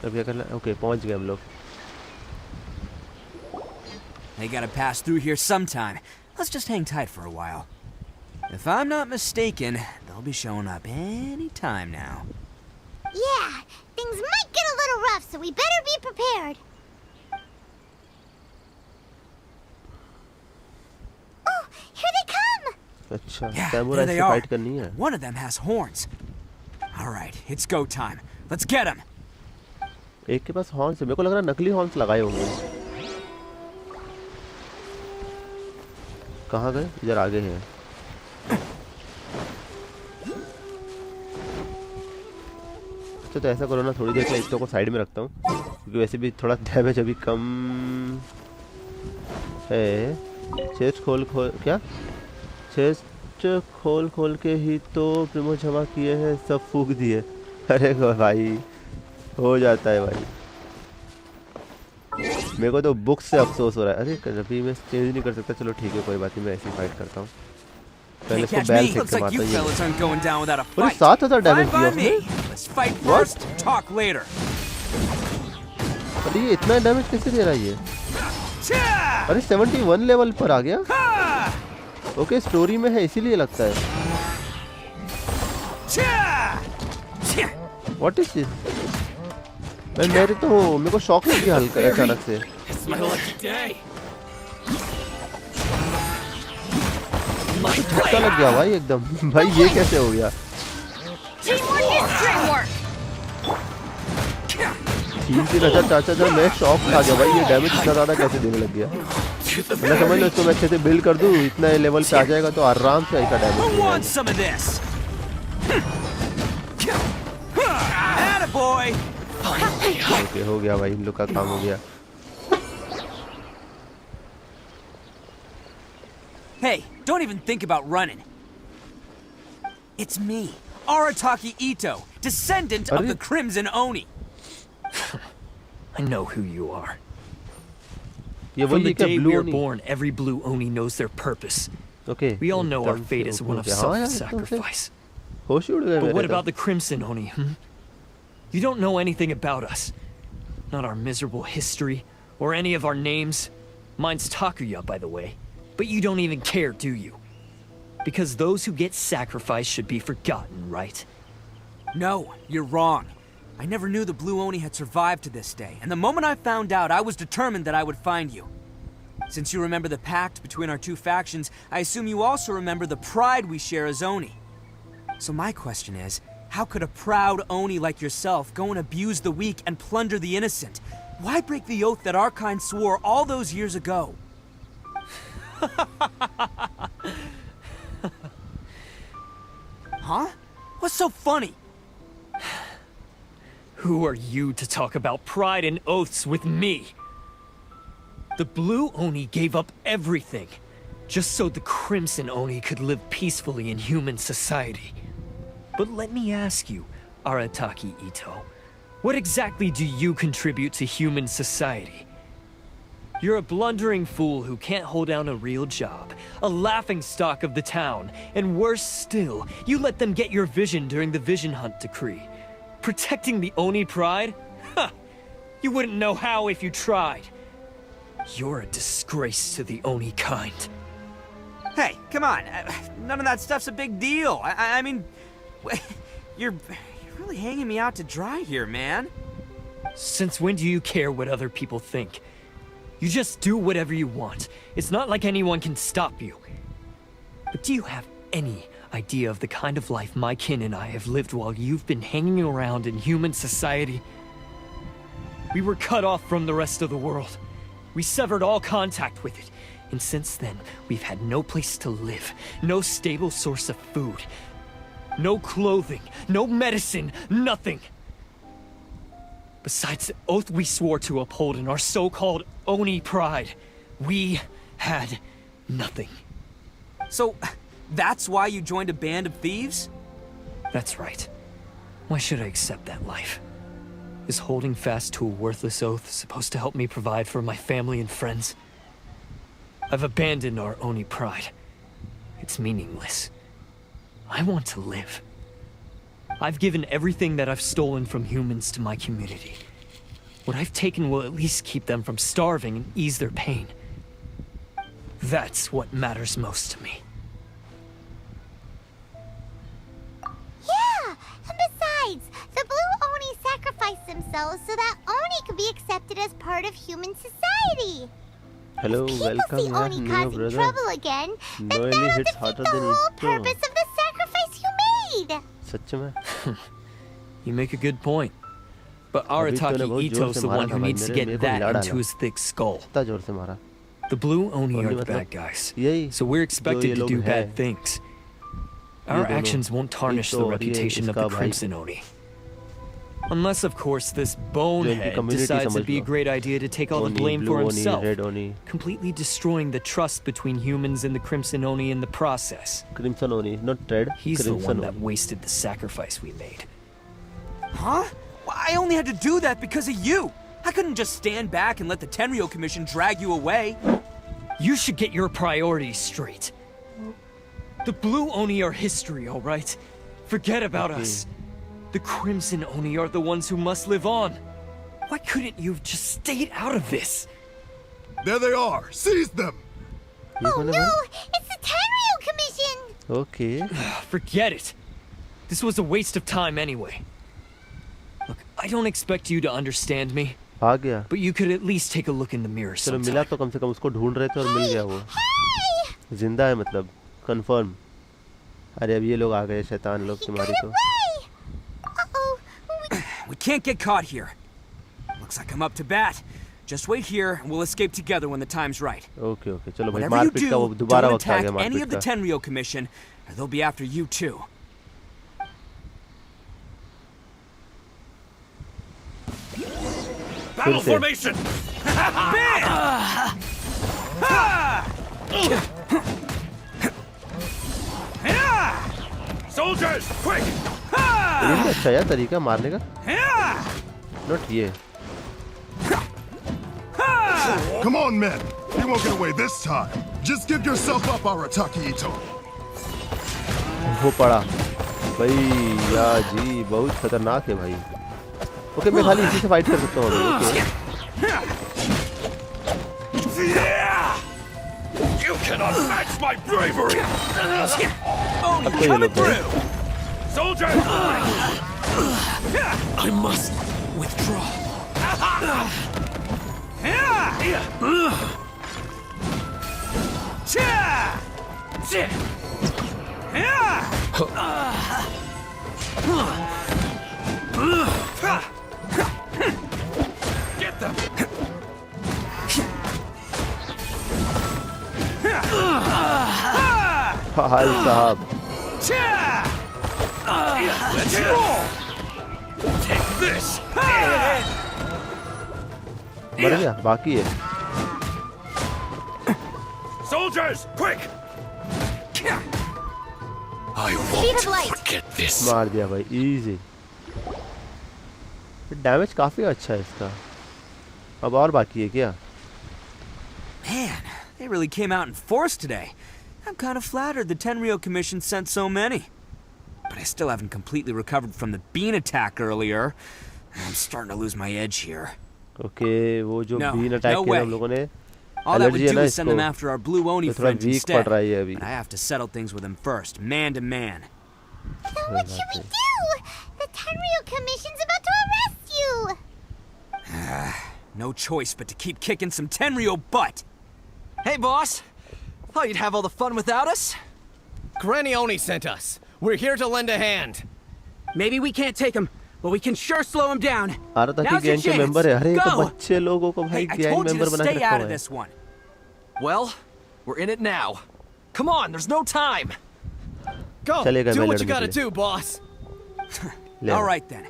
S1: अब क्या करना? ओके पहुँच गए हम लोग।
S3: They gotta pass through here sometime. Let's just hang tight for a while. If I'm not mistaken, they'll be showing up any time now.
S4: Yeah, things might get a little rough, so we better be prepared. Oh, here they come!
S1: अच्छा
S3: Yeah,
S1: samurai
S3: there they
S1: से
S3: are.
S1: Fight करनी है।
S3: One of them has horns. All right, it's go time. Let's get him.
S1: एक के पास horns है। मेरे को लग रहा है नकली हॉर्न्स लगाए होंगे। कहाँ गए? इधर आगे हैं। अच्छा तो ऐसा करो ना, थोड़ी देर के लिए इट्टो को साइड में रखता हूँ, क्योंकि वैसे भी थोड़ा डैमेज अभी कम है। चेस्ट खोल क्या? चेस्ट खोल के ही तो प्रिमो जमा किए हैं, सब फूक दिए। अरे भाई हो जाता है भाई। मेरे को तो बुक से अफसोस हो रहा है। अरे कभी मैं चेंज नहीं कर सकता। चलो ठीक है कोई बात नहीं, मैं ऐसे ही फाइट करता हूँ। पहले इसको बैल फेंक के मारता हूँ। अरे 7000 डैमेज दिया उसने। अरे ये इतना डैमेज कैसे दे रहा है ये? अरे 71 लेवल पर आ गया। ओके स्टोरी में है इसीलिए लगता है। What is this? मेरे को शॉक लग गया हल्का अचानक से। झटका लग गया भाई एकदम। भाई ये कैसे हो गया? तीन हजार 4,000 मैं शॉक खा गया भाई। ये डैमेज इतना ज्यादा कैसे देने लग गया? मैं समझ लो इसको मैं अच्छे से बिल्ड कर दूं, इतना लेवल पे आ जाएगा तो आराम से ऐसा डैमेज। ओके हो गया भाई, इन लोग का काम हो गया।
S3: Hey, don't even think about running. It's me, Arataki Itto, descendant of the Crimson Oni.
S8: I know who you are.
S1: From
S8: the day we are born, every Blue Oni knows their purpose.
S1: Okay.
S8: We all know our fate is one of self-sacrifice. But what about the Crimson Oni, You don't know anything about us. Not our miserable history, or any of our names. Mine's Takuya, by the way. But you don't even care, do you? Because those who get sacrificed should be forgotten, right?
S3: No, you're wrong. I never knew the Blue Oni had survived to this day, and the moment I found out, I was determined that I would find you. Since you remember the pact between our two factions, I assume you also remember the pride we share as Oni. So my question is, how could a proud Oni like yourself go and abuse the weak and plunder the innocent? Why break the oath that our kind swore all those years ago? Huh? What's so funny?
S8: Who are you to talk about pride and oaths with me? The Blue Oni gave up everything, just so the Crimson Oni could live peacefully in human society. But let me ask you, Arataki Itto, what exactly do you contribute to human society? You're a blundering fool who can't hold down a real job, a laughingstock of the town, and worse still, you let them get your vision during the Vision Hunt decree.
S12: Protecting the Oni pride? Huh. You wouldn't know how if you tried. You're a disgrace to the Oni kind.
S3: Hey, come on. None of that stuff's a big deal. I mean, you're really hanging me out to dry here, man.
S12: Since when do you care what other people think? You just do whatever you want. It's not like anyone can stop you. But do you have any idea of the kind of life my kin and I have lived while you've been hanging around in human society? We were cut off from the rest of the world. We severed all contact with it. And since then, we've had no place to live, no stable source of food, no clothing, no medicine, nothing. Besides the oath we swore to uphold in our so-called Oni pride, we had nothing.
S3: So, that's why you joined a band of thieves?
S12: That's right. Why should I accept that life? Is holding fast to a worthless oath supposed to help me provide for my family and friends? I've abandoned our Oni pride. It's meaningless. I want to live. I've given everything that I've stolen from humans to my community. What I've taken will at least keep them from starving and ease their pain. That's what matters most to me.
S4: Yeah, and besides, the Blue Oni sacrificed themselves so that Oni could be accepted as part of human society.
S1: Hello,
S4: If
S1: welcome,
S4: people see
S1: yeah,
S4: Oni
S1: new
S4: causing
S1: brother.
S4: trouble again, then
S1: Noeli
S4: that'll
S1: hits
S4: defeat
S1: harder
S4: the
S1: than
S4: whole
S1: Itto.
S4: purpose of the sacrifice you made.
S1: सच में
S12: You make a good point. But
S1: अभी तूने
S12: Arataki
S1: बहुत जोर
S12: Ito's
S1: से
S12: the
S1: मारा
S12: one
S1: था
S12: who
S1: भाई,
S12: needs to
S1: मेरे
S12: get
S1: को
S12: that
S1: हिला
S12: into
S1: डाला।
S12: his thick skull.
S1: इतना जोर से मारा
S12: The Blue Oni
S1: Oni
S12: are the
S1: मतलब
S12: bad guys.
S1: यही
S12: So we're
S1: जो ये
S12: expected to
S1: लोग
S12: do
S1: हैं,
S12: bad things. Our
S1: दोनों,
S12: actions won't tarnish
S1: Itto
S12: the
S1: और ये
S12: reputation of
S1: इसका
S12: the
S1: भाई।
S12: Crimson Oni. Unless, of course, this
S1: जो
S12: bonehead
S1: इनकी community
S12: decides
S1: समझ
S12: it'd be a
S1: low.
S12: great idea to take all the
S1: Oni,
S12: blame
S1: blue
S12: for
S1: Oni,
S12: himself,
S1: red Oni,
S12: completely destroying the trust between humans and the Crimson Oni in the process.
S1: Crimson Oni, not red,
S12: He's the one
S1: Crimson
S12: that
S1: Oni.
S12: wasted the sacrifice we made.
S3: Huh? Well, I only had to do that because of you. I couldn't just stand back and let the Tenryo Commission drag you away.
S12: You should get your priorities straight. The Blue Oni are history, all right? Forget about us. The Crimson Oni are the ones who must live on. Why couldn't you have just stayed out of this?
S13: There they are! Seize them!
S1: ये
S4: Oh
S1: कौन है
S4: no,
S1: भाई?
S4: it's the Tenryo Commission!
S1: Okay.
S12: Forget it. This was a waste of time anyway. Look, I don't expect you to understand me,
S1: आ गया
S12: but you could at least take a look in the mirror
S1: चलो मिला
S12: sometime.
S1: तो कम से कम उसको ढूंढ रहे थे और मिल गया वो जिंदा है मतलब कंफर्म अरे अब ये लोग आ गए शैतान लोग तुम्हारी तो
S4: Uh-oh.
S3: We can't get caught here. Looks like I'm up to bat. Just wait here and we'll escape together when the time's right.
S1: Okay okay चलो भाई
S3: Whatever you
S1: मारपीट का वो
S3: do,
S1: दोबारा
S3: don't
S1: वक्त आ
S3: attack
S1: गया
S3: any of
S1: मारपीट
S3: the
S1: का
S3: Tenryo Commission, or they'll be after you too.
S1: फिर से
S13: formation! Soldiers, quick!
S1: ये भी अच्छा यार तरीका मारने का नॉट ये
S13: Come on, men! You won't get away this time! Just give yourself up, Arataki Itto!
S1: वो पड़ा भाई या जी बहुत खतरनाक है भाई ओके मैं खाली इसी से फाइट कर सकता हूँ अभी okay
S13: You cannot match my bravery!
S1: अब तो ये लोग गए
S13: Soldiers!
S12: I must withdraw.
S13: Get them!
S1: भाई साहब
S13: Let's roll! Take this!
S1: मर गया बाकी है
S13: Soldiers, quick! I
S2: Speed of light.
S13: forget this.
S1: मार दिया भाई इजी डैमेज काफी अच्छा है इसका अब और बाकी है क्या
S3: Man, they really came out in force today. I'm kind of flattered the Tenryo Commission sent so many. but I still haven't completely recovered from the bean attack earlier. I'm starting to lose my edge here.
S1: Okay, वो जो bean attack किया हम लोगों ने
S3: All that would
S1: allergy है
S3: do
S1: ना
S3: is send them
S1: इसको,
S3: after our blue Oni
S1: तो थोड़ा
S3: friends
S1: weak
S3: instead.
S1: पड़ रहा है ये अभी.
S3: But I have to settle things with him first, man to man.
S4: So what should we do? The Tenryu Commission's about to arrest you!
S3: No choice but to keep kicking some Tenryo butt.
S14: Hey, boss. Thought you'd have all the fun without us?
S15: Granny Oni sent us. We're here to lend a hand.
S3: Maybe we can't take him, but we can sure slow him down.
S1: आरताकी gang के member है. अरे ये तो बच्चे लोगों को भाई
S3: Hey, I
S1: gang
S3: told you
S1: member
S3: to
S1: बना के
S3: stay
S1: रखा
S3: out
S1: हुआ
S3: of
S1: है.
S3: this one.
S14: Well, we're in it now. Come on, there's no time.
S15: Go,
S1: चलेगा
S15: do
S1: मैं
S15: what you
S1: लड़ने
S15: gotta
S1: के लिए.
S15: do, boss.
S3: All right then.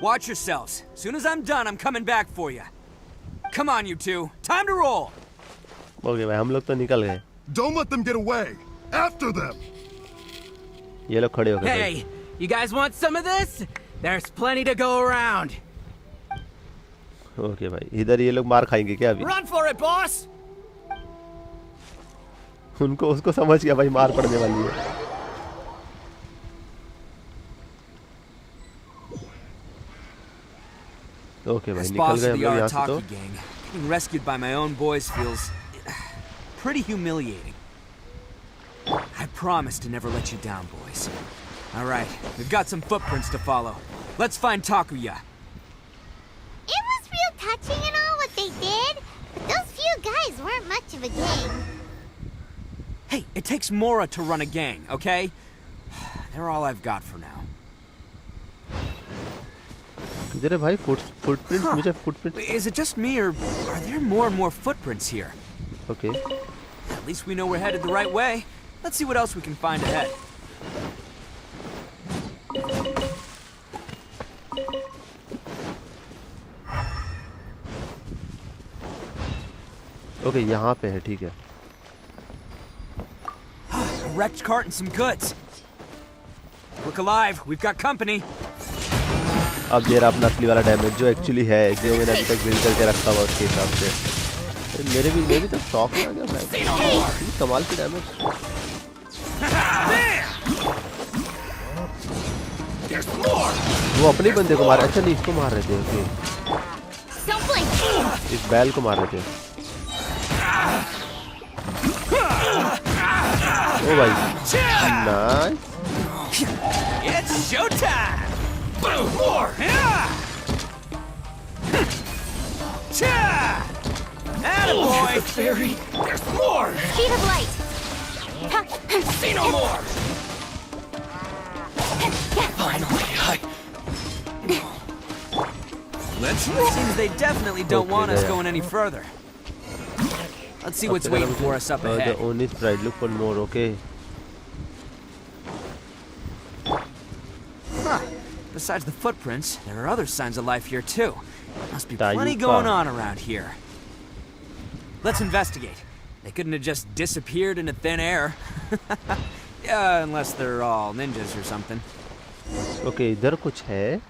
S3: Watch yourselves. As soon as I'm done, I'm coming back for you. Come on, you two. Time to roll.
S1: Okay भाई हम लोग तो निकल गए.
S13: Don't let them get away. After them.
S1: ये लोग खड़े हो गए.
S3: Hey, you guys want some of this? There's plenty to go around.
S1: Okay भाई इधर ये लोग मार खाएंगे क्या अभी?
S15: Run for it, boss.
S1: उनको उसको समझ गया भाई मार पड़ने वाली है. ओके भाई
S3: As
S1: निकल
S3: boss
S1: गए
S3: of
S1: हम
S3: the
S1: लोग यहाँ से तो.
S3: Arataki gang, getting rescued by my own boys feels pretty humiliating. I promise to never let you down, boys. All right, we've got some footprints to follow. Let's find Takuya.
S4: It was real touching and all what they did, but those few guys weren't much of a gang.
S3: Hey, it takes Mora to run a gang, okay? They're all I've got for now.
S1: इधर है भाई footprints मुझे footprints.
S3: Is it just me, or are there more and more footprints here?
S1: Okay.
S3: At least we know we're headed the right way. Let's see what else we can find ahead.
S1: Okay, यहाँ पे है ठीक है.
S3: A wrecked cart and some goods. Look alive, we've got company.
S1: अब दे रहा अपना असली वाला डैमेज जो एक्चुअली है जो मैंने अभी तक बिल्ड करके रखा हुआ उसके हिसाब से. मेरे भी तो शॉक में आ गया भाई. कमाल की डैमेज. वो अपने बंदे को मार. अच्छा नहीं इसको मार रहे थे. ओके इस बैल को मार रहे थे. ओ भाई nice.
S3: It's showtime. Attaboy!
S14: Fairy, there's more!
S2: Speed of light.
S14: See no more! Finally,
S3: Let's roll. Seems they definitely don't
S1: Okay,
S3: want us
S1: there.
S3: going any further. Let's see what's waiting for us up
S1: The
S3: ahead.
S1: only sprite. Look for more. Okay.
S3: Huh. Besides the footprints, there are other signs of life here too. Must be plenty
S1: Tayuka.
S3: going on around here. Let's investigate. They couldn't have just disappeared into thin air. Yeah, unless they're all ninjas or something.
S1: Okay, इधर कुछ है.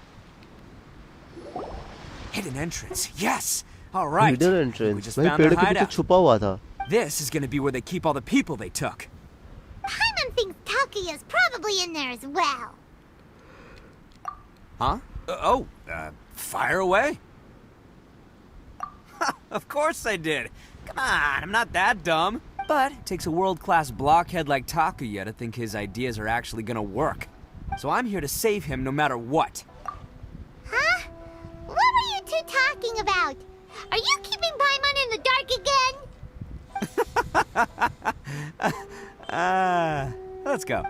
S3: Hidden entrance. Yes. All right.
S1: Hidden
S3: We
S1: entrance.
S3: just
S1: भाई
S3: found
S1: पेड़
S3: their
S1: के पीछे
S3: hideout.
S1: छुपा हुआ था.
S3: This is going to be where they keep all the people they took.
S4: Paimon thinks Takuya's probably in there as well.
S3: Huh? Fire away? Of course I did. Come on, I'm not that dumb. But it takes a world-class blockhead like Takuya to think his ideas are actually gonna work. So I'm here to save him no matter what.
S4: Huh? What were you two talking about? Are you keeping Paimon in the dark again?
S3: Let's go.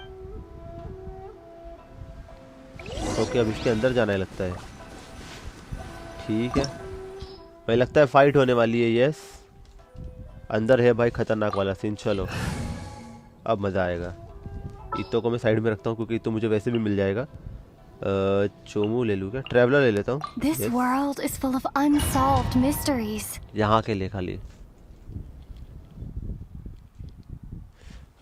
S1: Okay अब इसके अंदर जाना है लगता है. ठीक है भाई लगता है फाइट होने वाली है. यस अंदर है भाई खतरनाक वाला सीन. चलो अब मज़ा आएगा. इतो को मैं साइड में रखता हूँ क्योंकि इतो मुझे वैसे भी मिल जाएगा. चोमू ले लूँ क्या? ट्रैवलर ले लेता हूँ.
S2: This world is full of unsolved mysteries.
S1: यहाँ के लिए खाली.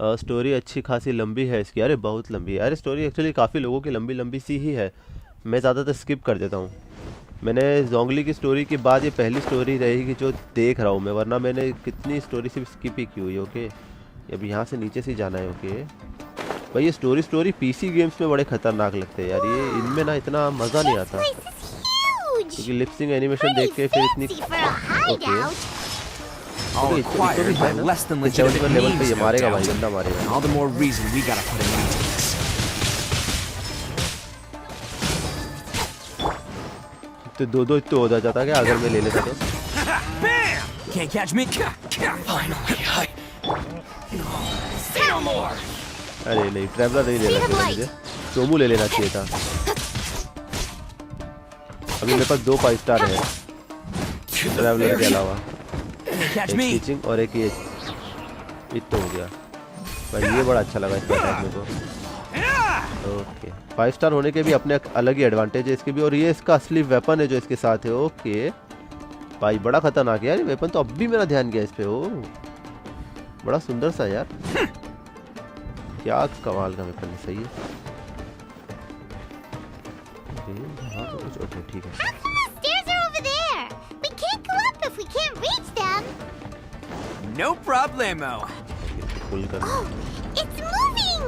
S1: स्टोरी अच्छी खासी लंबी है इसकी. अरे बहुत लंबी है. अरे स्टोरी एक्चुअली काफ़ी लोगों की लंबी लंबी सी ही है. मैं ज़्यादातर स्किप कर देता हूँ. मैंने जोंगली की स्टोरी के बाद ये पहली स्टोरी रहेगी जो देख रहा हूँ मैं. वरना मैंने कितनी स्टोरी सिर्फ स्किप ही की हुई. ओके अब यहाँ से नीचे से जाना है. ओके भाई ये स्टोरी पीसी गेम्स में बड़े खतरनाक लगते हैं यार, ये इनमें ना इतना मजा नहीं आता क्योंकि लिपसिंग एनिमेशन देख के फिर इतनी okay
S3: All acquired by less than legitimate
S1: level पे
S3: means,
S1: ये
S3: no
S1: मारेगा भाई,
S3: doubt.
S1: गंदा मारेगा।
S3: All the more reason we gotta put an end to this.
S1: तो दो इतो हो जाता क्या अगर मैं ले लेता तो?
S3: Bam! Can't catch me. Finally, say no more.
S1: अरे नहीं, ट्रैवलर नहीं लेना चाहिए मुझे, सोमू ले लेना चाहिए था। अभी मेरे पास 2 5 स्टार है ट्रैवलर के अलावा, एक टीचिंग और एक ये इतो हो गया भाई, ये बड़ा अच्छा लगा इसका अटैक मेरे को। ओके 5 स्टार होने के भी अपने अलग ही एडवांटेज है इसके भी, और ये इसका असली वेपन है जो इसके साथ है। ओके भाई बड़ा खतरनाक है यार ये वेपन, तो अब भी मेरा ध्यान गया इस पे। ओ बड़ा सुंदर सा यार, क्या कमाल का वेपन है, सही है। ओके ठीक है।
S3: No problemo.
S1: फुल कर।
S4: It's moving.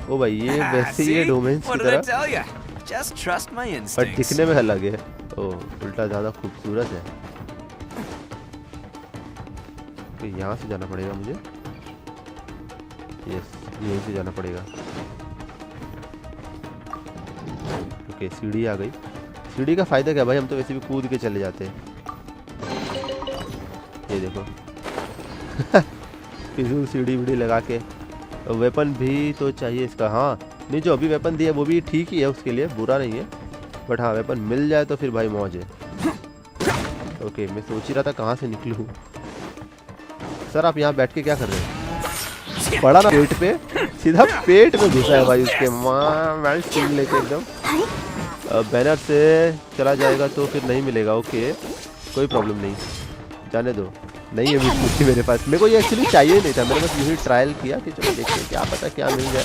S1: ओ भाई ये वैसे ही है डोमेन्स की
S3: What did I
S1: तरह,
S3: tell ya? Just trust my
S1: पर
S3: instincts.
S1: दिखने में अलग है। ओ उल्टा ज्यादा खूबसूरत है। तो यहाँ से जाना पड़ेगा मुझे, यस यहीं से जाना पड़ेगा। ओके सीढ़ी आ गई। सीढ़ी का फायदा क्या भाई, हम तो वैसे भी कूद के चले जाते हैं। ये देखो फिजूल सीढ़ी वीढ़ी लगा के। वेपन भी तो चाहिए इसका, हाँ नहीं जो अभी वेपन दिया वो भी ठीक ही है, उसके लिए बुरा नहीं है, बट हाँ वेपन मिल जाए तो फिर भाई मौज है। ओके मैं सोच ही रहा था कहाँ से निकलूँ। सर आप यहाँ बैठ के क्या कर रहे हैं? पड़ा ना पेट पे, सीधा पेट में घुसा है भाई उसके, मां स्टील लेके एकदम। बैनर से चला जाएगा तो फिर नहीं मिलेगा। ओके कोई प्रॉब्लम नहीं, जाने दो। नहीं है भी मेरे पास, मेरे को ये एक्चुअली चाहिए नहीं था, मैंने बस यूँ ही ट्रायल किया कि चलो देखते हैं क्या पता क्या मिल जाए।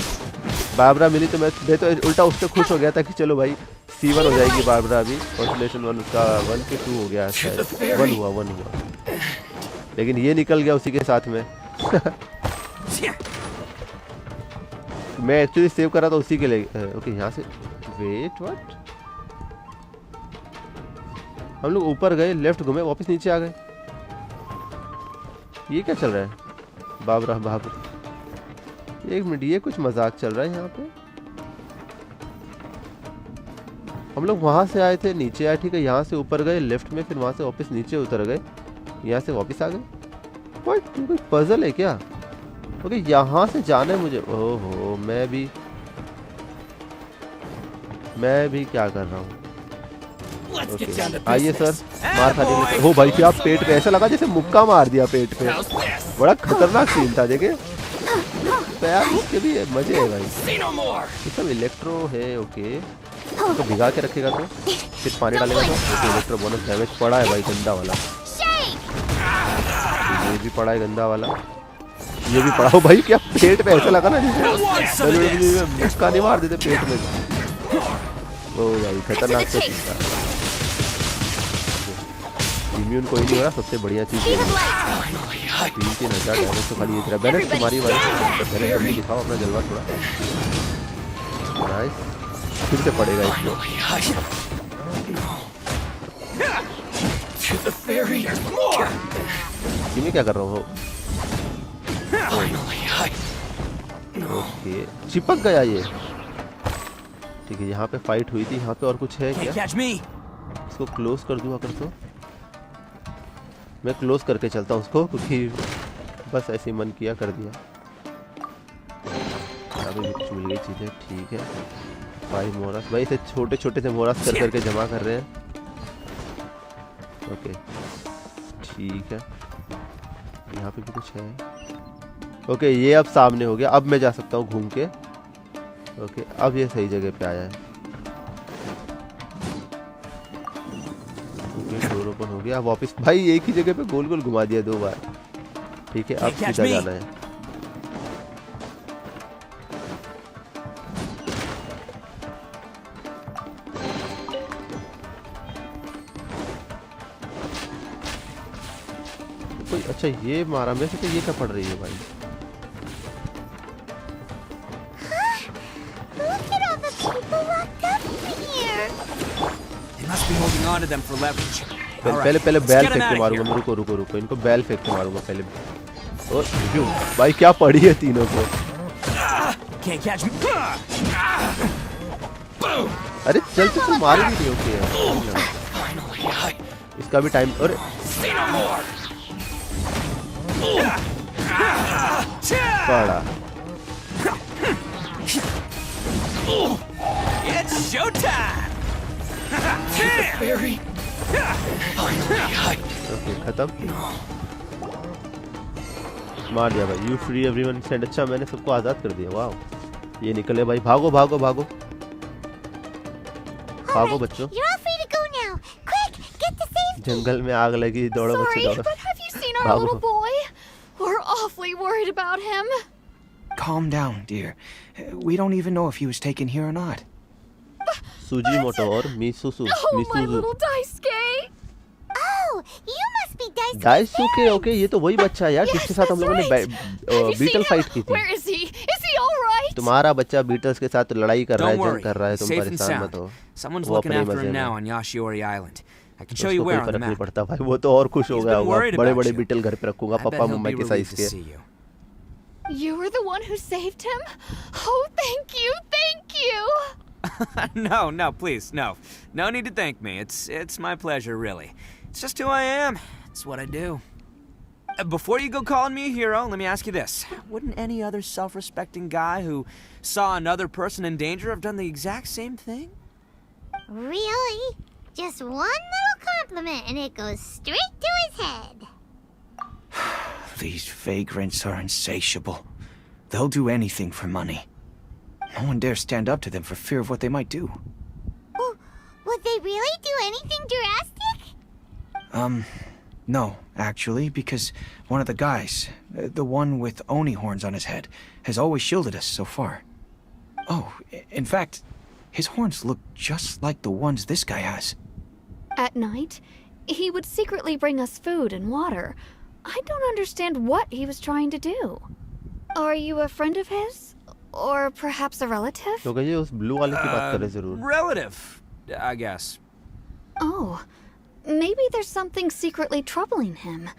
S1: बारबरा मिली तो मैं तो उल्टा उससे खुश हो गया था कि चलो भाई C1 हो जाएगी बारबरा। अभी कॉन्स्टलेशन 1 उसका 1 के 2 हो गया, शायद 1 हुआ, लेकिन ये निकल गया उसी के साथ में। मैं एक्चुअली सेव कर रहा था उसी के लिए। ओके यहाँ से वेट व्हाट, हम लोग ऊपर गए, लेफ्ट घूमे, वापस नीचे आ गए। ये क्या चल रहा है? बाबरा एक मिनट, ये कुछ मजाक चल रहा है यहाँ पे। हम लोग वहां से आए थे, नीचे आए, ठीक है, यहाँ से ऊपर गए लेफ्ट में, फिर वहां से वापस नीचे उतर गए, यहाँ से वापस आ गए। कोई पजल है क्या? ओके यहाँ से जाना है मुझे। ओहो मैं भी क्या कर रहा हूँ। आइए सर, मार खा देंगे। हो भाई क्या पेट पे, ऐसा लगा जैसे मुक्का मार दिया पेट पे, बड़ा खतरनाक सीन था देखे। तो यार इसके भी मजे है भाई, ये सब इलेक्ट्रो है। ओके तो भिगा के रखेगा तो फिर पानी डालेगा तो ओके, इलेक्ट्रो बोनस डैमेज पड़ा है भाई गंदा वाला, ये भी पड़ा है गंदा वाला, ये भी पड़ा हो भाई। क्या पेट पे ऐसा लगा ना जैसे मुक्का नहीं मार देते पेट में। ओ भाई खतरनाक सा चीज था। इम्यून कोई नहीं हो रहा, सबसे बढ़िया चीज है। 3,000 डैमेज तो खाली इतना बैलेंस तुम्हारी वाली, पहले जल्दी दिखाओ अपना जलवा थोड़ा। नाइस, फिर से पड़ेगा इसको। ये क्या कर रहा हूँ? ओके चिपक गया ये, ठीक है। यहाँ पे फाइट हुई थी, यहाँ पे और कुछ है क्या? इसको क्लोज कर दूँ अगर तो, मैं क्लोज करके चलता हूँ उसको, क्योंकि बस ऐसे ही मन किया कर दिया। अभी भी कुछ मिल गई चीज़ें, ठीक है। 5 मोरस भाई, इसे छोटे छोटे से मोरस कर करके जमा कर रहे हैं। ओके ठीक है, यहाँ पे भी कुछ है। ओके ये अब सामने हो गया, अब मैं जा सकता हूँ घूम के। ओके अब ये सही जगह पे आया है। डोर ओपन हो गया, वापस भाई एक ही जगह पे गोल गोल घुमा दिया 2 बार। ठीक है अब सीधा जाना है। कोई अच्छा ये मारा, में से तो ये क्या पड़ रही है भाई?
S3: must be holding on to them for leverage.
S1: पहले बैल फेंक के मारूंगा। रुको इनको बैल फेंक के मारूंगा पहले। ओ भाई क्या पड़ी है तीनों को।
S3: Can't catch me.
S1: अरे चल तो मार भी नहीं होती है। इसका भी टाइम और पड़ा।
S3: It's showtime.
S1: ओके खत्म। मार दिया भाई। You free everyone send. अच्छा मैंने सबको आजाद कर दिया। वाह ये निकले भाई। भागो भागो भागो भागो बच्चों। जंगल में आग लगी। दौड़ो बच्चों दौड़ो।
S2: But have you seen our little boy? We're awfully worried about him.
S16: Calm down, dear. We don't even know if he was taken here or not.
S1: Sujimoto और Misuzu.
S2: Oh, my little Daisuke.
S4: Oh, you must be Daisuke.
S1: Daisuke, okay, ये तो वही बच्चा है यार जिसके साथ हम लोगों ने बीटल फाइट की थी।
S2: Where is he? Is he all right?
S1: तुम्हारा बच्चा बीटल्स के साथ लड़ाई कर रहा है, जंग कर रहा है, तुम
S3: Safe and
S1: परेशान मत
S3: sound.
S1: हो।
S3: Someone's
S1: वो
S3: looking
S1: अपने
S3: after
S1: मजे
S3: him
S1: में।
S3: now on Yashiori Island. I can show
S1: उसको
S3: you
S1: कोई
S3: where on the
S1: फर्क नहीं
S3: map.
S1: पड़ता भाई। वो तो और खुश हो
S3: He's
S1: गया
S3: been
S1: होगा।
S3: worried
S1: बड़े
S3: about
S1: बड़े
S3: you.
S1: बीटल घर पे रखूंगा
S3: I bet
S1: पापा
S3: he'll
S1: मम्मा
S3: be
S1: के साइज
S3: relieved to
S1: के।
S3: see you.
S2: You were the one who saved him? Oh, thank you, thank you.
S3: No, please, no. No need to thank me. It's my pleasure, really. It's just who I am. It's what I do. Before you go calling me a hero, let me ask you this. Wouldn't any other self-respecting guy who saw another person in danger have done the exact same thing?
S4: Really? Just one little compliment and it goes straight to his head.
S16: These vagrants are insatiable. They'll do anything for money. No one dares stand up to them for fear of what they might do.
S4: Would they really do anything drastic?
S16: No, actually, because one of the guys, the one with Oni horns on his head, has always shielded us so far. Oh, in fact, his horns look just like the ones this guy has.
S2: At night, he would secretly bring us food and water. I don't understand what he was trying to do. Are you a friend of his? Or perhaps a relative?
S1: तो कहिए उस blue वाले की बात करें जरूर।
S3: Relative, I guess.
S2: Oh, maybe there's something secretly troubling him.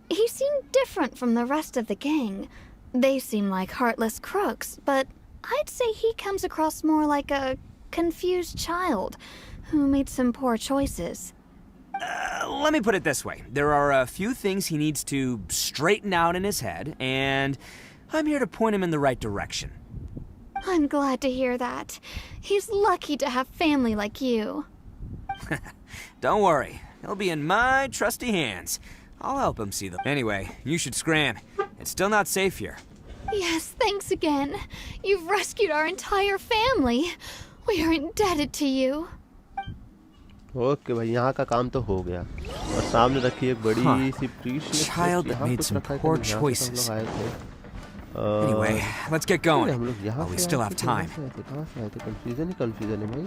S2: He seemed different from the rest of the gang. They seem like heartless crooks, but I'd say he comes across more like a confused child who made some poor choices.
S3: Let me put it this way. There are a few things he needs to straighten out in his head, and I'm here to point him in the right direction.
S2: I'm glad to hear that. He's lucky to have family like you.
S3: Don't worry. He'll be in my trusty hands. I'll help him see them. Anyway, you should scram. It's still not safe here.
S2: Yes, thanks again. You've rescued our entire family. We are indebted to you.
S1: Okay भाई यहाँ का काम तो हो गया और सामने रखी एक बड़ी सी precious
S3: Child that made some poor choices. Anyway, let's get going. Oh, we still have time.
S1: कहाँ से आए थे? कंफ्यूजन है भाई।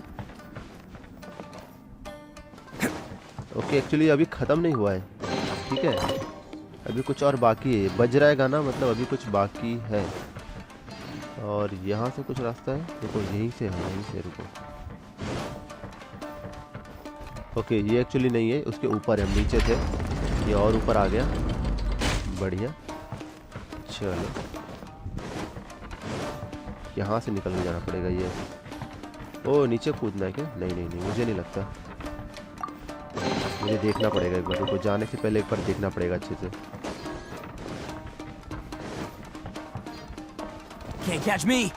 S1: ओके एक्चुअली अभी खत्म नहीं हुआ है, ठीक है, अभी कुछ और बाकी है। बज रहा है गाना, मतलब अभी कुछ बाकी है। और यहाँ से कुछ रास्ता है, देखो यहीं से है, यहीं से रुको। ओके ये एक्चुअली नहीं है, उसके ऊपर है, हम नीचे थे, ये और ऊपर आ गया। बढ़िया, चलो यहाँ से निकल के जाना पड़ेगा। ये ओ नीचे कूदना है क्या? नहीं नहीं नहीं, मुझे नहीं लगता। मुझे देखना पड़ेगा एक बार, रुको, जाने से पहले एक बार देखना पड़ेगा अच्छे से।
S3: Can't catch me.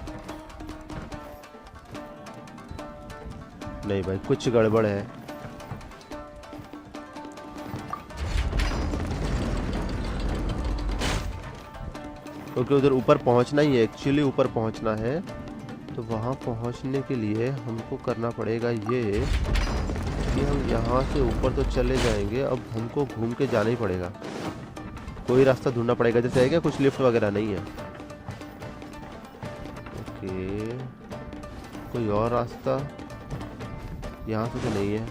S1: नहीं भाई कुछ गड़बड़ है। क्योंकि उधर ऊपर पहुंचना ही है, एक्चुअली ऊपर पहुंचना है, तो वहां पहुंचने के लिए हमको करना पड़ेगा ये कि हम यहाँ से ऊपर तो चले जाएंगे, अब हमको घूम के जाना ही पड़ेगा। कोई रास्ता ढूंढना पड़ेगा, जैसे है क्या कुछ लिफ्ट वगैरह नहीं है। ओके कोई और रास्ता यहाँ से तो नहीं है।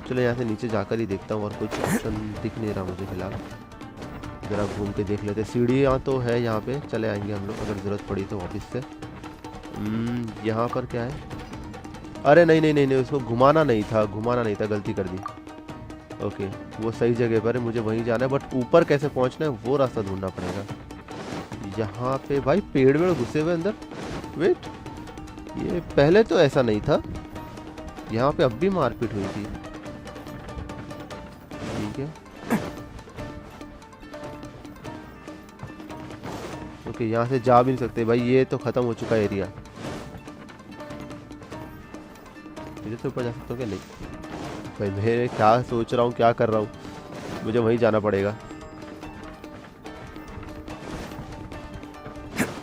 S1: चलो यहाँ से नीचे जाकर ही देखता हूँ, और कुछ ऑप्शन दिख नहीं रहा मुझे फिलहाल। ज़रा घूम के देख लेते। सीढ़ियाँ तो है यहाँ पे, चले आएंगे हम लोग अगर ज़रूरत पड़ी तो वापस से। यहाँ पर क्या है? अरे नहीं नहीं नहीं नहीं, उसको घुमाना नहीं था, घुमाना नहीं था, गलती कर दी। ओके वो सही जगह पर है, मुझे वहीं जाना है, बट ऊपर कैसे पहुंचना है वो रास्ता ढूंढना पड़ेगा। यहाँ पे भाई पेड़ वेड़ घुसे हुए अंदर। वेट, ये पहले तो ऐसा नहीं था, यहाँ पे अब भी मारपीट हुई थी। ठीक है ओके, यहाँ से जा भी नहीं सकते भाई, ये तो खत्म हो चुका एरिया। इधर से ऊपर जा सकते हो क्या? नहीं भाई, मैं क्या सोच रहा हूँ, क्या कर रहा हूँ, मुझे वहीं जाना पड़ेगा।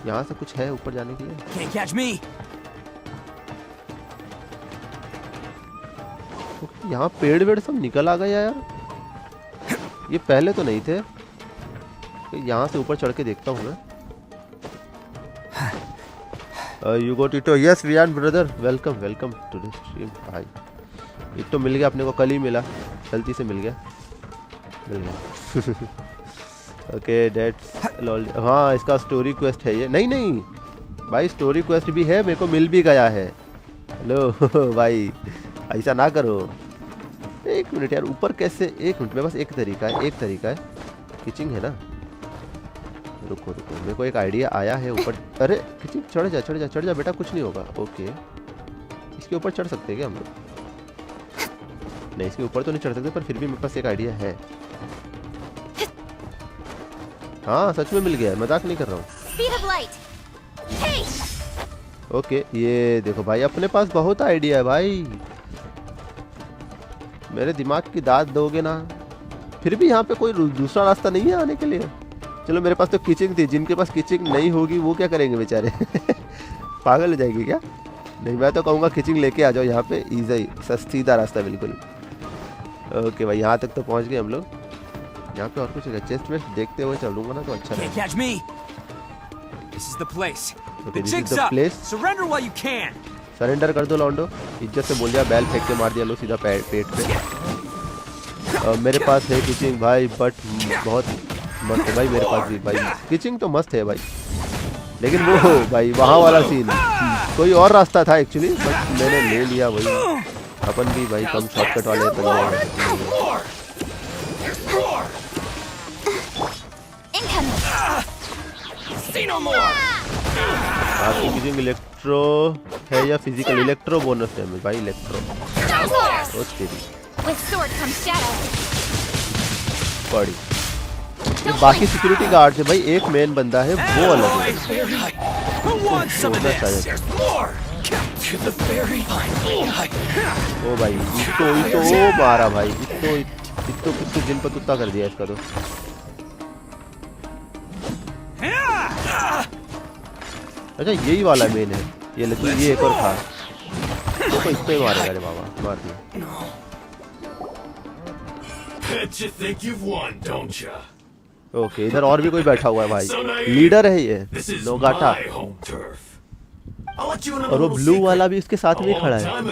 S1: यहाँ से कुछ है ऊपर जाने के लिए?
S3: Can't catch me.
S1: यहाँ पेड़ वेड़ सब निकल आ गए यार, ये पहले तो नहीं थे। यहाँ से ऊपर चढ़ के देखता हूँ मैं। You got Ito, yes Riyan brother, welcome welcome to the stream भाई। इटो मिल गया अपने को, कल ही मिला, गलती से मिल गया। Okay that's lol. हाँ इसका स्टोरी क्वेस्ट है ये। नहीं नहीं भाई, स्टोरी क्वेस्ट भी है, मेरे को मिल भी गया है। हेलो भाई, ऐसा ना करो। एक मिनट यार, ऊपर कैसे? एक मिनट, मेरे पास एक तरीका है, एक तरीका है। किचिंग है ना, रुको रुको, मेरे को एक आइडिया आया है ऊपर। अरे किचिंग, चढ़ जा चढ़ जा चढ़ जा बेटा, कुछ नहीं होगा। ओके इसके ऊपर चढ़ सकते हैं क्या हम लोग? नहीं इसके ऊपर तो नहीं चढ़ सकते, पर फिर भी मेरे पास एक आइडिया है। हाँ सच में मिल गया है, मजाक नहीं कर रहा हूँ। ओके ये देखो भाई, अपने पास बहुत आइडिया है भाई, मेरे दिमाग की दाद दोगे ना। फिर भी यहाँ पे कोई दूसरा रास्ता नहीं है आने के लिए। चलो मेरे पास तो किचिंग थी, जिनके पास किचिंग नहीं होगी वो क्या करेंगे बेचारे? पागल हो जाएगी क्या? नहीं मैं तो कहूँगा किचिंग लेके आ जाओ यहाँ पे, ईजी सीधा रास्ता बिल्कुल। ओके भाई यहाँ तक तो पहुँच गए हम लोग। यहाँ पे और कुछ है? चेस्ट वेस्ट देखते हुए चलूंगा ना तो अच्छा रहेगा। सरेंडर कर दो लॉन्डो, इज्जत से बोल दिया, बैल फेंक के मार दिया लो सीधा पेट पे। मेरे पास है किचिंग भाई, बट बहुत मस्त है भाई, मेरे पास भी भाई किचिंग तो मस्त है भाई, लेकिन वो भाई वहाँ वाला सीन कोई और रास्ता था एक्चुअली, बट मैंने ले लिया वही। अपन भी भाई कम शॉर्टकट वाले आपकी किचिंग इलेक्ट्रो है या फिजिकल? इलेक्ट्रो बोनस है भाई, इलेक्ट्रो। पड़ी बाकी सिक्योरिटी गार्ड है भाई, एक मेन बंदा है वो अलग है। ओ भाई इतो इतो मारा भाई, इतो इतो कितने दिन पर कुत्ता कर दिया इसका तो। अच्छा यही वाला मेन है ये, लेकिन ये एक और था तो इस पे मारेगा। अरे बाबा मार दिया। ओके इधर और भी कोई बैठा हुआ है भाई, लीडर है ये नोगाटा, और वो ब्लू वाला भी इसके साथ में खड़ा है।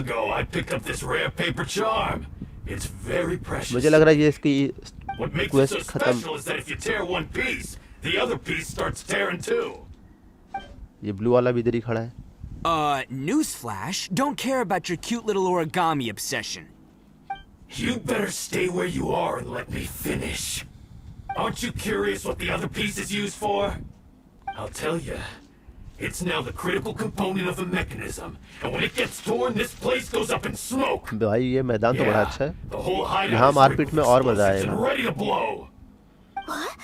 S1: मुझे लग रहा है ये इसकी क्वेस्ट खत्म। ये ब्लू वाला भी इधर ही खड़ा है।
S3: Newsflash, don't care about your cute little origami obsession.
S17: You better stay where you are and let me finish. Aren't you curious what the other piece is used for? I'll tell you. It's now the critical component of the mechanism, and when it gets torn, this place goes up in smoke.
S1: भाई ये मैदान तो बड़ा अच्छा है,
S17: The whole hideout
S1: यहाँ
S17: is
S1: मारपीट में और मजा
S17: explosives and
S1: आएगा।
S17: ready to blow.
S4: What?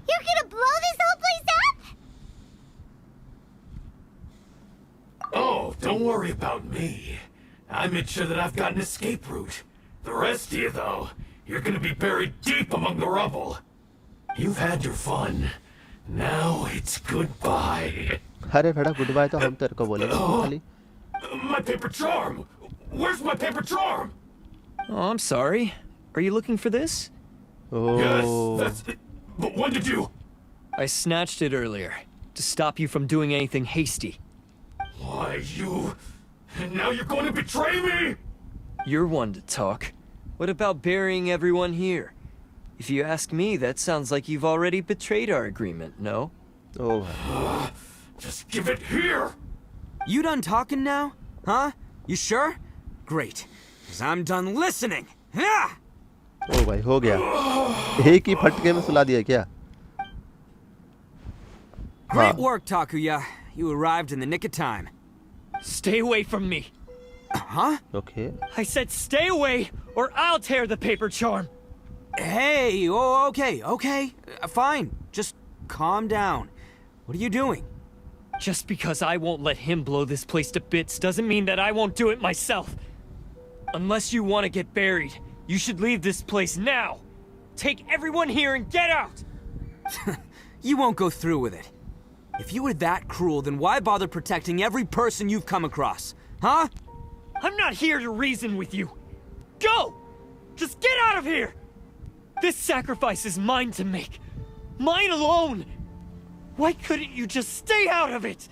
S4: You're gonna blow this whole place up?
S17: Oh, don't worry about me. I made sure that I've got an escape route. The rest of you, though, you're gonna be buried deep among the rubble. You've had your fun. Now it's goodbye.
S1: अरे बेटा good bye तो हम तेरे को बोलेंगे खाली।
S17: My paper charm. Where's my paper charm?
S12: Oh, I'm sorry. Are you looking for this?
S17: Yes, that's it. But when did you?
S12: I snatched it earlier to stop you from doing anything hasty.
S17: Why, you... And now you're going to betray me?
S12: You're one to talk. What about burying everyone here? If you ask me, that sounds like you've already betrayed our agreement, no?
S1: Oh.
S17: Just give it here!
S3: You done talking now? Huh? You sure? Great, because I'm done listening. Ah!
S1: ओ भाई हो गया, एक ही फटके में सुला दिया क्या?
S3: Great work, Takuya. You arrived in the nick of time.
S12: Stay away from me.
S3: Huh?
S1: Okay.
S12: I said stay away, or I'll tear the paper charm.
S3: Hey, oh, okay. Fine. Just calm down. What are you doing?
S12: Just because I won't let him blow this place to bits doesn't mean that I won't do it myself. Unless you want to get buried, you should leave this place now. Take everyone here and get out!
S3: You won't go through with it. If you were that cruel, then why bother protecting every person you've come across? Huh?
S12: I'm not here to reason with you. Go! Just get out of here! This sacrifice is mine to make. Mine alone! Why couldn't you just stay out of it?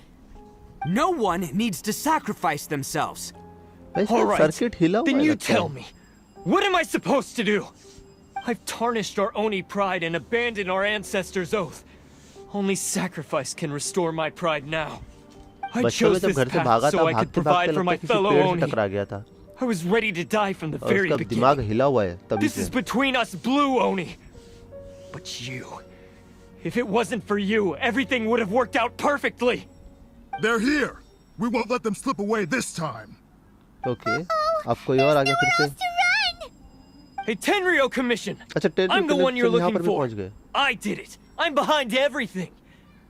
S3: No one needs to sacrifice themselves.
S12: All right, then you tell me. What am I supposed to do? I've tarnished our Oni pride and abandoned our ancestors' oath. Only sacrifice can restore my pride now. I chose this path so I could provide for my fellow Oni. I was ready to die from the very beginning. This is between us Blue Oni. But you... If it wasn't for you, everything would have worked out perfectly.
S13: They're here. We won't let them slip away this time.
S1: Okay. अब कोई और आ गया फिर से.
S12: Hey, Tenryo Commission!
S1: अच्छा, Tenryo
S12: I'm the one you're
S1: Commission यहाँ
S12: looking
S1: पर भी
S12: for.
S1: पहुँच गए.
S12: I did it. I'm behind everything.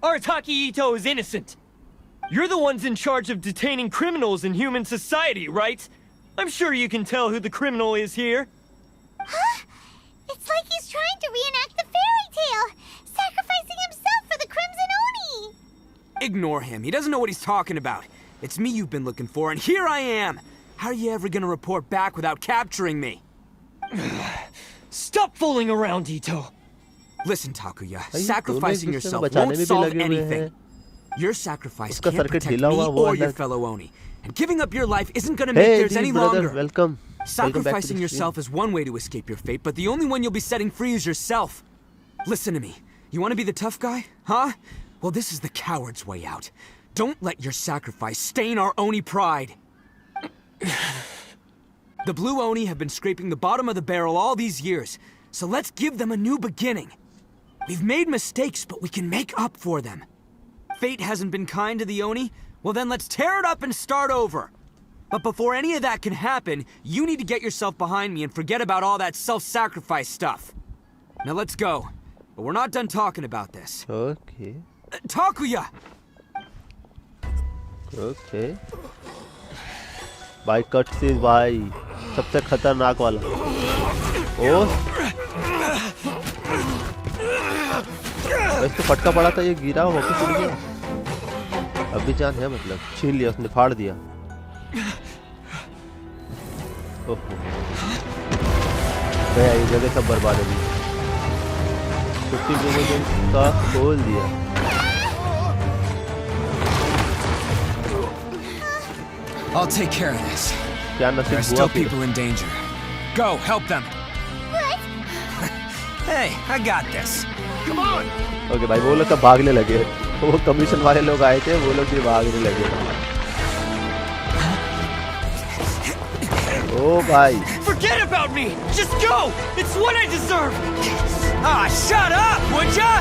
S12: Arataki Itto is innocent. You're the ones in charge of detaining criminals in human society, right? I'm sure you can tell who the criminal is here.
S4: Huh? It's like he's trying to reenact the fairy tale, sacrificing himself for the Crimson Oni.
S3: Ignore him. He doesn't know what he's talking about. It's me you've been looking for, and here I am. How are you ever gonna report back without capturing me?
S12: Stop fooling around, Itto.
S3: Listen, Takuya, sacrificing yourself won't solve anything. Your sacrifice can't protect me or your fellow Oni. And giving up your life isn't gonna make theirs any longer.
S1: Welcome.
S3: Sacrificing yourself is one way to escape your fate, but the only one you'll be setting free is yourself. Listen to me. You want to be the tough guy? Huh? Well, this is the coward's way out. Don't let your sacrifice stain our Oni pride. The Blue Oni have been scraping the bottom of the barrel all these years, so let's give them a new beginning. We've made mistakes, but we can make up for them. Fate hasn't been kind to the Oni? Well then let's tear it up and start over. But before any of that can happen, you need to get yourself behind me and forget about all that self-sacrifice stuff. Now let's go. But we're not done talking about this.
S1: Okay.
S3: Takuya!
S1: Okay. भाई cut से भाई सबसे खतरनाक वाला. ओ इसको फटका पड़ा था, ये गिरा वापस उड़ गया. अभी जान है मतलब छीन लिया उसने, फाड़ दिया. ओहो गया, ये जगह सब बर्बाद है. 50 प्रोमोशन का खोल दिया.
S3: I'll take care of this.
S1: क्या
S3: There
S1: नसीब
S3: are
S1: हुआ
S3: still
S1: फिर.
S3: people in danger. Go, help them. Hey, I got this. Come on.
S1: Okay भाई, वो लोग सब भागने लगे. वो कमीशन वाले लोग आए थे, वो लोग भी भागने लगे. ओ भाई.
S12: Forget about me. Just go. It's what I deserve.
S3: Ah, shut up, would ya?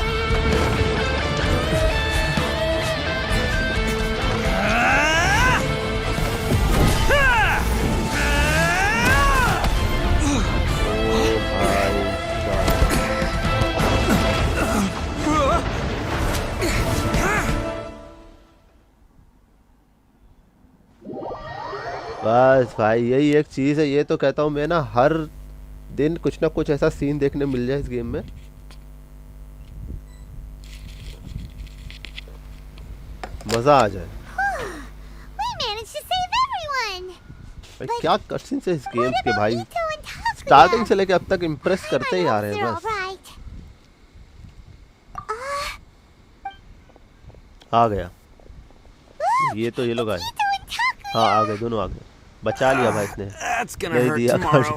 S1: बस भाई यही एक चीज़ है. ये तो कहता हूँ मैं ना, हर दिन कुछ ना कुछ ऐसा सीन देखने मिल जाए इस गेम में. मजा आ जाए. भाई क्या कटसीन्स है इस गेम के भाई. स्टार्टिंग से लेके अब तक इम्प्रेस करते ही आ रहे हैं बस. आ गया. ये तो ये लोग आए. हाँ आ गए, दोनों आ गए. बचा लिया भाई इसने.
S3: That's gonna hurt tomorrow.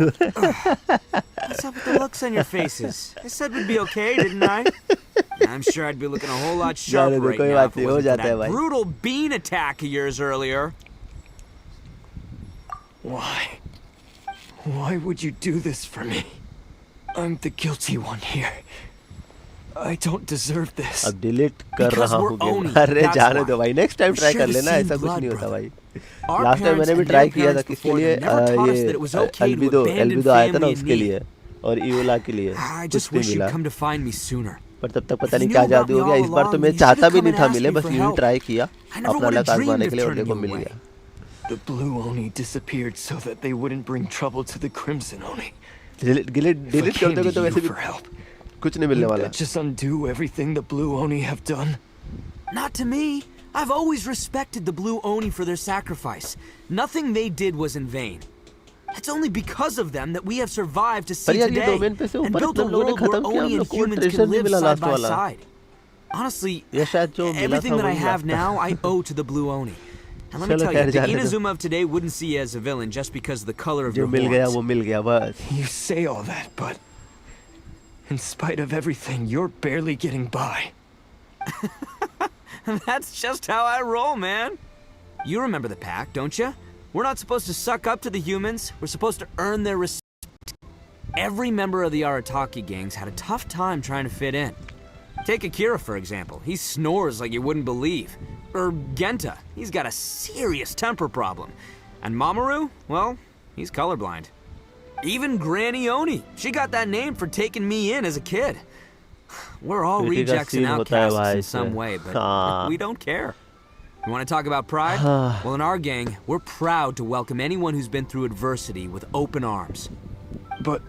S3: What's up with the looks on your faces? I said we'd be okay, didn't I? I'm sure I'd be looking a whole lot sharper right now if it wasn't for that brutal bean attack of yours earlier.
S12: Why would you do this for me? I'm the guilty one here. I don't deserve this.
S1: अब delete कर रहा हूँ game. अरे जाने दो भाई, next time try कर लेना, ऐसा कुछ नहीं होता भाई। लास्ट टाइम मैंने भी ट्राई किया था, किसके लिए? ये एल्बिडो आया था ना, उसके लिए, और इयोला के लिए कुछ नहीं मिला। पर तब तक पता नहीं क्या जादू हो गया। इस बार तो मैं चाहता भी नहीं था मिले, बस यूं ही ट्राई किया अपना लक आजमाने के लिए, और देखो मिल गया।
S12: The blue Oni disappeared so that they wouldn't bring trouble to the Crimson Oni.
S1: Delete कर दोगे तो वैसे भी कुछ नहीं मिलने वाला।
S12: Just undo everything the blue Oni have done.
S3: Not to me. I've always respected the blue Oni for their sacrifice. Nothing they did was in vain. It's only because of them that we have survived to see today and built a world where Oni and humans can live side by side. Honestly, everything that I have now I owe to the blue Oni. And let me tell you, the Inazuma of today wouldn't see you as a villain just because of the color of your horns.
S1: वो मिल गया बस।
S12: You say all that, but in spite of everything, you're barely getting by.
S3: That's just how I roll, man. You remember the pact, don't you? We're not supposed to suck up to the humans. We're supposed to earn their respect. Every member of the Arataki gangs had a tough time trying to fit in. Take Akira, for example. He snores like you wouldn't believe. Or Genta. He's got a serious temper problem. And Mamoru, well, he's colorblind. Even Granny Oni. She got that name for taking me in as a kid. We're all rejects and outcasts in some way, but we don't care. You want to talk about pride? Well, in our gang, we're proud to welcome anyone who's been through adversity with open arms.
S12: But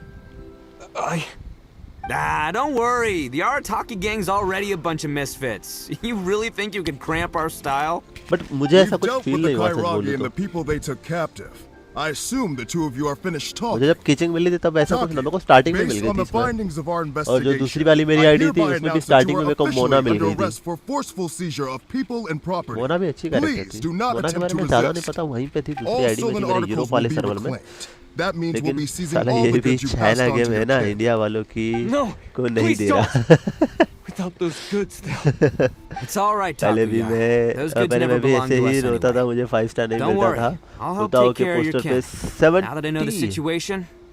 S3: don't worry. The Arataki gang's already a bunch of misfits. You really think you can cramp our style?
S1: But मुझे ऐसा कुछ feel नहीं हुआ सच बोलूं तो।
S13: and the people they took captive. I assume the two of you are finished talking.
S1: मुझे जब किचिंग मिली थी तब ऐसा कुछ ना, मेरे को स्टार्टिंग में मिल गई थी। और जो दूसरी वाली मेरी आईडी थी उसमें भी स्टार्टिंग में मेरे को मोना मिल गई थी। मोना भी अच्छी कैरेक्टर थी। मोना के बारे में ज़्यादा नहीं पता, वहीं पे थी दूसरी आईडी में थी मेरे यूरोप वाले सर्वर में। लेकिन साला ये भी चाइना गेम है ना, इंडिया वालों की को नहीं दे रहा। पहले भी मैं भी ऐसे ही रोता था, मुझे 5 स्टार नहीं मिलता था। उताओ के पोस्टर पे 70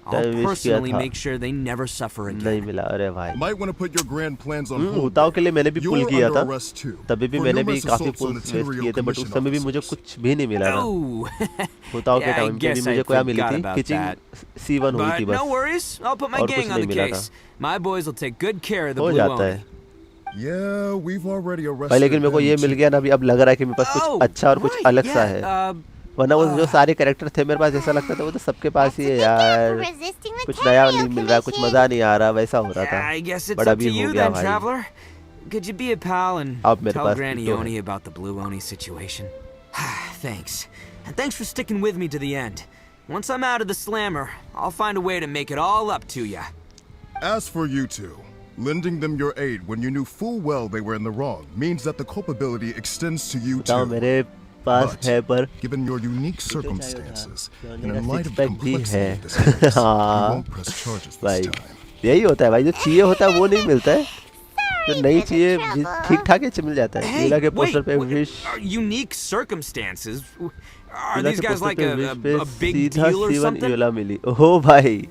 S3: I'll personally make sure they never suffer again.
S1: नहीं मिला। अरे भाई
S13: Might want to put your grand plans on hold.
S1: उताओ के लिए मैंने भी पुल किया था, तभी भी मैंने भी काफी पुल वेस्ट किए थे, बट उस समय भी मुझे कुछ भी नहीं मिला था। उताओ के टाइम पे भी मुझे क्या मिली थी? किचिंग C1 हुई थी बस।
S3: No worries. I'll put my gang on the case. My boys will take good care of the
S1: हो
S3: blue
S1: जाता
S3: Oni.
S1: है।
S13: Yeah, we've already arrested.
S1: भाई लेकिन मेरे को ये मिल गया ना, अभी अब लग रहा है कि मेरे पास कुछ अच्छा और कुछ अलग सा है। वरना वो जो सारे कैरेक्टर थे मेरे पास, ऐसा लगता था वो तो सबके पास ही है यार, कुछ नया नहीं मिल रहा, कुछ मजा नहीं आ रहा, वैसा हो रहा था। बट अभी हो गया भाई।
S3: Could you be a pal and tell Granny Oni about the blue Oni situation? Thanks. And thanks for sticking with me to the end. Once I'm out of the slammer, I'll find a way to make it all up to ya.
S13: As for you two, lending them your aid when you knew full well they were in the wrong means that the culpability extends to you too.
S1: मेरे पास है पर
S13: given your unique circumstances and in light of the complexity of this case, we won't press charges this time.
S1: यही होता है भाई, जो चाहिए होता है वो नहीं मिलता है, जो नहीं चाहिए ठीक ठाक ही मिल जाता है। लीला के पोस्टर पे wish
S3: unique circumstances. Are these guys like a big deal or something?
S1: यूला मिली। ओह भाई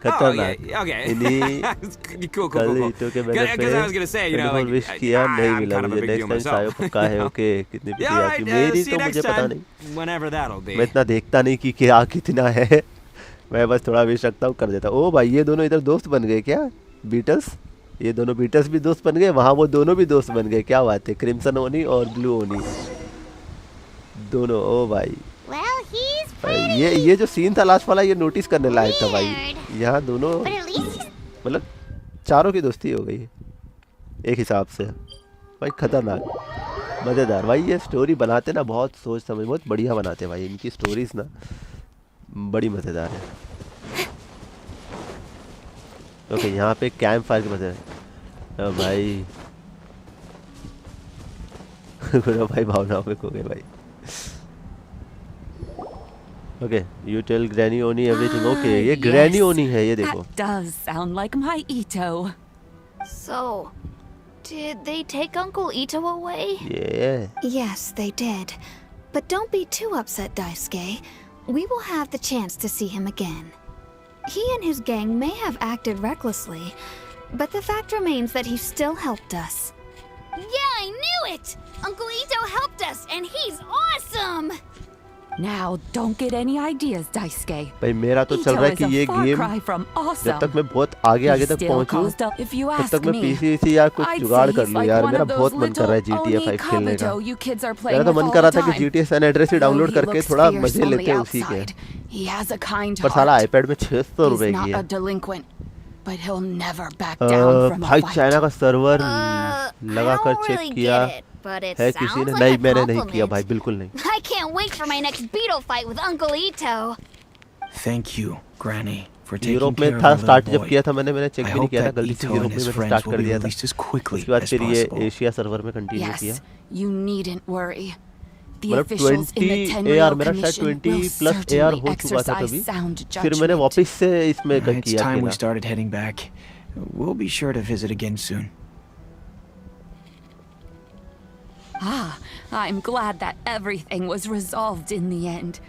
S1: खतरनाक।
S3: Cool.
S1: कल इटो के बैनर पे
S3: I was gonna say, you know, like,
S1: wish किया नहीं मिला मुझे। नेक्स्ट टाइम सायो पक्का है। ओके कितनी पिटिया की मेरी तो मुझे पता नहीं,
S3: whenever that'll be.
S1: मैं इतना देखता नहीं कि क्या कितना है, मैं बस थोड़ा विश रखता हूँ कर देता। ओ भाई ये दोनों इधर दोस्त बन गए क्या? बीटल्स, ये दोनों बीटल्स भी दोस्त बन गए, वहाँ वो दोनों भी दोस्त बन गए। क्या बात है, क्रिम्सन ओनी और ब्लू ओनी दोनों। ओ भाई ये जो सीन था लास्ट वाला, ये नोटिस करने लायक था भाई। यहाँ दोनों मतलब चारों की दोस्ती हो गई एक हिसाब से भाई। खतरनाक मज़ेदार भाई। ये स्टोरी बनाते ना बहुत सोच समझ, बहुत बढ़िया बनाते भाई। इनकी स्टोरीज ना बड़ी मज़ेदार है। ओके यहाँ पे कैंप फायर के मज़े भाई। गुरु भाई भावनाओं में खो गए भाई। ओके यू टेल ग्रैनी ओनी एवरीथिंग। ओके ये ग्रैनी ओनी है, ये देखो।
S5: That does sound like my Itto.
S2: So, did they take Uncle Itto away?
S1: Yeah.
S2: Yes, they did. But don't be too upset, Daisuke. We will have the chance to see him again. He and his gang may have acted recklessly, but the fact remains that he still helped us. Yeah, I knew it! Uncle Itto helped us, and he's awesome!
S10: Now, don't get any ideas, Daisuke.
S1: भाई मेरा तो चल रहा है कि ये game जब तक मैं बहुत आगे तक पहुंचूं तब तक मैं पीसी से या कुछ जुगाड़ कर लूं यार। मेरा बहुत मन कर रहा है GTA 5 खेलने का। मेरा तो मन कर रहा था कि GTA San Andreas ही डाउनलोड करके थोड़ा मजे लेते हैं उसी के। पर साला iPad में 600 रुपए की है। भाई चाइना का सर्वर लगाकर चेक किया है किसी ने? नहीं, मैंने नहीं किया भाई, बिल्कुल नहीं।
S2: I can't wait for my next beetle fight with Uncle Itto.
S16: Thank you, Granny, for taking
S1: Europe
S16: care
S1: में
S16: of
S1: था
S16: our
S1: स्टार्ट
S16: little
S1: जब
S16: boy.
S1: किया था मैंने चेक
S16: I
S1: भी नहीं
S16: hope
S1: किया था,
S16: that
S1: गलती से
S16: Itto
S1: यूरोप
S16: and
S1: में
S16: his
S1: मैंने
S16: friends
S1: स्टार्ट
S16: will
S1: कर
S16: be
S1: दिया था।
S16: released as quickly
S1: उसके बाद
S16: as
S1: फिर ये
S16: possible.
S1: एशिया सर्वर में कंटिन्यू किया।
S10: Yes, you needn't worry. The
S1: मतलब
S10: officials in the
S1: 20
S10: Tenryou
S1: AR मेरा शायद
S10: Commission
S1: 20
S10: will
S1: plus AR
S10: certainly
S1: हो चुका था
S10: exercise
S1: कभी,
S10: sound
S1: फिर मैंने
S10: judgment.
S1: वापस से इसमें
S16: It's
S1: किया
S16: time we
S1: खेला।
S16: started heading back. We'll be sure to visit again soon.
S10: Ah, I'm glad that everything was resolved in the end.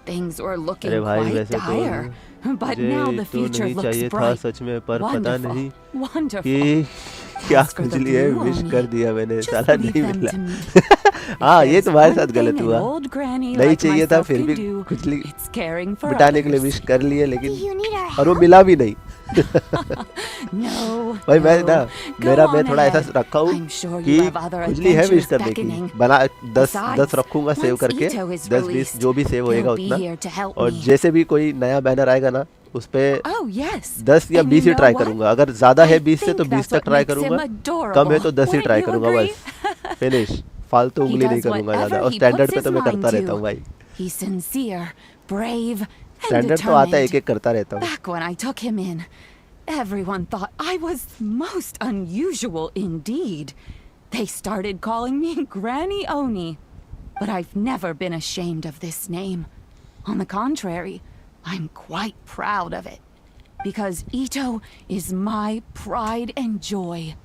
S10: Things were looking
S1: अरे भाई
S10: quite
S1: वैसे तो
S10: dire, but now
S1: मुझे
S10: the
S1: तो
S10: future
S1: नहीं
S10: looks
S1: चाहिए था
S10: bright.
S1: सच में, पर पता
S10: Wonderful,
S1: नहीं
S10: wonderful.
S1: कि क्या
S10: As for the
S1: खुजली है,
S10: blue
S1: विश
S10: Oni,
S1: कर दिया मैंने,
S10: just
S1: साला
S10: leave
S1: नहीं
S10: them
S1: मिला।
S10: to me.
S1: हाँ ये
S10: There's
S1: तुम्हारे
S10: one
S1: साथ गलत
S10: thing
S1: हुआ,
S10: an old granny
S1: नहीं
S10: like
S1: चाहिए था,
S10: myself
S1: फिर
S10: can
S1: भी
S10: do.
S1: खुजली
S10: It's caring for
S1: मिटाने के लिए
S10: others.
S1: विश कर लिए, लेकिन
S4: You need our
S1: और वो मिला भी नहीं।
S10: No,
S1: भाई मैं
S10: no.
S1: ना
S10: Go
S1: मेरा मैं
S10: on
S1: थोड़ा ऐसा
S10: ahead.
S1: रखा हूँ
S10: I'm sure
S1: कि
S10: you have other
S1: खुजली है विश
S10: adventures
S1: करने की,
S10: beckoning.
S1: बना 10
S10: Besides,
S1: रखूंगा सेव
S10: once
S1: करके,
S10: Itto is
S1: 10-20
S10: released,
S1: जो भी सेव होएगा
S10: he'll be
S1: उतना,
S10: here to help
S1: और
S10: me.
S1: जैसे भी कोई नया बैनर आएगा ना उस पे
S10: Oh, yes.
S1: 10 या
S10: And
S1: 20
S10: you
S1: he
S10: know
S1: try
S10: what?
S1: करूंगा। अगर ज्यादा है 20 से तो
S10: think
S1: 20
S10: that's
S1: तक
S10: what
S1: ट्राई
S10: makes him
S1: करूंगा,
S10: adorable.
S1: कम है तो 10 ही
S10: Wouldn't
S1: ट्राई
S10: you
S1: करूंगा
S10: agree?
S1: बस, फिनिश। फालतू
S10: He
S1: उंगली नहीं
S10: does
S1: करूंगा ज्यादा,
S10: whatever
S1: और
S10: he
S1: स्टैंडर्ड
S10: puts
S1: पे तो
S10: his
S1: मैं करता
S10: mind
S1: रहता हूँ
S10: to.
S1: भाई।
S10: He's sincere, brave, and
S1: standard तो आता है,
S10: determined.
S1: एक करता रहता हूँ।
S10: Back when I took him in, everyone thought I was most unusual indeed. They started calling me Granny Oni. But I've never been ashamed of this name. On the contrary, I'm quite proud of it. Because Itto is my pride and joy.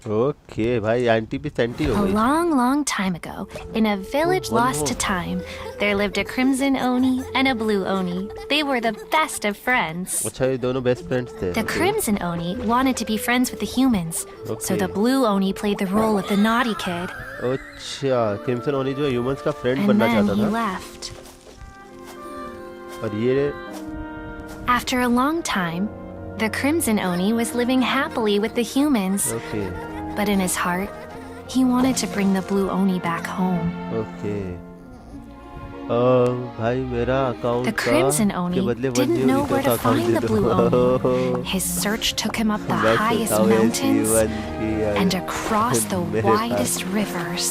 S1: Okay भाई, aunty भी senti हो
S9: A
S1: गई।
S9: long, long time ago, in a village
S1: one
S9: lost to
S1: more.
S9: time, there lived a crimson Oni and a blue Oni. They were the best of friends.
S1: अच्छा ये दोनों best friends थे।
S9: The crimson Oni wanted to be friends with the humans, so
S1: Okay.
S9: the blue Oni played the role of the naughty kid.
S1: अच्छा, crimson ओनी जो humans का friend
S9: And
S1: बनना
S9: then
S1: चाहता
S9: he
S1: था,
S9: left.
S1: और ये
S9: After a long time, the crimson Oni was living happily with the humans.
S1: Okay
S9: But in his heart, he wanted to bring the blue Oni back home.
S1: Okay. भाई मेरा account
S9: The Crimson Oni
S1: के बदले
S9: didn't know where to find the blue Oni.
S1: Oni।
S9: His search took him up the
S1: मैं
S9: highest
S1: सोता हूँ ये
S9: mountains
S1: जीवन की
S9: and across the
S1: मेरे साथ।
S9: widest rivers.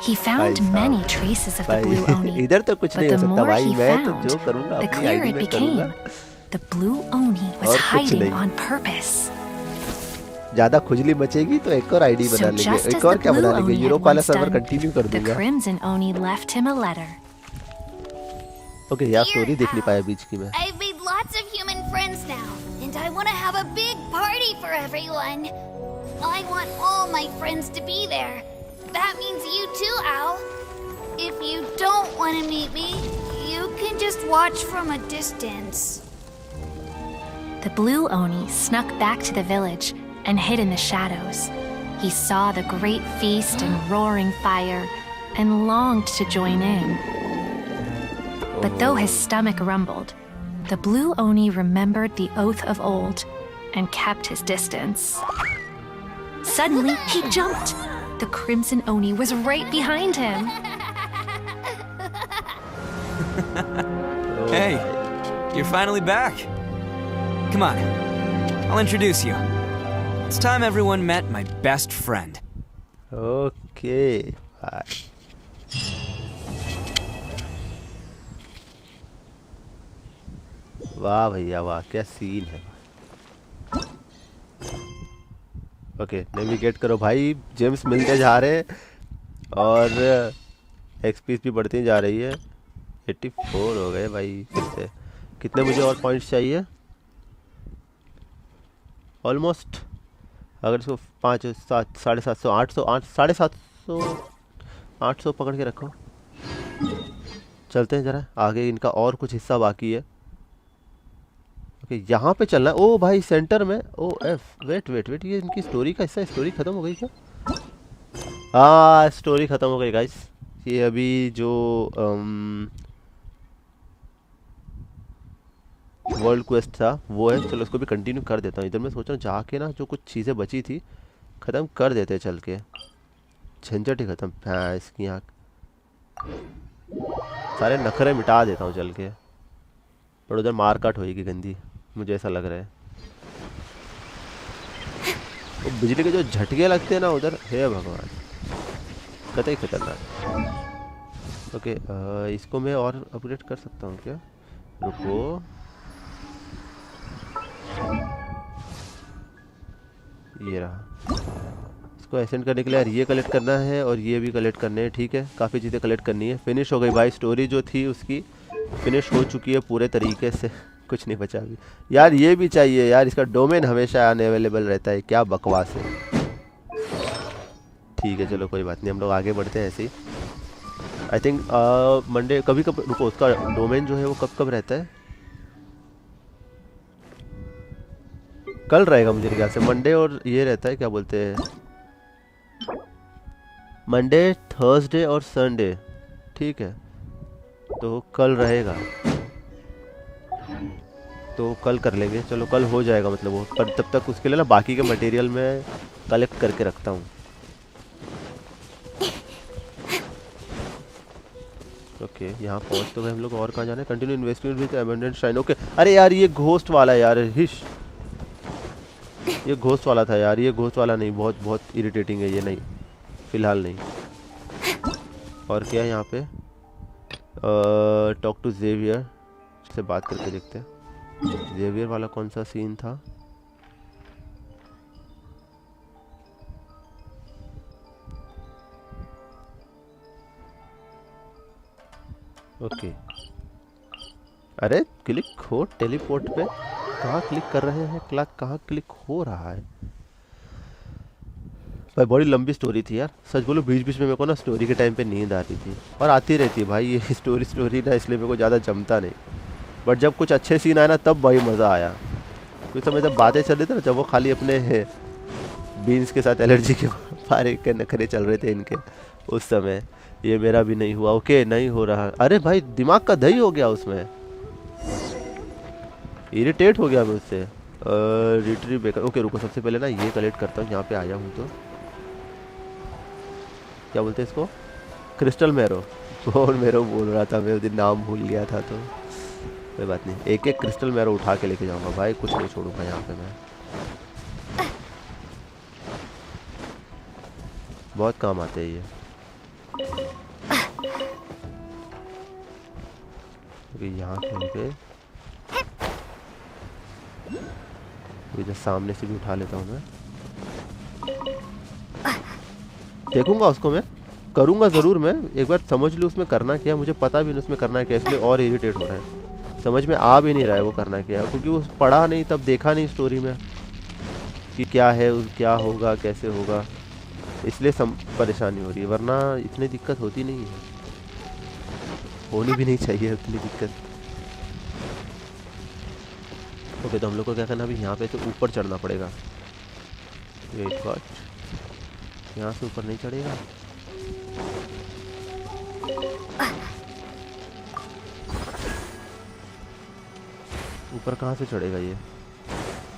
S9: He found
S1: भाई
S9: many
S1: साहब,
S9: traces of the
S1: भाई,
S9: blue Oni,
S1: इधर तो कुछ
S9: but
S1: नहीं हो
S9: the
S1: सकता
S9: more
S1: भाई,
S9: he
S1: मैं तो
S9: found,
S1: जो करूँगा
S9: the
S1: अपनी
S9: clearer
S1: आईडी
S9: it
S1: में
S9: became.
S1: करूँगा।
S9: The blue Oni
S1: और
S9: was
S1: कुछ
S9: hiding
S1: नहीं।
S9: on purpose.
S1: ज्यादा खुजली मचेगी तो एक और आईडी बना
S9: So
S1: लेंगे,
S9: just as
S1: एक और
S9: the
S1: क्या बना
S9: blue
S1: लेंगे,
S9: Oni
S1: यूरोप
S9: had
S1: वाला
S9: once
S1: सर्वर
S9: done,
S1: कंटिन्यू कर
S9: the
S1: दूंगा।
S9: Crimson Oni left him a letter.
S1: Okay यार, स्टोरी देख नहीं पाया बीच की मैं।
S2: I've made lots of human friends now, and I want to have a big party for everyone. I want all my friends to be there. That means you too, Al. If you don't want to meet me, you can just watch from a distance.
S9: The blue Oni snuck back to the village and hid in the shadows. He saw the great feast and roaring fire and longed to join in. But though his stomach rumbled, the blue Oni remembered the oath of old and kept his distance. Suddenly, he jumped. The Crimson Oni was right behind him.
S3: Hey, you're finally back. Come on, I'll introduce you. It's time everyone met my best friend.
S1: Okay bye. वाह भैया वाह, क्या scene है। Okay navigate करो भाई, James मिलते जा रहे हैं और एक्सपी भी बढ़ती जा रही है। 84 हो गए भाई फिर से। कितने मुझे और पॉइंट्स चाहिए? ऑलमोस्ट, अगर इसको 5 7 750 800 8 750 800 पकड़ के रखो। चलते हैं जरा आगे, इनका और कुछ हिस्सा बाकी है। ओके यहाँ पे चलना है। ओ भाई सेंटर में, oh F, wait wait wait, ये इनकी स्टोरी का हिस्सा, स्टोरी खत्म हो गई क्या? हाँ स्टोरी खत्म हो गई गाइस। ये अभी जो वर्ल्ड क्वेस्ट था वो है, चलो उसको भी कंटिन्यू कर देता हूँ। इधर मैं सोच रहा हूँ जाके ना जो कुछ चीज़ें बची थी ख़त्म कर देते हैं चल के, झंझट ही ख़त्म। हाँ इसकी आँख, सारे नखरे मिटा देता हूँ चल के, पर उधर मार काट होएगी गंदी, मुझे ऐसा लग रहा है। वो बिजली के जो झटके लगते हैं ना उधर, हे भगवान, कतई खतरनाक। ओके इसको मैं और अपग्रेड कर सकता हूँ क्या? रुको, ये रहा। इसको एसेंड करने के लिए यार ये कलेक्ट करना है और ये भी कलेक्ट करने हैं। ठीक है, काफ़ी चीज़ें कलेक्ट करनी है। फिनिश हो गई भाई, स्टोरी जो थी उसकी फिनिश हो चुकी है पूरे तरीके से, कुछ नहीं बचा अभी। यार ये भी चाहिए यार, इसका डोमेन हमेशा अनअवेलेबल रहता है, क्या बकवास है। ठीक है चलो कोई बात नहीं, हम लोग आगे बढ़ते हैं ऐसे ही। आई थिंक मंडे कभी कब, रुको उसका डोमेन जो है वो कब कब रहता है? कल रहेगा मुझे ख्याल से, मंडे और ये रहता है क्या बोलते हैं, मंडे थर्सडे और संडे। ठीक है तो कल रहेगा, तो कल कर लेंगे। चलो कल हो जाएगा मतलब वो, पर तब तक उसके लिए ना बाकी के मटेरियल में कलेक्ट करके रखता हूँ। ओके यहाँ पहुँच तो गए हम लोग, और कहाँ जाना है? Continue investigate with abundant shrine. Okay अरे यार ये घोस्ट वाला है यार, हिश, ये घोस्ट वाला था यार, ये घोस्ट वाला नहीं, बहुत बहुत इरिटेटिंग है ये, नहीं फिलहाल नहीं। और क्या है यहाँ पे? टॉक टू जेवियर से बात करके देखते हैं। जेवियर वाला कौन सा सीन था? ओके अरे क्लिक हो टेलीपोर्ट पे, कहाँ क्लिक कर रहे हैं? क्लॉक कहाँ क्लिक हो रहा है भाई? बड़ी लंबी स्टोरी थी यार, सच बोलो बीच बीच में मेरे को ना स्टोरी के टाइम पे नींद आती थी, और आती रहती है भाई ये स्टोरी ना, इसलिए मेरे को ज़्यादा जमता नहीं। बट जब कुछ अच्छे सीन आए ना तब भाई मज़ा आया। कुछ समय जब बातें चल रही थी ना, जब वो खाली अपने बीन्स के साथ एलर्जी के बारे के नखरे चल रहे थे इनके, उस समय ये मेरा भी नहीं हुआ। ओके नहीं हो रहा, अरे भाई दिमाग का दही हो गया उसमें, इरिटेट हो गया मैं उससे। रिट्रीव बेकर, ओके रुको सबसे पहले ना ये कलेक्ट करता हूँ, यहाँ पे आया हूँ तो क्या बोलते हैं इसको, क्रिस्टल मैरो। कौन मैरो बोल रहा था मैं उस दिन, नाम भूल गया था। तो कोई बात नहीं, एक एक क्रिस्टल मैरो उठा के लेके जाऊंगा भाई, कुछ नहीं छोड़ूंगा यहाँ पे मैं, बहुत काम आते हैं ये। यहाँ पे इधर सामने से भी उठा लेता हूँ मैं, देखूंगा उसको, मैं करूंगा ज़रूर। मैं एक बार समझ लूँ उसमें करना क्या, मुझे पता भी नहीं उसमें करना क्या, इसलिए और इरिटेट हो रहा है, समझ में आ भी नहीं रहा है वो करना क्या, क्योंकि वो पढ़ा नहीं तब, देखा नहीं स्टोरी में कि क्या है, क्या होगा, कैसे होगा, इसलिए परेशानी हो रही है। वरना इतनी दिक्कत होती नहीं है, होनी भी नहीं चाहिए उतनी दिक्कत। ओके तो हम लोग को क्या करना, अभी यहाँ पे तो ऊपर चढ़ना पड़ेगा। वेट व्हाट, यहाँ से ऊपर नहीं चढ़ेगा? ऊपर कहाँ से चढ़ेगा ये?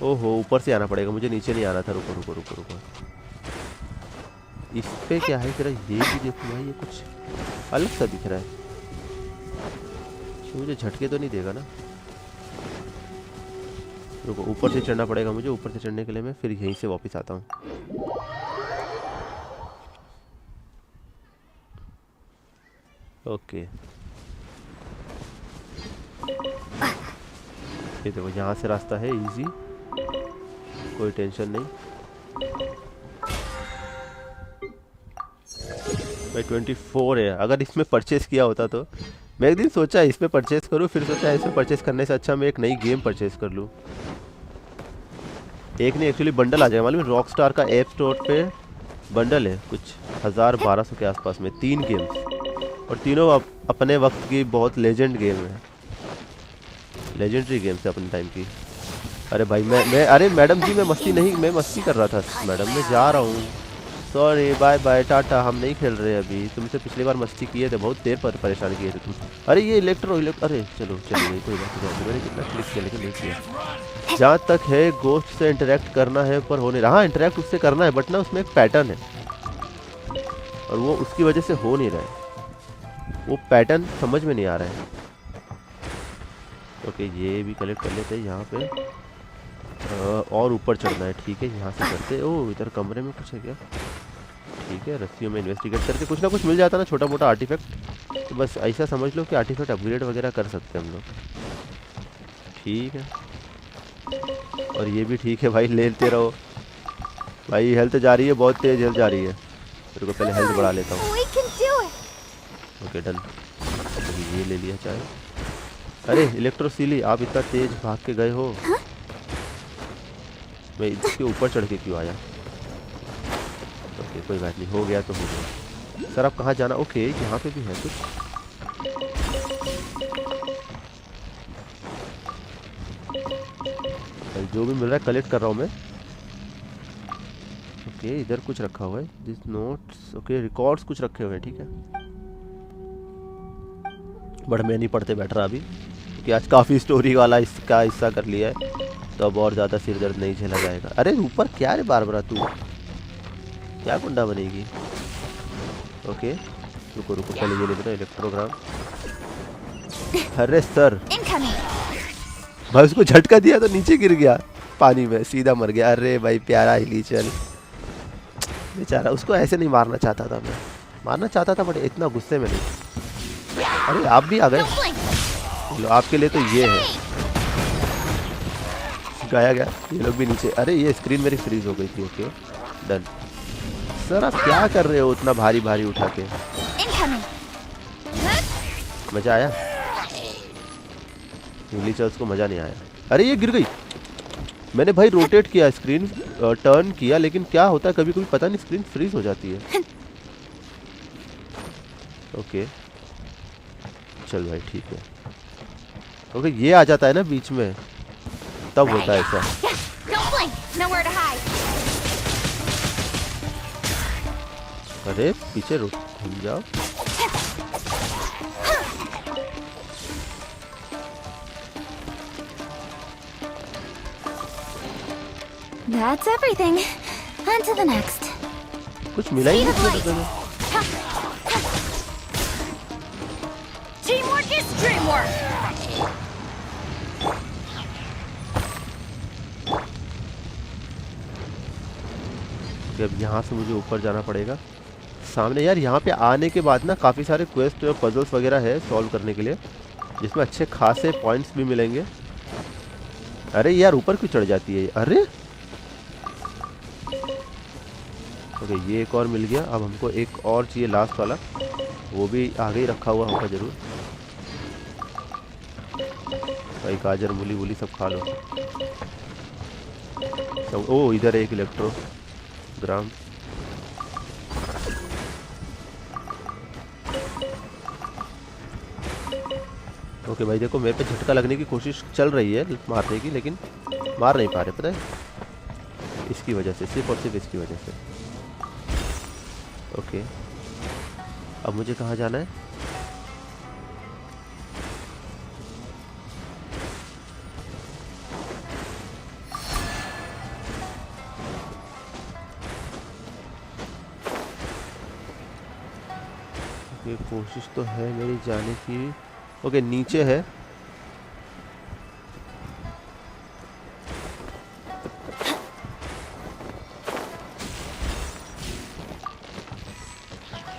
S1: ओहो ऊपर से आना पड़ेगा, मुझे नीचे नहीं आना था। रुको रुको रुको रुको, इस पे क्या है तेरा? ये भी देखो भाई, ये कुछ अलग सा दिख रहा है, मुझे झटके तो नहीं देगा ना? रुको ऊपर से चढ़ना पड़ेगा मुझे, ऊपर से चढ़ने के लिए मैं फिर यहीं से वापस आता हूँ। ओके ये देखो यहाँ से रास्ता है इजी, कोई टेंशन नहीं भाई। 24 है, अगर इसमें परचेस किया होता तो मैं एक दिन सोचा इसमें परचेस करूँ, फिर सोचा इसमें परचेस करने से अच्छा मैं एक नई गेम परचेस कर लूँ। एक नहीं एक्चुअली बंडल आ जाएगा मालूम, रॉक स्टार का ऐप स्टोर पे बंडल है कुछ 1000-1200 के आसपास में, 3 गेम्स और तीनों अपने वक्त की बहुत लेजेंड गेम है, लेजेंडरी गेम्स है अपने टाइम की। अरे भाई मैं अरे मैडम जी मैं मस्ती कर रहा था मैडम, मैं जा रहा हूँ, सॉरी बाय बाय टाटा, हम नहीं खेल रहे अभी, तुमसे पिछली बार मस्ती किए थे, बहुत देर पर परेशान किए थे तुम। अरे ये अरे चलो नहीं कोई बात नहीं, मैंने कितना क्लिक किया लेकिन नहीं किया। जहाँ तक है गोस्ट से इंटरेक्ट करना है पर हो नहीं रहा। हाँ इंटरेक्ट उससे करना है बट ना उसमें एक पैटर्न है और वो उसकी वजह से हो नहीं रहा है, वो पैटर्न समझ में नहीं आ रहा है। ओके ये भी कलेक्ट कर लेते हैं यहाँ पे, और ऊपर चढ़ना है, ठीक है यहाँ से करते। ओह इधर कमरे में कुछ है क्या, ठीक है रस्सियों में इन्वेस्टिगेट करके कुछ ना कुछ मिल जाता ना छोटा मोटा आर्टिफैक्ट, तो बस ऐसा समझ लो कि आर्टिफैक्ट अपग्रेड वगैरह कर सकते हैं हम लोग, ठीक है। और ये भी ठीक है भाई, लेते रहो भाई, हेल्थ जा रही है बहुत तेज हेल्थ जा रही है, मेरे को पहले हेल्थ बढ़ा लेता हूँ। ओके डन, तो ये ले लिया चाहे। अरे इलेक्ट्रोसिली आप इतना तेज भाग के गए हो, मैं इसके ऊपर चढ़ के क्यों आया। ओके कोई बात नहीं, हो गया तो हो गया। सर आप कहाँ जाना, ओके यहाँ पे भी है कुछ, जो भी मिल रहा है कलेक्ट कर रहा हूँ मैं। ओके इधर कुछ रखा हुआ है, दिस नोट्स, ओके रिकॉर्ड्स कुछ रखे हुए हैं, ठीक है। बट मैं नहीं पढ़ते बैठ रहा अभी, क्योंकि आज काफ़ी स्टोरी वाला इसका हिस्सा कर लिया है, तो अब और ज़्यादा सिर दर्द नहीं झेला जाएगा। अरे ऊपर क्या रे बारबरा तू क्या गुंडा बनेगी। ओके रुको पहले ये ले लेता इलेक्ट्रोग्राम। अरे सर भाई उसको झटका दिया तो नीचे गिर गया पानी में, सीधा मर गया। अरे भाई प्यारा हिली चल बेचारा, उसको ऐसे नहीं मारना चाहता था, मैं मारना चाहता था बट इतना गुस्से में नहीं। अरे आप भी आ गए, लो आपके लिए तो ये है, गाया गया। ये लोग भी नीचे, अरे ये स्क्रीन मेरी फ्रीज हो गई थी। Okay done. सर आप क्या कर रहे हो उतना भारी भारी उठा के, मजा आया? हिली चर्च को मजा नहीं आया। अरे ये गिर गई, मैंने भाई रोटेट किया स्क्रीन, टर्न किया, लेकिन क्या होता है कभी कभी पता नहीं स्क्रीन फ्रीज हो जाती है। ओके चल भाई ठीक है। ओके ये आ जाता है ना बीच में, तब होता है ऐसा। अरे पीछे रुक जाओ।
S5: That's everything. On to the next.
S1: कुछ मिला ही नहीं।
S2: Teamwork is dreamwork.
S1: अब यहाँ से मुझे ऊपर जाना पड़ेगा सामने। यार यहाँ पे आने के बाद ना काफ़ी सारे क्वेस्ट पजल्स वगैरह है सॉल्व करने के लिए, जिसमें अच्छे खासे पॉइंट्स भी मिलेंगे। अरे यार ऊपर क्यों चढ़ जाती है? अरे ओके ये एक और मिल गया। अब हमको एक और चाहिए लास्ट वाला, वो भी आगे ही रखा हुआ होगा जरूर। भाई गाजर मूली वूली सब खा लो। सब, ओ इधर एक इलेक्ट्रोग्राम। ओके भाई देखो मेरे पे झटका लगने की कोशिश चल रही है मारने की, लेकिन मार नहीं पा रहे, पता है इसकी वजह से, सिर्फ और सिर्फ इसकी वजह से। ओके अब मुझे कहाँ जाना है? ओके कोशिश तो है मेरी जाने की। ओके नीचे है,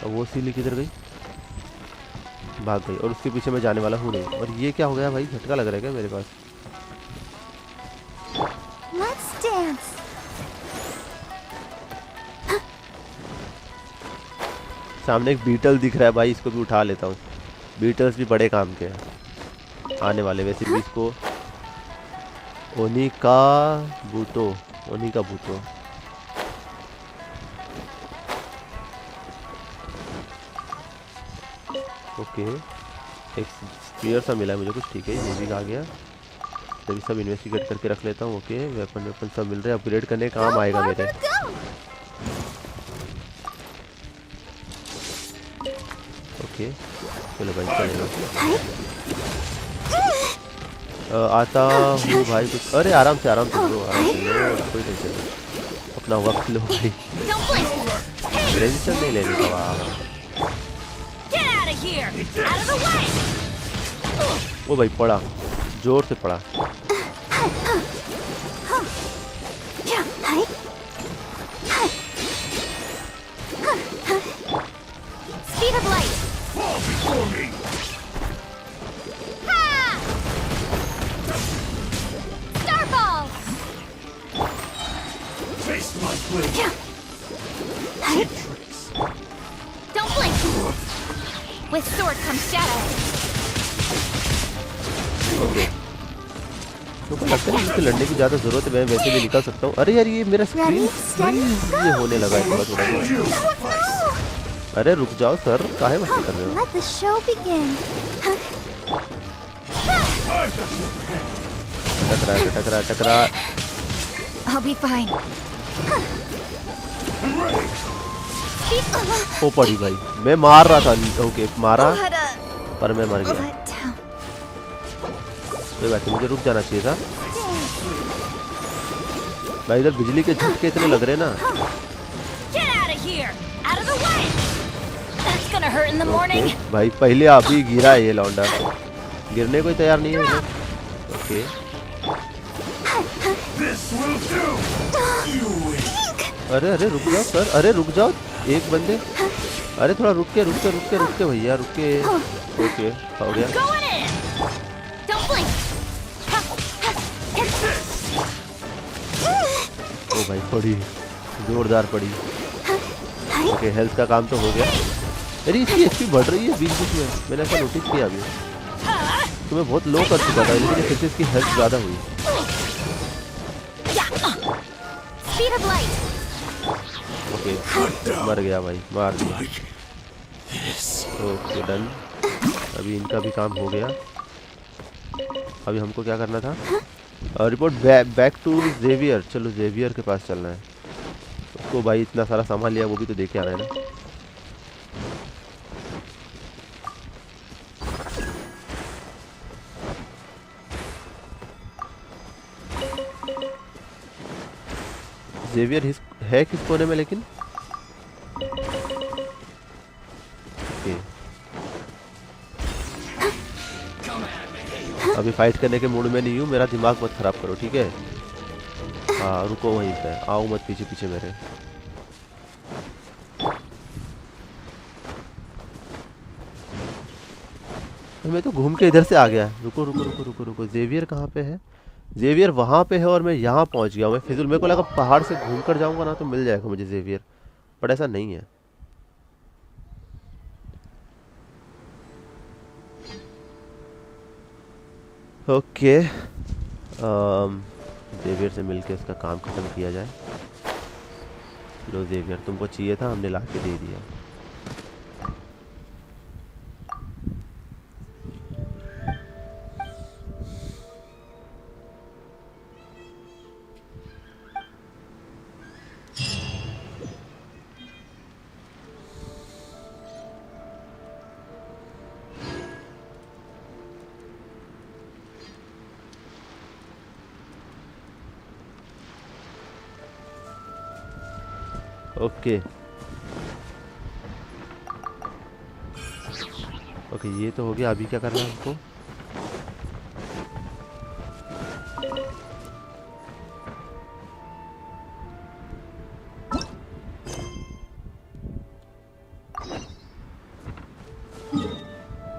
S1: अब वो सीली किधर गई? भाग गई, और उसके पीछे मैं जाने वाला हूँ नहीं। और ये क्या हो गया भाई, झटका लग रहा है क्या मेरे पास?
S4: Let's dance.
S1: सामने एक बीटल दिख रहा है भाई, इसको भी उठा लेता हूँ। बीटल्स भी बड़े काम के हैं आने वाले। वैसे भी इसको ओनी का बूटो ओके, एक स्पीयर सा मिला है मुझे कुछ, ठीक है ये भी आ गया। तभी सब इन्वेस्टिगेट करके रख लेता हूँ। ओके, वेपन सब मिल रहे हैं, अपग्रेड करने का काम आएगा मेरे। ओके चलो भाई चलेगा। आता हूँ भाई कुछ। अरे आराम से लो, आराम से लो, कोई टेंशन नहीं, अपना वक्त लो भाई, टेंशन नहीं लेने का। वो भाई पड़ा, जोर से पड़ा।
S4: Speed of light. Starball.
S17: Face my blade.
S4: Don't blink. With sword comes shadow.
S1: Okay, तो लगता है मुझे लड़ने की ज़्यादा ज़रूरत है, मैं वैसे भी निकल सकता हूँ। अरे यार ये मेरा स्क्रीन ये होने लगा है थोड़ा। अरे रुक जाओ सर, काहे मस्ती कर रहे हो?
S4: Let the show begin.
S1: टकरा।
S2: I'll be fine.
S1: ओ पड़ी भाई, मैं मार रहा था। ओके मारा, पर मैं मर गया। कोई बात नहीं, मुझे रुक जाना चाहिए था भाई। इधर बिजली के झटके इतने लग रहे ना। ओके भाई, पहले आप ही गिरा है ये लौंडा, गिरने को ही तैयार नहीं है। ओके अरे रुक जाओ सर, अरे रुक जाओ एक बंदे, अरे थोड़ा रुक के भैया, रुक के। ओके हो गया। ओ भाई पड़ी, जोरदार पड़ी। ओके हेल्थ का काम तो हो गया। अरे इसकी एचपी बढ़ रही है बीच में, मैंने ऐसा नोटिस किया अभी। तो मैं बहुत लो कर चुका था, लेकिन फिर से इसकी हेल्थ ज़्यादा हुई। ओके मर गया भाई, मार दिया। ओके डन, अभी इनका भी काम हो गया। अभी हमको क्या करना था? Report back to Xavier. चलो जेवियर के पास चलना है। उसको भाई इतना सारा सामान लिया, वो भी तो देखे आ रहा है ना। जेवियर है किस कोने में लेकिन? ओके अभी फाइट करने के मूड में नहीं हूँ, मेरा दिमाग मत खराब करो ठीक है। हाँ रुको वहीं पे, आओ मत पीछे पीछे मेरे। मैं तो घूम के इधर से आ गया। रुको रुको रुको रुको रुको, जेवियर कहाँ पे है? जेवियर वहाँ पे है और मैं यहाँ पहुँच गया हूँ। मैं फिजूल, मेरे को लगा पहाड़ से घूम कर जाऊँगा ना तो मिल जाएगा मुझे जेवियर, बट ऐसा नहीं है। ओके जेवियर से मिलके इसका काम खत्म किया जाए। लो जेवियर, तुमको चाहिए था, हमने ला के दे दिया। ओके ओके ये तो हो गया। अभी क्या करना है हमको?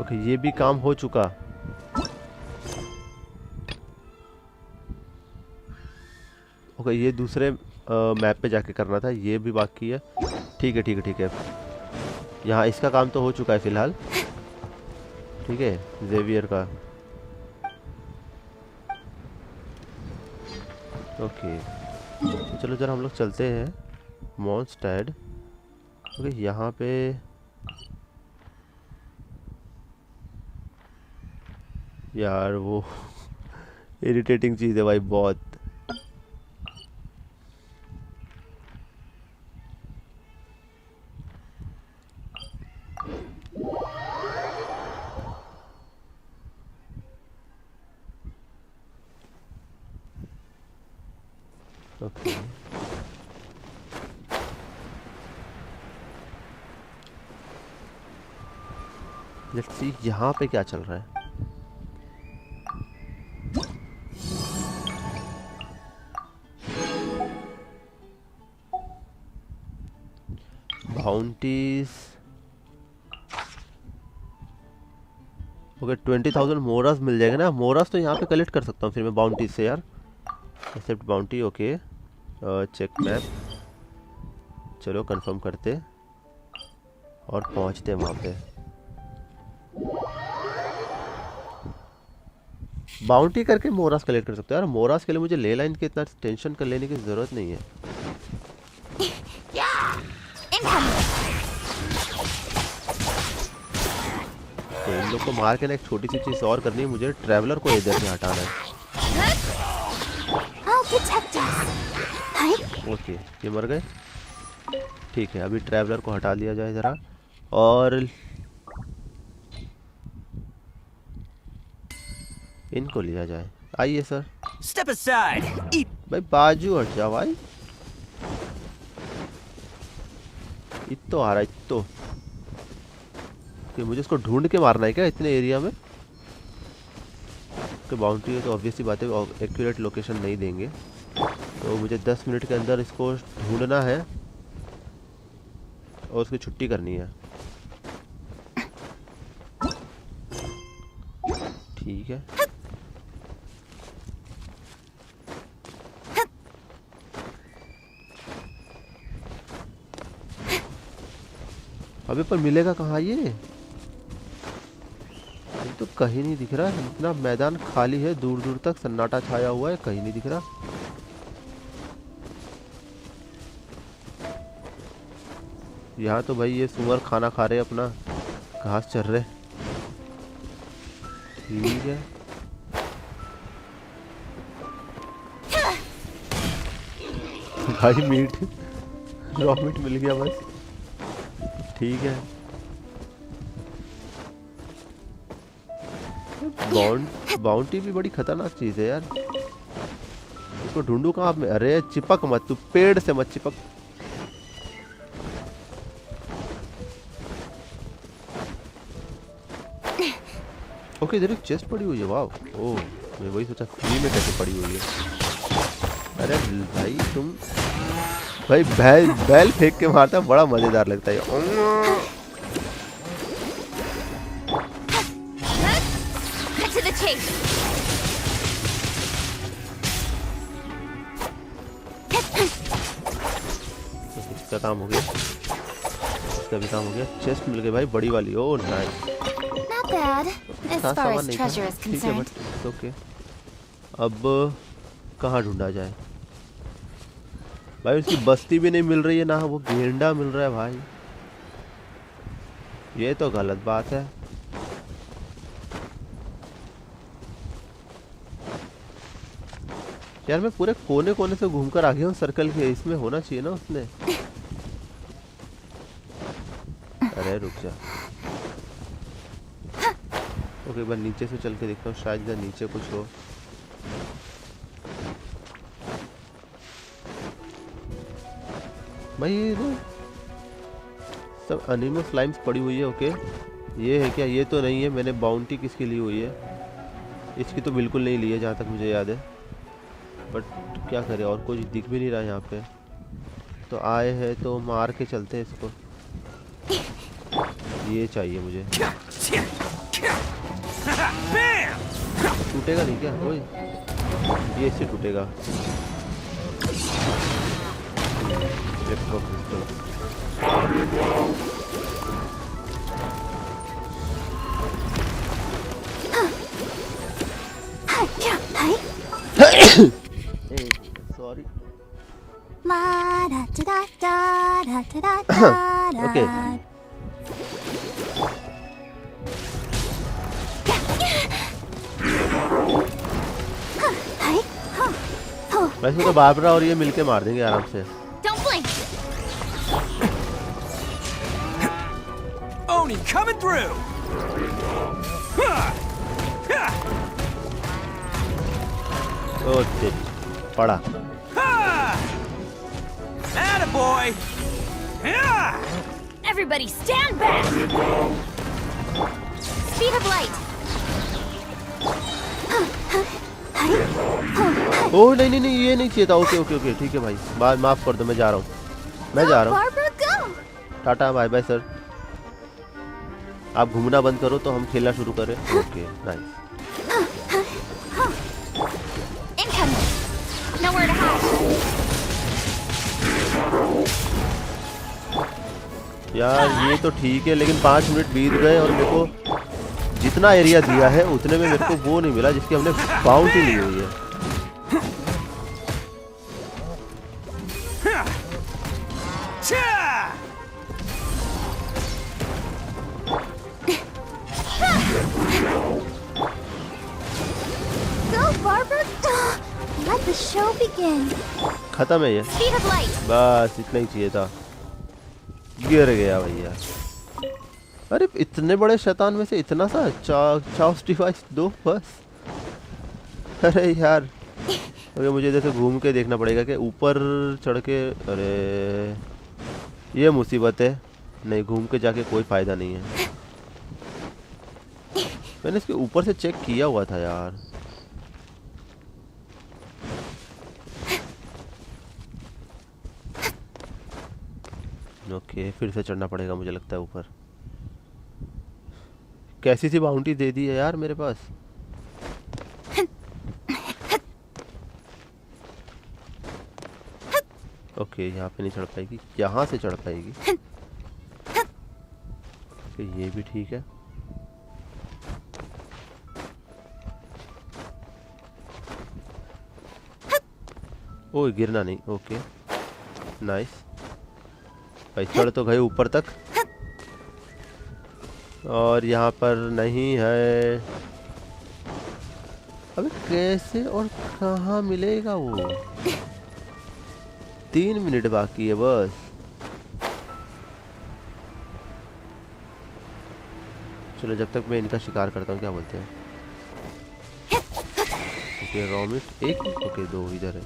S1: ओके ये भी काम हो चुका। ओके ये दूसरे मैप पे जाके करना था, ये भी बाकी है। ठीक है ठीक है ठीक है, यहाँ इसका काम तो हो चुका है फिलहाल। ठीक है जेवियर का। ओके तो चलो जरा हम लोग चलते हैं मॉन्स्टैड। ओके यहाँ पे यार वो इरिटेटिंग चीज़ है भाई बहुत। ओके लेट्स सी यहाँ पे क्या चल रहा है। बाउंटीज ओके 20,000 मोरास मिल जाएगा ना। मोरास तो यहाँ पे कलेक्ट कर सकता हूँ फिर मैं बाउंटीज से यार। Accept bounty okay check map. चलो कंफर्म करते और पहुँचते वहाँ पे। बाउंटी करके मोरास कलेक्ट कर सकते हो यार। मोरास के लिए मुझे ले लाइन के इतना टेंशन कर लेने की ज़रूरत नहीं है। तो इन लोग को मार के ना एक छोटी सी चीज़ और करनी है मुझे। ट्रैवलर को इधर से हटाना है। ओके ये मर गए। ठीक है अभी ट्रैवलर को हटा लिया जाए ज़रा और इनको लिया जाए। आइए सर।
S3: Step aside.
S1: भाई बाजू हट जा भाई। इत्तो आ रहा है इत्तो। कि मुझे इसको ढूंढ के मारना है क्या इतने एरिया में? तो बाउंड्री है तो ऑब्वियसली बात है एक्यूरेट लोकेशन नहीं देंगे। तो मुझे 10 मिनट के अंदर इसको ढूंढना है और उसकी छुट्टी करनी है। ठीक है अबे पर मिलेगा कहाँ ये तो कहीं नहीं दिख रहा है। इतना मैदान खाली है दूर दूर तक सन्नाटा छाया हुआ है कहीं नहीं दिख रहा। यहाँ तो भाई ये सुअर खाना खा रहे अपना घास चर रहे। ठीक है भाई मीट रॉ मीट मिल गया बस। ठीक है बाउंटी भी बड़ी खतरनाक चीज है यार। इसको ढूंढू कहाँ में? अरे चिपक मत तू पेड़ से मत चिपक। ओके इधर एक चेस्ट पड़ी हुई है। वाह ओह मैं वही सोचा फ्री में कैसे पड़ी हुई है। अरे भाई तुम भाई बैल फेंक के मारता बड़ा मजेदार लगता है। इसका काम हो गया इसका भी काम हो गया। चेस्ट मिल गई भाई बड़ी वाली। Oh nice.
S5: As far as treasure is concerned.
S1: Okay अब कहाँ ढूंढा जाए भाई? उसकी बस्ती भी नहीं मिल रही है ना वो गेंडा मिल रहा है भाई। ये तो गलत बात है। यार मैं पूरे कोने कोने से घूमकर आ गया हूँ सर्कल के। इसमें होना चाहिए ना उसने। अरे रुक जा। ओके एक बार नीचे से चल के देखता हूँ शायद इधर नीचे कुछ हो। भाई ये सब एनिमल स्लाइम्स पड़ी हुई है। ओके ये है क्या? ये तो नहीं है। मैंने बाउंटी किसकी ली हुई है? इसकी तो बिल्कुल नहीं ली है जहाँ तक मुझे याद है। बट क्या करें और कुछ दिख भी नहीं रहा यहाँ पे। तो आए हैं तो मार के चलते हैं इसको। ये चाहिए मुझे। टूटेगा नहीं क्या? ओए ये इससे टूटेगा। Electro crystal sorry. ओके वैसे तो बाबरा और ये मिलके मार देंगे आराम से।
S2: Don't blink.
S3: Oni coming through.
S1: ओ तेरी पड़ा।
S3: Attaboy.
S2: Everybody stand back. Speed of light.
S1: ओह नहीं नहीं नहीं ये नहीं चाहिए था। ओके ओके ओके ठीक है भाई, बात माफ कर दो, मैं जा रहा हूँ, मैं जा रहा हूँ।
S2: Barbara, go.
S1: Tata bye bye sir. आप घूमना बंद करो तो हम खेलना शुरू करें। Okay nice.
S2: Incoming. Nowhere to hide.
S1: यार ये तो ठीक है, लेकिन 5 मिनट बीत गए और मेरे को जितना एरिया दिया है उतने में मेरे को वो नहीं मिला जिसकी हमने बाउंटी ली हुई है।
S4: Go, Barbara, go. Let the show begin.
S1: खत्म है ये,
S2: Speed of light.
S1: बस इतना ही चाहिए था। गिर गया भैया। अरे इतने बड़े शैतान में से इतना सा चाउस डिवाइस दो बस। अरे यार अरे मुझे इधर से घूम के देखना पड़ेगा कि ऊपर चढ़ के। अरे ये मुसीबत है, नहीं घूम के जाके कोई फायदा नहीं है। मैंने इसके ऊपर से चेक किया हुआ था यार। ओके फिर से चढ़ना पड़ेगा मुझे लगता है ऊपर। कैसी सी बाउंटी दे दी है यार मेरे पास। ओके यहाँ पे नहीं चढ़ पाएगी, यहाँ से चढ़ पाएगी। ओके ये भी ठीक है। ओ गिरना नहीं। ओके नाइस भाई, चढ़ तो गए ऊपर तक। और यहाँ पर नहीं है। अबे कैसे और कहाँ मिलेगा वो? 3 मिनट बाकी है बस। चलो जब तक मैं इनका शिकार करता हूँ, क्या बोलते हैं। ओके रॉमिट एक, ओके 2 इधर है।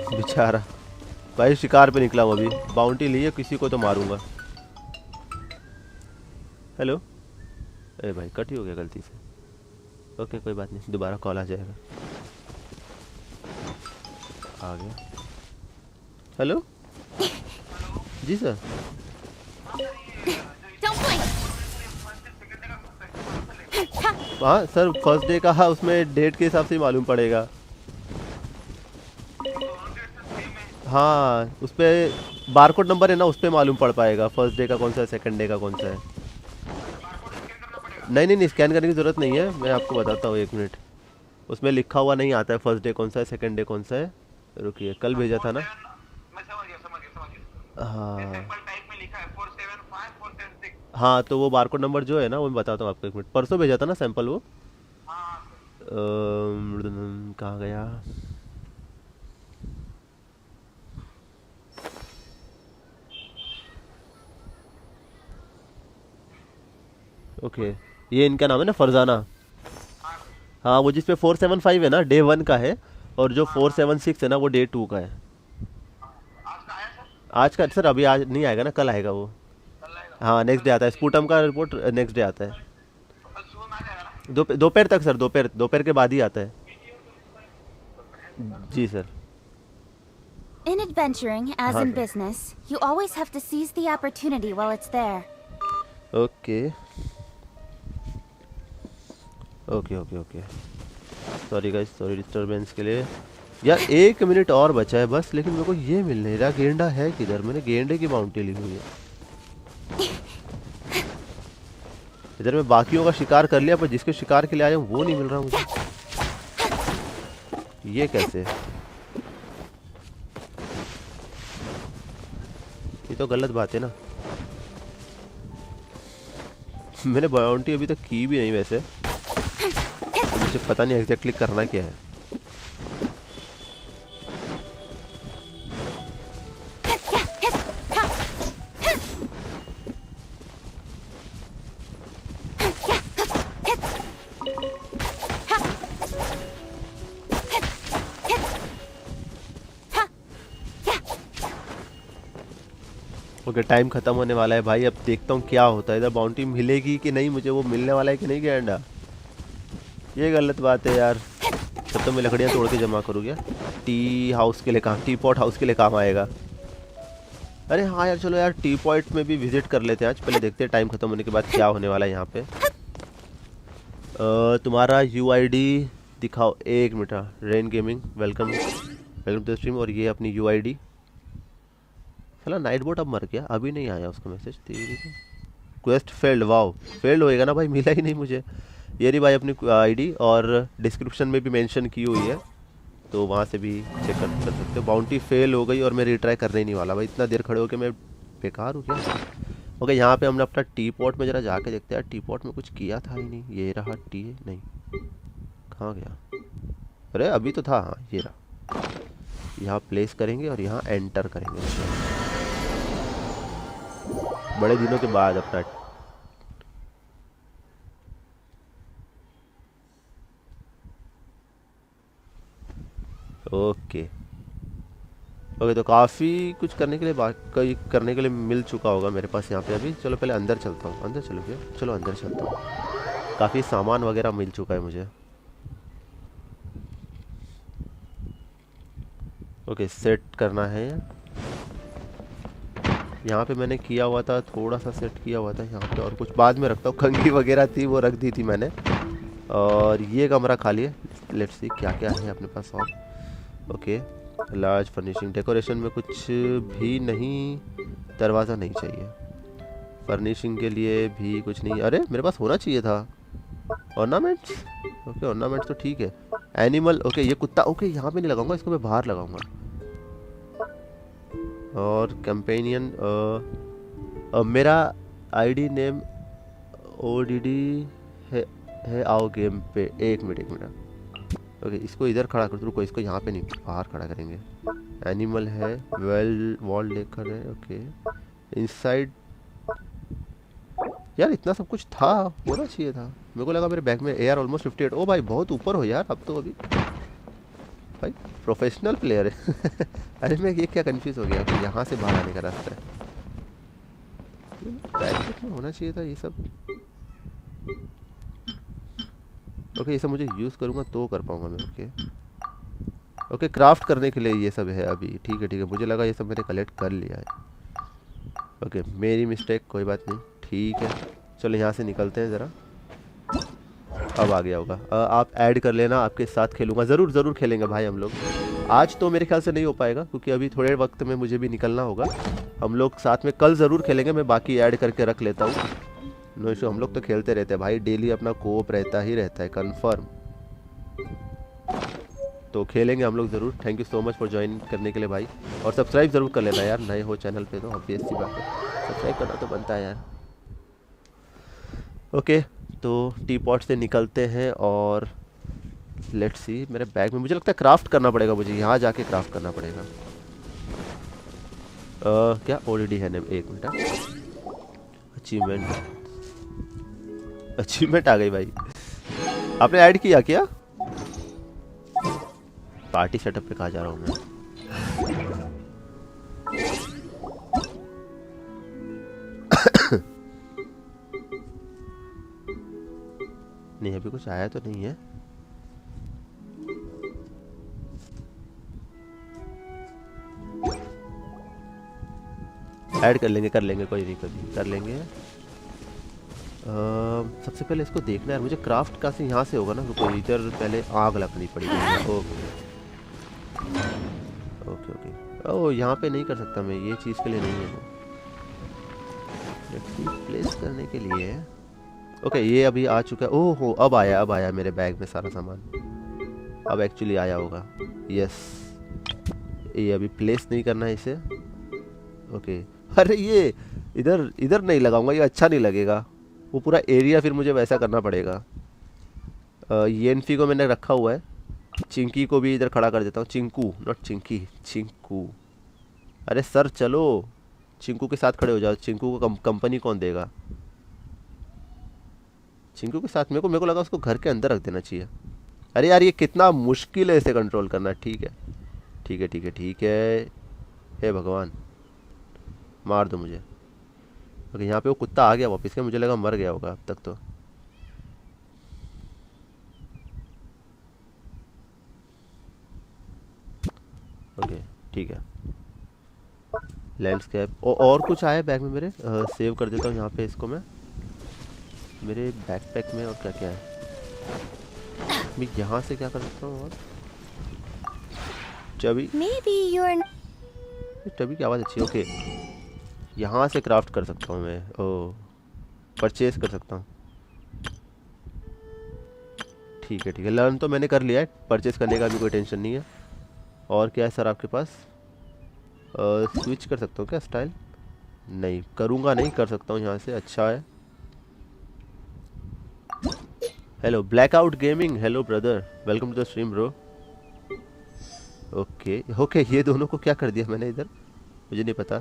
S1: बेचारा भाई शिकार पे निकला हूँ, अभी बाउंटी ली है, किसी को तो मारूंगा। हेलो, अरे भाई कट ही हो गया गलती से। ओके कोई बात नहीं, दोबारा कॉल आ जाएगा। आ गया। हेलो जी सर। हाँ सर फर्स्ट डे का, हाँ उसमें डेट के हिसाब से ही मालूम पड़ेगा। हाँ उस पर बारकोड नंबर है ना, उस पर मालूम पड़ पाएगा फर्स्ट डे का कौन सा है, सेकंड डे का कौन सा है। नहीं नहीं नहीं स्कैन करने की ज़रूरत नहीं है, मैं आपको बताता हूँ 1 मिनट। उसमें लिखा हुआ नहीं आता है फर्स्ट डे कौन सा है, सेकंड डे कौन सा है। रुकिए कल भेजा था ना। हाँ हाँ तो वो बारकोड नंबर जो है ना वो मैं बताता हूँ आपको 1 मिनट। परसों भेजा था ना सैंपल वो। कहाँ गया। ओके ये इनका नाम है ना फरजाना। हाँ वो जिसपे 475 है ना डे 1 का है, और जो 476 है ना वो डे 2 का है। आज का सर अभी आज नहीं आएगा ना, कल आएगा वो। हाँ नेक्स्ट डे आता है, स्पूटम का रिपोर्ट नेक्स्ट डे आता है। दोपहर तक सर, दोपहर के बाद ही आता है। जी sir.
S18: In adventuring, as in business, you always have to seize the opportunity while it's there.
S1: Okay okay okay okay sorry guys, sorry disturbance के लिए। यार 1 मिनट और बचा है बस, लेकिन मेरे को ये मिल नहीं रहा। गेंडा है किधर? मैंने गेंडे की बाउंटी ली हुई है। इधर मैं बाकियों का शिकार कर लिया, पर जिसके शिकार के लिए आया हूँ वो नहीं मिल रहा मुझे। ये कैसे? ये तो गलत बात है ना। मैंने बाउंटी अभी तक की भी नहीं वैसे। मुझे पता नहीं एग्जैक्टली करना क्या है। ओके टाइम खत्म होने वाला है भाई। अब देखता हूँ क्या होता है इधर। बाउंटी मिलेगी कि नहीं मुझे, वो मिलने वाला है कि नहीं गैंडा। ये गलत बात है यार। तब तो मैं लकड़ियाँ तोड़ के जमा करूँ क्या? टी हाउस के लिए काम, टी पॉट हाउस के लिए काम आएगा। अरे हाँ यार चलो यार टी पॉट में भी विजिट कर लेते हैं आज। पहले देखते हैं टाइम खत्म होने के बाद क्या होने वाला है यहाँ पे। तुम्हारा यूआईडी दिखाओ। एक minute. Rain gaming welcome welcome to stream. और ये अपनी यूआईडी। चला नाइट बोट अब मर गया, अभी नहीं आया उसका message. Quest failed. Wow failed होएगा ना भाई, मिला ही नहीं मुझे। ये रही भाई अपनी आईडी और डिस्क्रिप्शन में भी मेंशन की हुई है, तो वहाँ से भी चेक कर सकते हो। बाउंटी फेल हो गई और मैं रिट्राई करने ही नहीं वाला भाई। इतना देर खड़े हो के मैं बेकार हूँ क्या? ओके यहाँ पे हमने अपना टी पॉट में ज़रा जाके देखते हैं यार। टी पॉट में कुछ किया था ही नहीं। ये रहा टी, नहीं कहाँ गया? अरे अभी तो था, हाँ ये रहा। यहाँ प्लेस करेंगे और यहाँ एंटर करेंगे। बड़े दिनों के बाद अपना ओके ओके। तो काफ़ी कुछ करने के लिए बाकी करने के लिए मिल चुका होगा मेरे पास यहाँ पे अभी। चलो पहले अंदर चलता हूँ। अंदर चलो क्या? चलो अंदर चलता हूँ। काफ़ी सामान वगैरह मिल चुका है मुझे। ओके सेट करना है। यहाँ पे मैंने किया हुआ था, थोड़ा सा सेट किया हुआ था यहाँ पे। और कुछ बाद में रखता हूँ। कंघी वगैरह थी वो रख दी थी मैंने। और ये कमरा खाली है। लेट्स सी क्या क्या है अपने पास और। Okay large furnishing. डेकोरेशन में कुछ भी नहीं। दरवाज़ा नहीं चाहिए। फर्निशिंग के लिए भी कुछ नहीं। अरे मेरे पास होना चाहिए था ऑर्नामेंट्स। ओके ऑर्नामेंट्स तो ठीक है। एनिमल ओके ये कुत्ता। ओके यहाँ पे नहीं लगाऊंगा इसको, मैं बाहर लगाऊंगा। और कंपेनियन मेरा आईडी नेम ODD है आओ गेम पे। एक मिनट। ओके इसको इधर खड़ा कर दो। रुको इसको यहाँ पे नहीं, बाहर खड़ा करेंगे। एनिमल है, वेल वॉल लेकर है। Okay inside. यार इतना सब कुछ था, होना चाहिए था। मेरे को लगा मेरे बैग में AR ऑलमोस्ट 58। ओ भाई बहुत ऊपर हो यार अब तो। अभी भाई प्रोफेशनल प्लेयर है। अरे मैं ये क्या कंफ्यूज हो गया कि यहाँ से बाहर आने का रास्ता है। बैग में होना चाहिए था ये सब। ओके ये सब मुझे यूज़ करूँगा तो कर पाऊँगा मैं। ओके ओके क्राफ्ट करने के लिए ये सब है अभी। ठीक है ठीक है, मुझे लगा ये सब मैंने कलेक्ट कर लिया है। ओके मेरी मिस्टेक, कोई बात नहीं। ठीक है चलो यहाँ से निकलते हैं ज़रा। अब आ गया होगा। आप ऐड कर लेना, आपके साथ खेलूंगा। ज़रूर ज़रूर खेलेंगे भाई हम लोग। आज तो मेरे ख्याल से नहीं हो पाएगा क्योंकि अभी थोड़े वक्त में मुझे भी निकलना होगा। हम लोग साथ में कल ज़रूर खेलेंगे। मैं बाकी ऐड करके रख लेता हूँ। नो इशू, हम लोग तो खेलते रहते हैं भाई। डेली अपना कोप रहता ही रहता है कंफर्म। तो खेलेंगे हम लोग ज़रूर। Thank you so much for join करने के लिए भाई। और सब्सक्राइब ज़रूर कर लेना यार, नए हो चैनल पे तो ऑब्वियस सी बात है, सब्सक्राइब करना तो बनता है यार। ओके तो टी पॉट से निकलते हैं और लेट्स सी। मेरे बैग में मुझे लगता है क्राफ्ट करना पड़ेगा। मुझे यहाँ जाके क्राफ्ट करना पड़ेगा। क्या ऑलरेडी है नेम? एक मिनट। अचीवमेंट आ गई भाई। आपने ऐड किया क्या? पार्टी सेटअप पे कहाँ जा रहा हूँ मैं? नहीं अभी कुछ आया तो नहीं है। ऐड कर लेंगे कोई नहीं, कभी कर लेंगे। सबसे पहले इसको देखना है मुझे। क्राफ्ट का से यहाँ से होगा ना। रुको इधर पहले आग लगनी पड़ेगी। Okay okay okay. ओह यहाँ पे नहीं कर सकता मैं, ये चीज़ के लिए नहीं है वो। प्लेस करने के लिए है। ओके ये अभी आ चुका है। ओह हो अब आया मेरे बैग में सारा सामान। अब एक्चुअली आया होगा। यस ये अभी प्लेस नहीं करना है इसे। ओके अरे ये इधर नहीं लगाऊंगा, ये अच्छा नहीं लगेगा। वो पूरा एरिया फिर मुझे वैसा करना पड़ेगा। येनफी को मैंने रखा हुआ है, चिंकी को भी इधर खड़ा कर देता हूँ। चिंकू नॉट चिंकी, चिंकू। अरे सर चलो, चिंकू के साथ खड़े हो जाओ। चिंकू को कंपनी कौन देगा? चिंकू के साथ मेरे को लगा उसको घर के अंदर रख देना चाहिए। अरे यार ये कितना मुश्किल है इसे कंट्रोल करना। ठीक है ठीक है ठीक है ठीक है, हे भगवान मार दो मुझे। ओके यहाँ पे वो कुत्ता आ गया वापस के, मुझे लगा मर गया होगा अब तक तो। ओके ठीक है। लैंडस्केप और कुछ आया बैग में मेरे, सेव कर देता हूँ यहाँ पे इसको मैं मेरे बैकपैक में। और क्या क्या है, मैं यहाँ से क्या कर सकता हूँ? और चाबी, चाबी की आवाज़ अच्छी है। ओके यहाँ से क्राफ्ट कर सकता हूँ मैं। ओ परचेज कर सकता हूँ। ठीक है लर्न तो मैंने कर लिया है, परचेज करने का भी कोई टेंशन नहीं है। और क्या है सर आपके पास? स्विच कर सकता हूँ क्या स्टाइल? नहीं करूँगा, नहीं कर सकता हूँ यहाँ से। अच्छा है। Hello blackout gaming, hello brother, welcome to the stream bro. Okay okay ये दोनों को क्या कर दिया मैंने इधर, मुझे नहीं पता,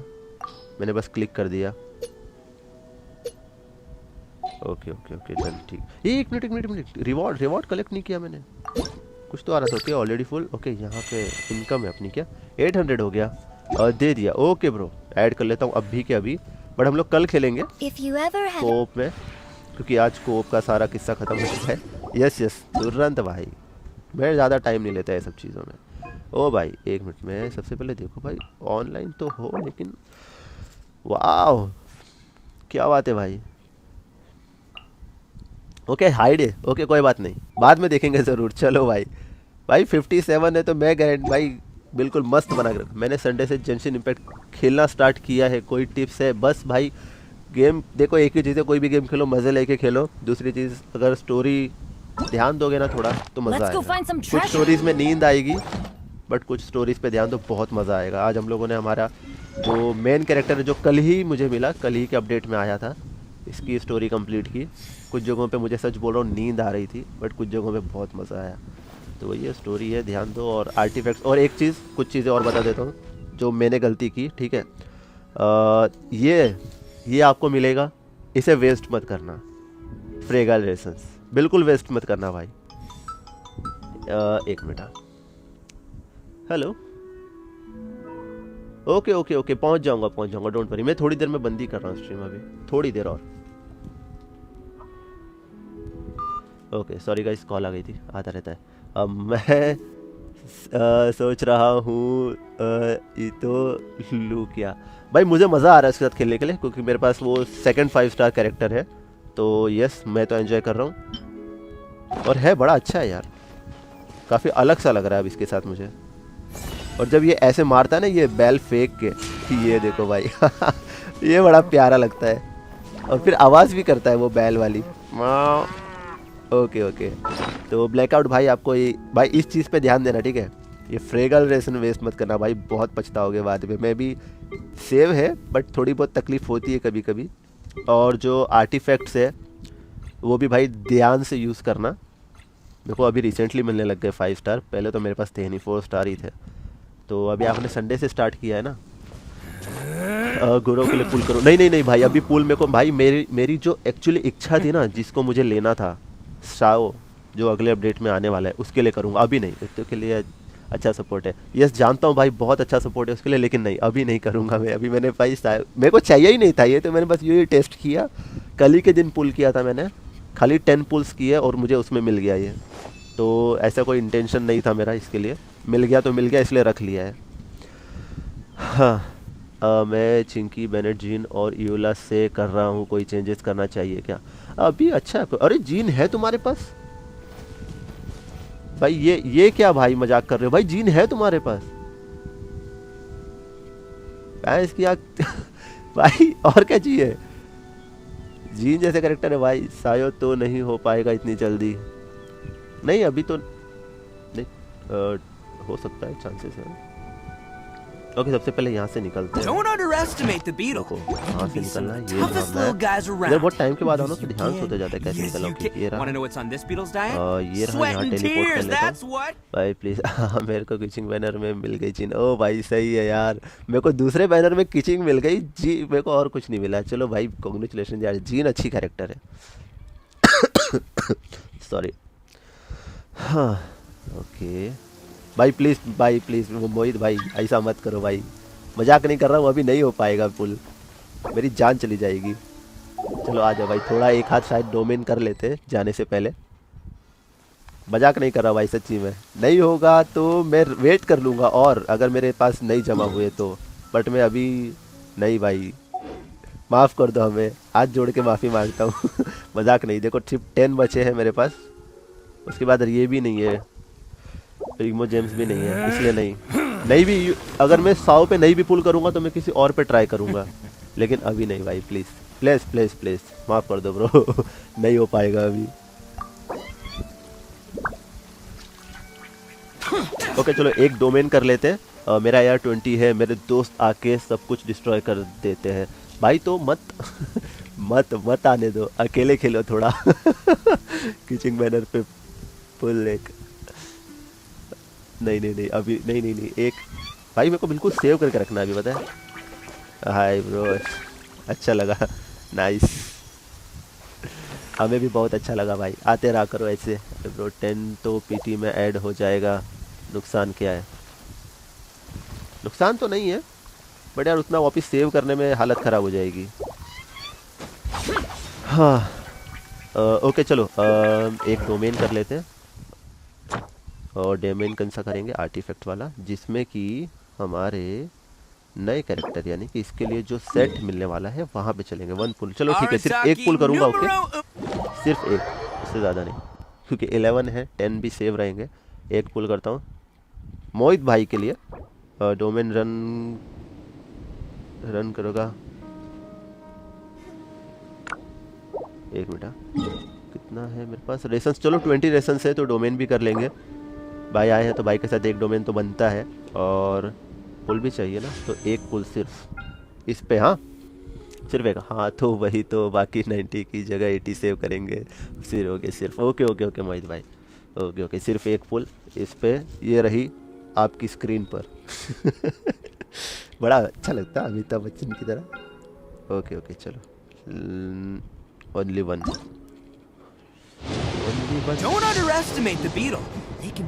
S1: मैंने बस क्लिक कर दिया। ओके ओके ओके डन ठीक। एक मिनट, रिवॉर्ड कलेक्ट नहीं किया मैंने, कुछ तो आ रहा था। Okay already full. ओके यहाँ पे इनकम है अपनी क्या, 800 हो गया और दे दिया। ओके ब्रो ऐड कर लेता हूँ अभी के अभी, बट हम लोग कल खेलेंगे कोप में, क्योंकि आज कोप का सारा किस्सा खत्म हो चुका है। यस तुरंत भाई, मैं ज़्यादा टाइम नहीं लेता है सब चीज़ों में। ओ भाई एक मिनट में सबसे पहले देखो भाई ऑनलाइन तो हो, लेकिन वाह क्या बात है भाई। ओके हाइड है, ओके कोई बात नहीं, बाद में देखेंगे ज़रूर। चलो भाई 57 है तो मैं गारंटी भाई बिल्कुल मस्त बना कर। मैंने संडे से जेंशिन इम्पैक्ट खेलना स्टार्ट किया है। कोई टिप्स है? बस भाई गेम देखो, एक ही चीज़ है, कोई भी गेम खेलो मज़े लेके खेलो। दूसरी चीज़ अगर स्टोरी ध्यान दोगे ना थोड़ा तो मज़ा आएगा। कुछ स्टोरीज़ में नींद आएगी बट कुछ स्टोरीज़ पे ध्यान दो, बहुत मज़ा आएगा। आज हम लोगों ने हमारा जो मेन कैरेक्टर है, जो कल ही मुझे मिला, कल ही के अपडेट में आया था, इसकी स्टोरी कंप्लीट की। कुछ जगहों पे मुझे सच बोल रहा हूँ नींद आ रही थी, बट कुछ जगहों पे बहुत मज़ा आया। तो वही है स्टोरी है, ध्यान दो। और आर्टिफैक्ट्स, और एक चीज़, कुछ चीज़ें और बता देता हूँ जो मैंने गलती की। ठीक है ये आपको मिलेगा, इसे वेस्ट मत करना। फ्रेगल रेसेंस बिल्कुल वेस्ट मत करना भाई। एक मिनट, हेलो ओके पहुंच जाऊंगा डोंट वरी। मैं थोड़ी देर में बंदी कर रहा हूँ स्ट्रीम, अभी थोड़ी देर और। ओके सॉरी गाइस, कॉल आ गई थी, आता रहता है। अब मैं सोच रहा हूँ इतो लू क्या भाई, मुझे मज़ा आ रहा है इसके साथ खेलने के लिए, क्योंकि मेरे पास वो सेकंड 5 स्टार कैरेक्टर है। तो यस मैं तो एंजॉय कर रहा हूँ, और है बड़ा अच्छा है यार, काफ़ी अलग सा लग रहा है अब इसके साथ मुझे। और जब ये ऐसे मारता है ना ये बैल फेंक के, ये देखो भाई ये बड़ा प्यारा लगता है, और फिर आवाज़ भी करता है वो बैल वाली। ओके तो ब्लैकआउट भाई आपको ये भाई इस चीज़ पे ध्यान देना, ठीक है? ये फ्रेगल रेसन वेस्ट मत करना भाई, बहुत पछताओगे बाद में। मैं भी सेव है बट थोड़ी बहुत तकलीफ़ होती है कभी कभी। और जो आर्टिफैक्ट्स है वो भी भाई ध्यान से यूज़ करना। मेरे को अभी रिसेंटली मिलने लग गए 5 स्टार, पहले तो मेरे पास थे नहीं, 4 स्टार ही थे। तो अभी आपने संडे से स्टार्ट किया है ना, गुरु के लिए पुल करो। नहीं भाई अभी पुल मेरे को भाई, मेरी जो एक्चुअली इच्छा थी ना, जिसको मुझे लेना था शाओ, जो अगले अपडेट में आने वाला है, उसके लिए करूँगा। अभी नहीं, तो के लिए अच्छा सपोर्ट है। यस जानता हूँ भाई बहुत अच्छा सपोर्ट है उसके लिए, लेकिन नहीं अभी नहीं करूँगा मैं। अभी मैंने भाई मेरे को चाहिए ही नहीं था ये, तो मैंने बस ये टेस्ट किया। कल ही के दिन पुल किया था मैंने, खाली 10 पुल्स किए और मुझे उसमें मिल गया ये। तो ऐसा कोई इंटेंशन नहीं था मेरा इसके लिए, मिल गया तो मिल गया, इसलिए रख लिया है। हाँ मैं चिंकी बेनेट जीन और यूला से कर रहा हूँ, कोई चेंजेस करना चाहिए क्या? अभी अच्छा है। अरे जीन है तुम्हारे पास भाई? ये क्या भाई मजाक कर रहे हो भाई? जीन है तुम्हारे पास? इसकी भाई और क्या चाहिए? जीन जैसे कैरेक्टर है भाई, शायद तो नहीं हो पाएगा इतनी जल्दी। नहीं अभी तो नहीं, हो सकता है, चांसेस है। ओके सबसे पहले यहाँ से निकलते हैं।
S3: Don't underestimate the beetle.
S1: यहाँ से निकलना है, ये
S3: Toughest
S1: भागना
S3: little guys
S1: है।
S3: around.
S1: इधर बहुत टाइम के बाद आना तो ध्यान से होते जाता है कैसे निकलना। ओके ये
S3: Want to
S1: रहा,
S3: know what's on this beetle's diet?
S1: ये रहा,
S3: Sweat
S1: यहाँ
S3: and
S1: टेलीपोर्ट कर
S3: tears,
S1: लेता
S3: that's
S1: हूँ।
S3: what.
S1: भाई प्लीज मेरे को किचिंग बैनर में मिल गई जीन। ओ भाई सही है यार, मेरे को दूसरे बैनर में किचिंग मिल गई जी, मेरे को और कुछ नहीं मिला। चलो भाई कॉन्ग्रेचुलेशन यार, जीन अच्छी कैरेक्टर है। सॉरी। हाँ ओके भाई प्लीज मोहित भाई ऐसा मत करो भाई, मजाक नहीं कर रहा हूँ, अभी नहीं हो पाएगा पुल, मेरी जान चली जाएगी। चलो आ जाओ भाई, थोड़ा एक हाथ शायद डोमेन कर लेते जाने से पहले, मजाक नहीं कर रहा भाई सच्ची में। नहीं होगा तो मैं वेट कर लूँगा, और अगर मेरे पास नहीं जमा हुए तो, बट मैं अभी नहीं भाई, माफ़ कर दो हमें, हाथ जोड़ के माफ़ी मांगता हूँ। मजाक नहीं, देखो सिर्फ 10 बचे हैं मेरे पास, उसके बाद ये भी नहीं है, रिमो जेम्स भी नहीं है, इसलिए नहीं भी, अगर मैं 100 पे नहीं भी पुल करूँगा तो मैं किसी और पे ट्राई करूँगा, लेकिन अभी नहीं भाई, प्लीज़ माफ़ कर दो ब्रो। नहीं हो पाएगा अभी। ओके चलो एक डोमेन कर लेते हैं। मेरा यार 20 है, मेरे दोस्त आके सब कुछ डिस्ट्रॉय कर देते हैं भाई, तो मत आने दो, अकेले खेलो थोड़ा। किचिंग बैनर पे पुल एक, नहीं अभी नहीं एक भाई, मेरे को बिल्कुल सेव करके रखना है अभी, पता है। हाय ब्रो, अच्छा लगा, नाइस, हमें भी बहुत अच्छा लगा भाई, आते रहा करो ऐसे ब्रो। 10 तो पीटी में ऐड हो जाएगा, नुकसान क्या है? नुकसान तो नहीं है, बट यार उतना वापस सेव करने में हालत ख़राब हो जाएगी। हाँ ओके चलो एक डोमेन कर लेते हैं, और डोमेन कौन सा करेंगे? आर्टिफैक्ट वाला, जिसमें कि हमारे नए कैरेक्टर यानी कि इसके लिए जो सेट मिलने वाला है वहाँ पे चलेंगे। 1 पुल, चलो ठीक है, सिर्फ एक पुल करूँगा। ओके सिर्फ एक, उससे ज़्यादा नहीं, क्योंकि 11 है, 10 भी सेव रहेंगे। एक पुल करता हूँ मोहित भाई के लिए। डोमेन रन करोगा, एक मिनट, कितना है मेरे पास रेशंस? चलो 20 रेशंस है तो डोमेन भी कर लेंगे। भाई आए हैं तो भाई के साथ एक डोमेन तो बनता है, और पुल भी चाहिए ना, तो एक पुल सिर्फ इस पे। हाँ सिर्फ एक, हाँ तो वही तो, बाकी 90 की जगह 80 सेव करेंगे फिर। ओके सिर्फ ओके मोहित भाई, ओके सिर्फ एक पुल इस पे, ये रही आपकी स्क्रीन पर। बड़ा अच्छा लगता है अमिताभ बच्चन की तरह। ओके चलो, only one.
S3: Don't underestimate the beetle.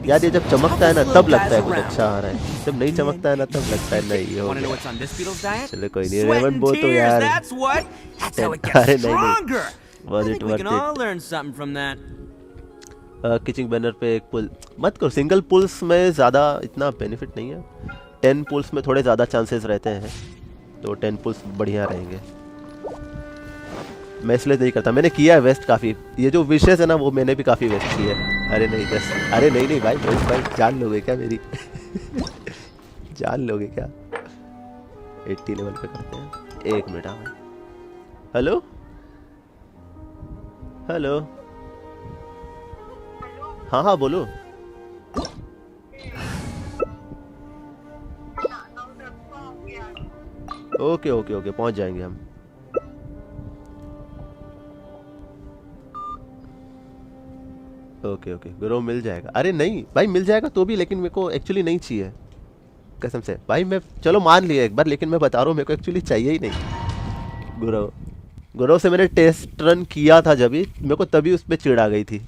S1: यार ये जब चमकता है ना तब लगता है कुछ अच्छा आ रहा है, जब नहीं चमकता है ना तब लगता है नहीं हो गया। चलो कोई नहीं, रेवन बो तो यार, अरे नहीं
S3: We can all learn something from that.
S1: किचिंग बैनर पे एक पुल मत करो, सिंगल पुल्स में ज़्यादा इतना बेनिफिट नहीं है, 10 पुल्स में थोड़े ज़्यादा चांसेस रहते हैं, तो 10 पुल्स बढ़िया रहेंगे। मैं इसलिए नहीं करता, मैंने किया है वेस्ट काफ़ी, ये जो विशेष है ना वो मैंने भी काफ़ी वेस्ट की है। अरे नहीं बस, अरे नहीं भाई जान लोगे क्या मेरी? जान लोगे क्या? 80 लेवल पे करते हैं, एक मिनट। हेलो हाँ बोलो। ओके पहुंच जाएंगे हम। ओके ग्रो मिल जाएगा। अरे नहीं भाई मिल जाएगा तो भी, लेकिन मेरे को एक्चुअली नहीं चाहिए कसम से भाई। मैं चलो मान लिया एक बार, लेकिन मैं बता रहा हूँ मेरे को एक्चुअली चाहिए ही नहीं। गुरु से मैंने टेस्ट रन किया था जब भी, मेरे को तभी उस पर चिढ़ आ गई थी।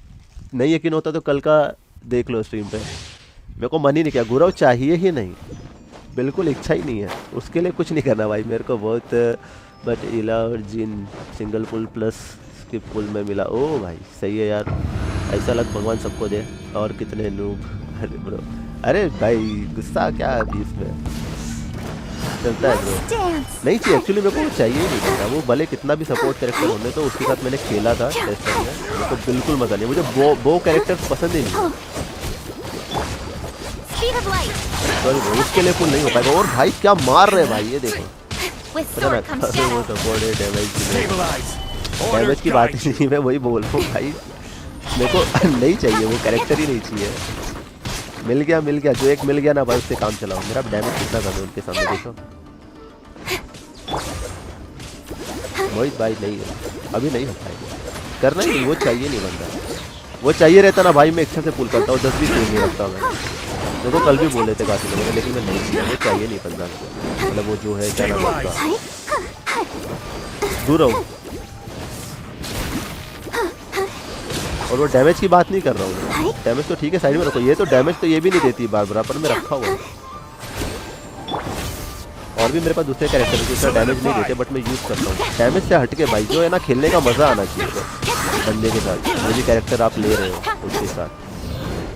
S1: नहीं यकीन होता तो कल का देख लो स्ट्रीम पे, मेरे को मन ही नहीं किया। गुरु चाहिए ही नहीं, बिल्कुल इच्छा ही नहीं है, उसके लिए कुछ नहीं करना भाई मेरे को बहुत। बट इला और जिन सिंगल पुल प्लस स्किप पुल में मिला। ओ भाई सही है यार, ऐसा लग भगवान सबको दे। और कितने नूब, अरे ब्रो, अरे भाई गुस्सा क्या अभी इसमें चलता है ब्रो। नहीं चाहिए एक्चुअली, मेरे को चाहिए ही नहीं था वो, भले कितना भी सपोर्ट कैरेक्टर होने। तो उसके साथ मैंने खेला था टेस्टर में, मेरे को बिल्कुल मजा नहीं, मुझे वो कैरेक्टर पसंद ही नहीं। सॉरी ब्रो, उसके लिए पुल नहीं हो पाएगा। और भाई क्या मार रहे हैं भाई, ये देखो वो सपोर्ट है, डैमेज की बात ही नहीं, मैं वही बोल रहा हूँ भाई, मेरे को नहीं चाहिए वो कैरेक्टर ही नहीं चाहिए। मिल गया, जो एक मिल गया ना भाई उससे काम चलाओ। मेरा डैमेज कितना कम है उनके सामने देखो। मोहित भाई नहीं है, अभी नहीं हो पाएगा, करना ही नहीं, वो चाहिए नहीं बंदा। वो चाहिए रहता ना भाई मैं इच्छा से पुल करता हूँ, 10 भी पुल नहीं रखता मैं। देखो कल भी बोले थे काफी लोगों ने, लेकिन मैं नहीं किया, वो चाहिए नहीं बंदा, मतलब वो जो है क्या नाम है उसका, दूर रहो। और वो डैमेज की बात नहीं कर रहा हूँ, डैमेज तो ठीक है साइड में रखो, ये तो डैमेज तो ये भी नहीं देती बार पर मैं रखा हुआ। और भी मेरे पास दूसरे कैरेक्टर है जो डैमेज नहीं देते बट मैं यूज करता हूँ। डैमेज से हटके भाई जो है ना खेलने का मजा आना चाहिए बंदे के साथ, जो भी कैरेक्टर आप ले रहे हो उसके साथ,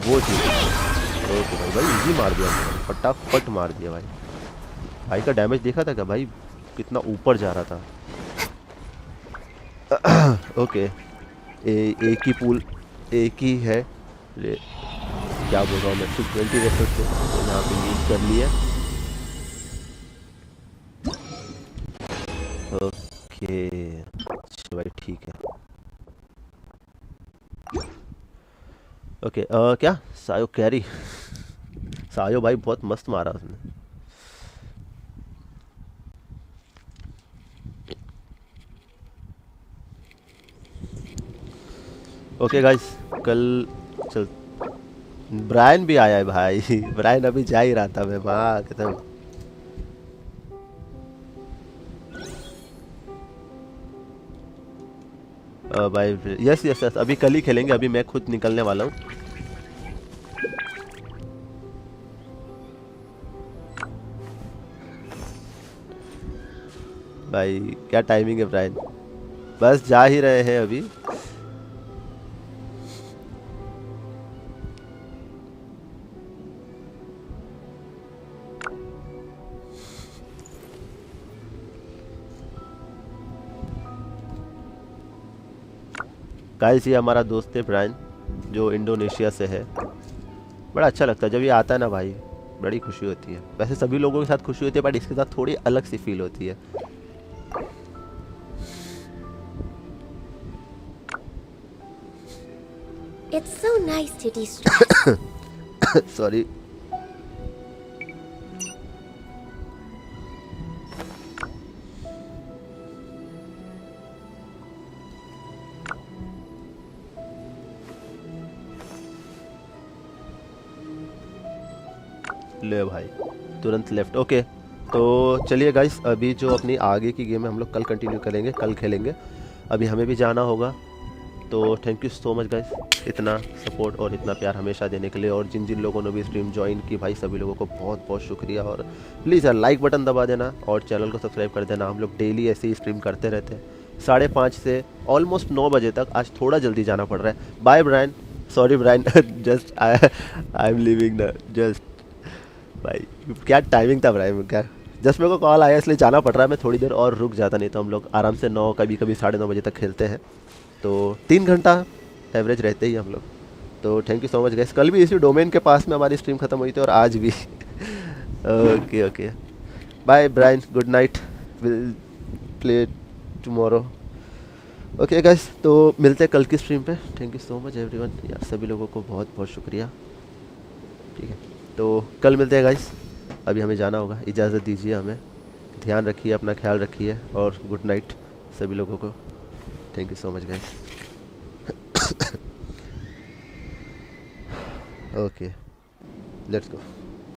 S1: वो चीज़। ओके भाई इजी मार दिया मैंने, फटाफट मार दिया भाई। भाई का डैमेज देखा था क्या भाई, कितना ऊपर जा रहा था। ओके एक ही पूल, एक ही है, क्या बोल रहा हूँ मैं, 20 रेफर से यहाँ पे यूज कर लिया। ओके अच्छा भाई ठीक है। ओके क्या सायो कैरी, सायो भाई बहुत मस्त मारा उसने। ओके गाइस कल चल, ब्रायन भी आया है भाई। ब्रायन अभी जा ही रहा था मैं वहाँ खत्म। भाई यस यस यस अभी कल ही खेलेंगे, अभी मैं खुद निकलने वाला हूँ। भाई क्या टाइमिंग है ब्रायन, बस जा ही रहे हैं अभी। गाइस ये हमारा दोस्त है ब्रायन जो इंडोनेशिया से है। बड़ा अच्छा लगता है जब ये आता है ना भाई, बड़ी खुशी होती है। वैसे सभी लोगों के साथ खुशी होती है बट इसके साथ थोड़ी अलग सी फील होती है।
S19: It's so nice to de-stress.
S1: Sorry ले भाई तुरंत लेफ्ट। ओके तो चलिए गाइस अभी जो अपनी आगे की गेम है हम लोग कल कंटिन्यू करेंगे, कल खेलेंगे। अभी हमें भी जाना होगा, तो thank you so much guys इतना सपोर्ट और इतना प्यार हमेशा देने के लिए। और जिन जिन लोगों ने भी स्ट्रीम ज्वाइन की भाई सभी लोगों को बहुत बहुत शुक्रिया। और प्लीज़ यार लाइक बटन दबा देना और चैनल को सब्सक्राइब कर देना। हम लोग डेली ऐसे ही स्ट्रीम करते रहते हैं 5:30 से ऑलमोस्ट 9 बजे तक। आज थोड़ा जल्दी जाना पड़ रहा है। Bye Brian, sorry Brian, just I am living the just. भाई क्या टाइमिंग था ब्रायन, क्या जस्ट मेरे को कॉल आया इसलिए जाना पड़ रहा है। मैं थोड़ी देर और रुक जाता, नहीं तो हम लोग आराम से 9 कभी कभी 9:30 बजे तक खेलते हैं, तो 3 घंटा एवरेज रहते ही हम लोग। तो thank you so much guys. कल भी इसी डोमेन के पास में हमारी स्ट्रीम खत्म हुई थी और आज भी। Okay okay bye Brian, good night, will play tomorrow. Okay guys तो मिलते हैं कल की स्ट्रीम पे। Thank you so much everyone, यार सभी लोगों को बहुत बहुत शुक्रिया। ठीक है तो कल मिलते हैं गाइस, अभी हमें जाना होगा, इजाज़त दीजिए हमें। ध्यान रखिए, अपना ख्याल रखिए और गुड नाइट सभी लोगों को। Thank you so much guys. Okay let's go.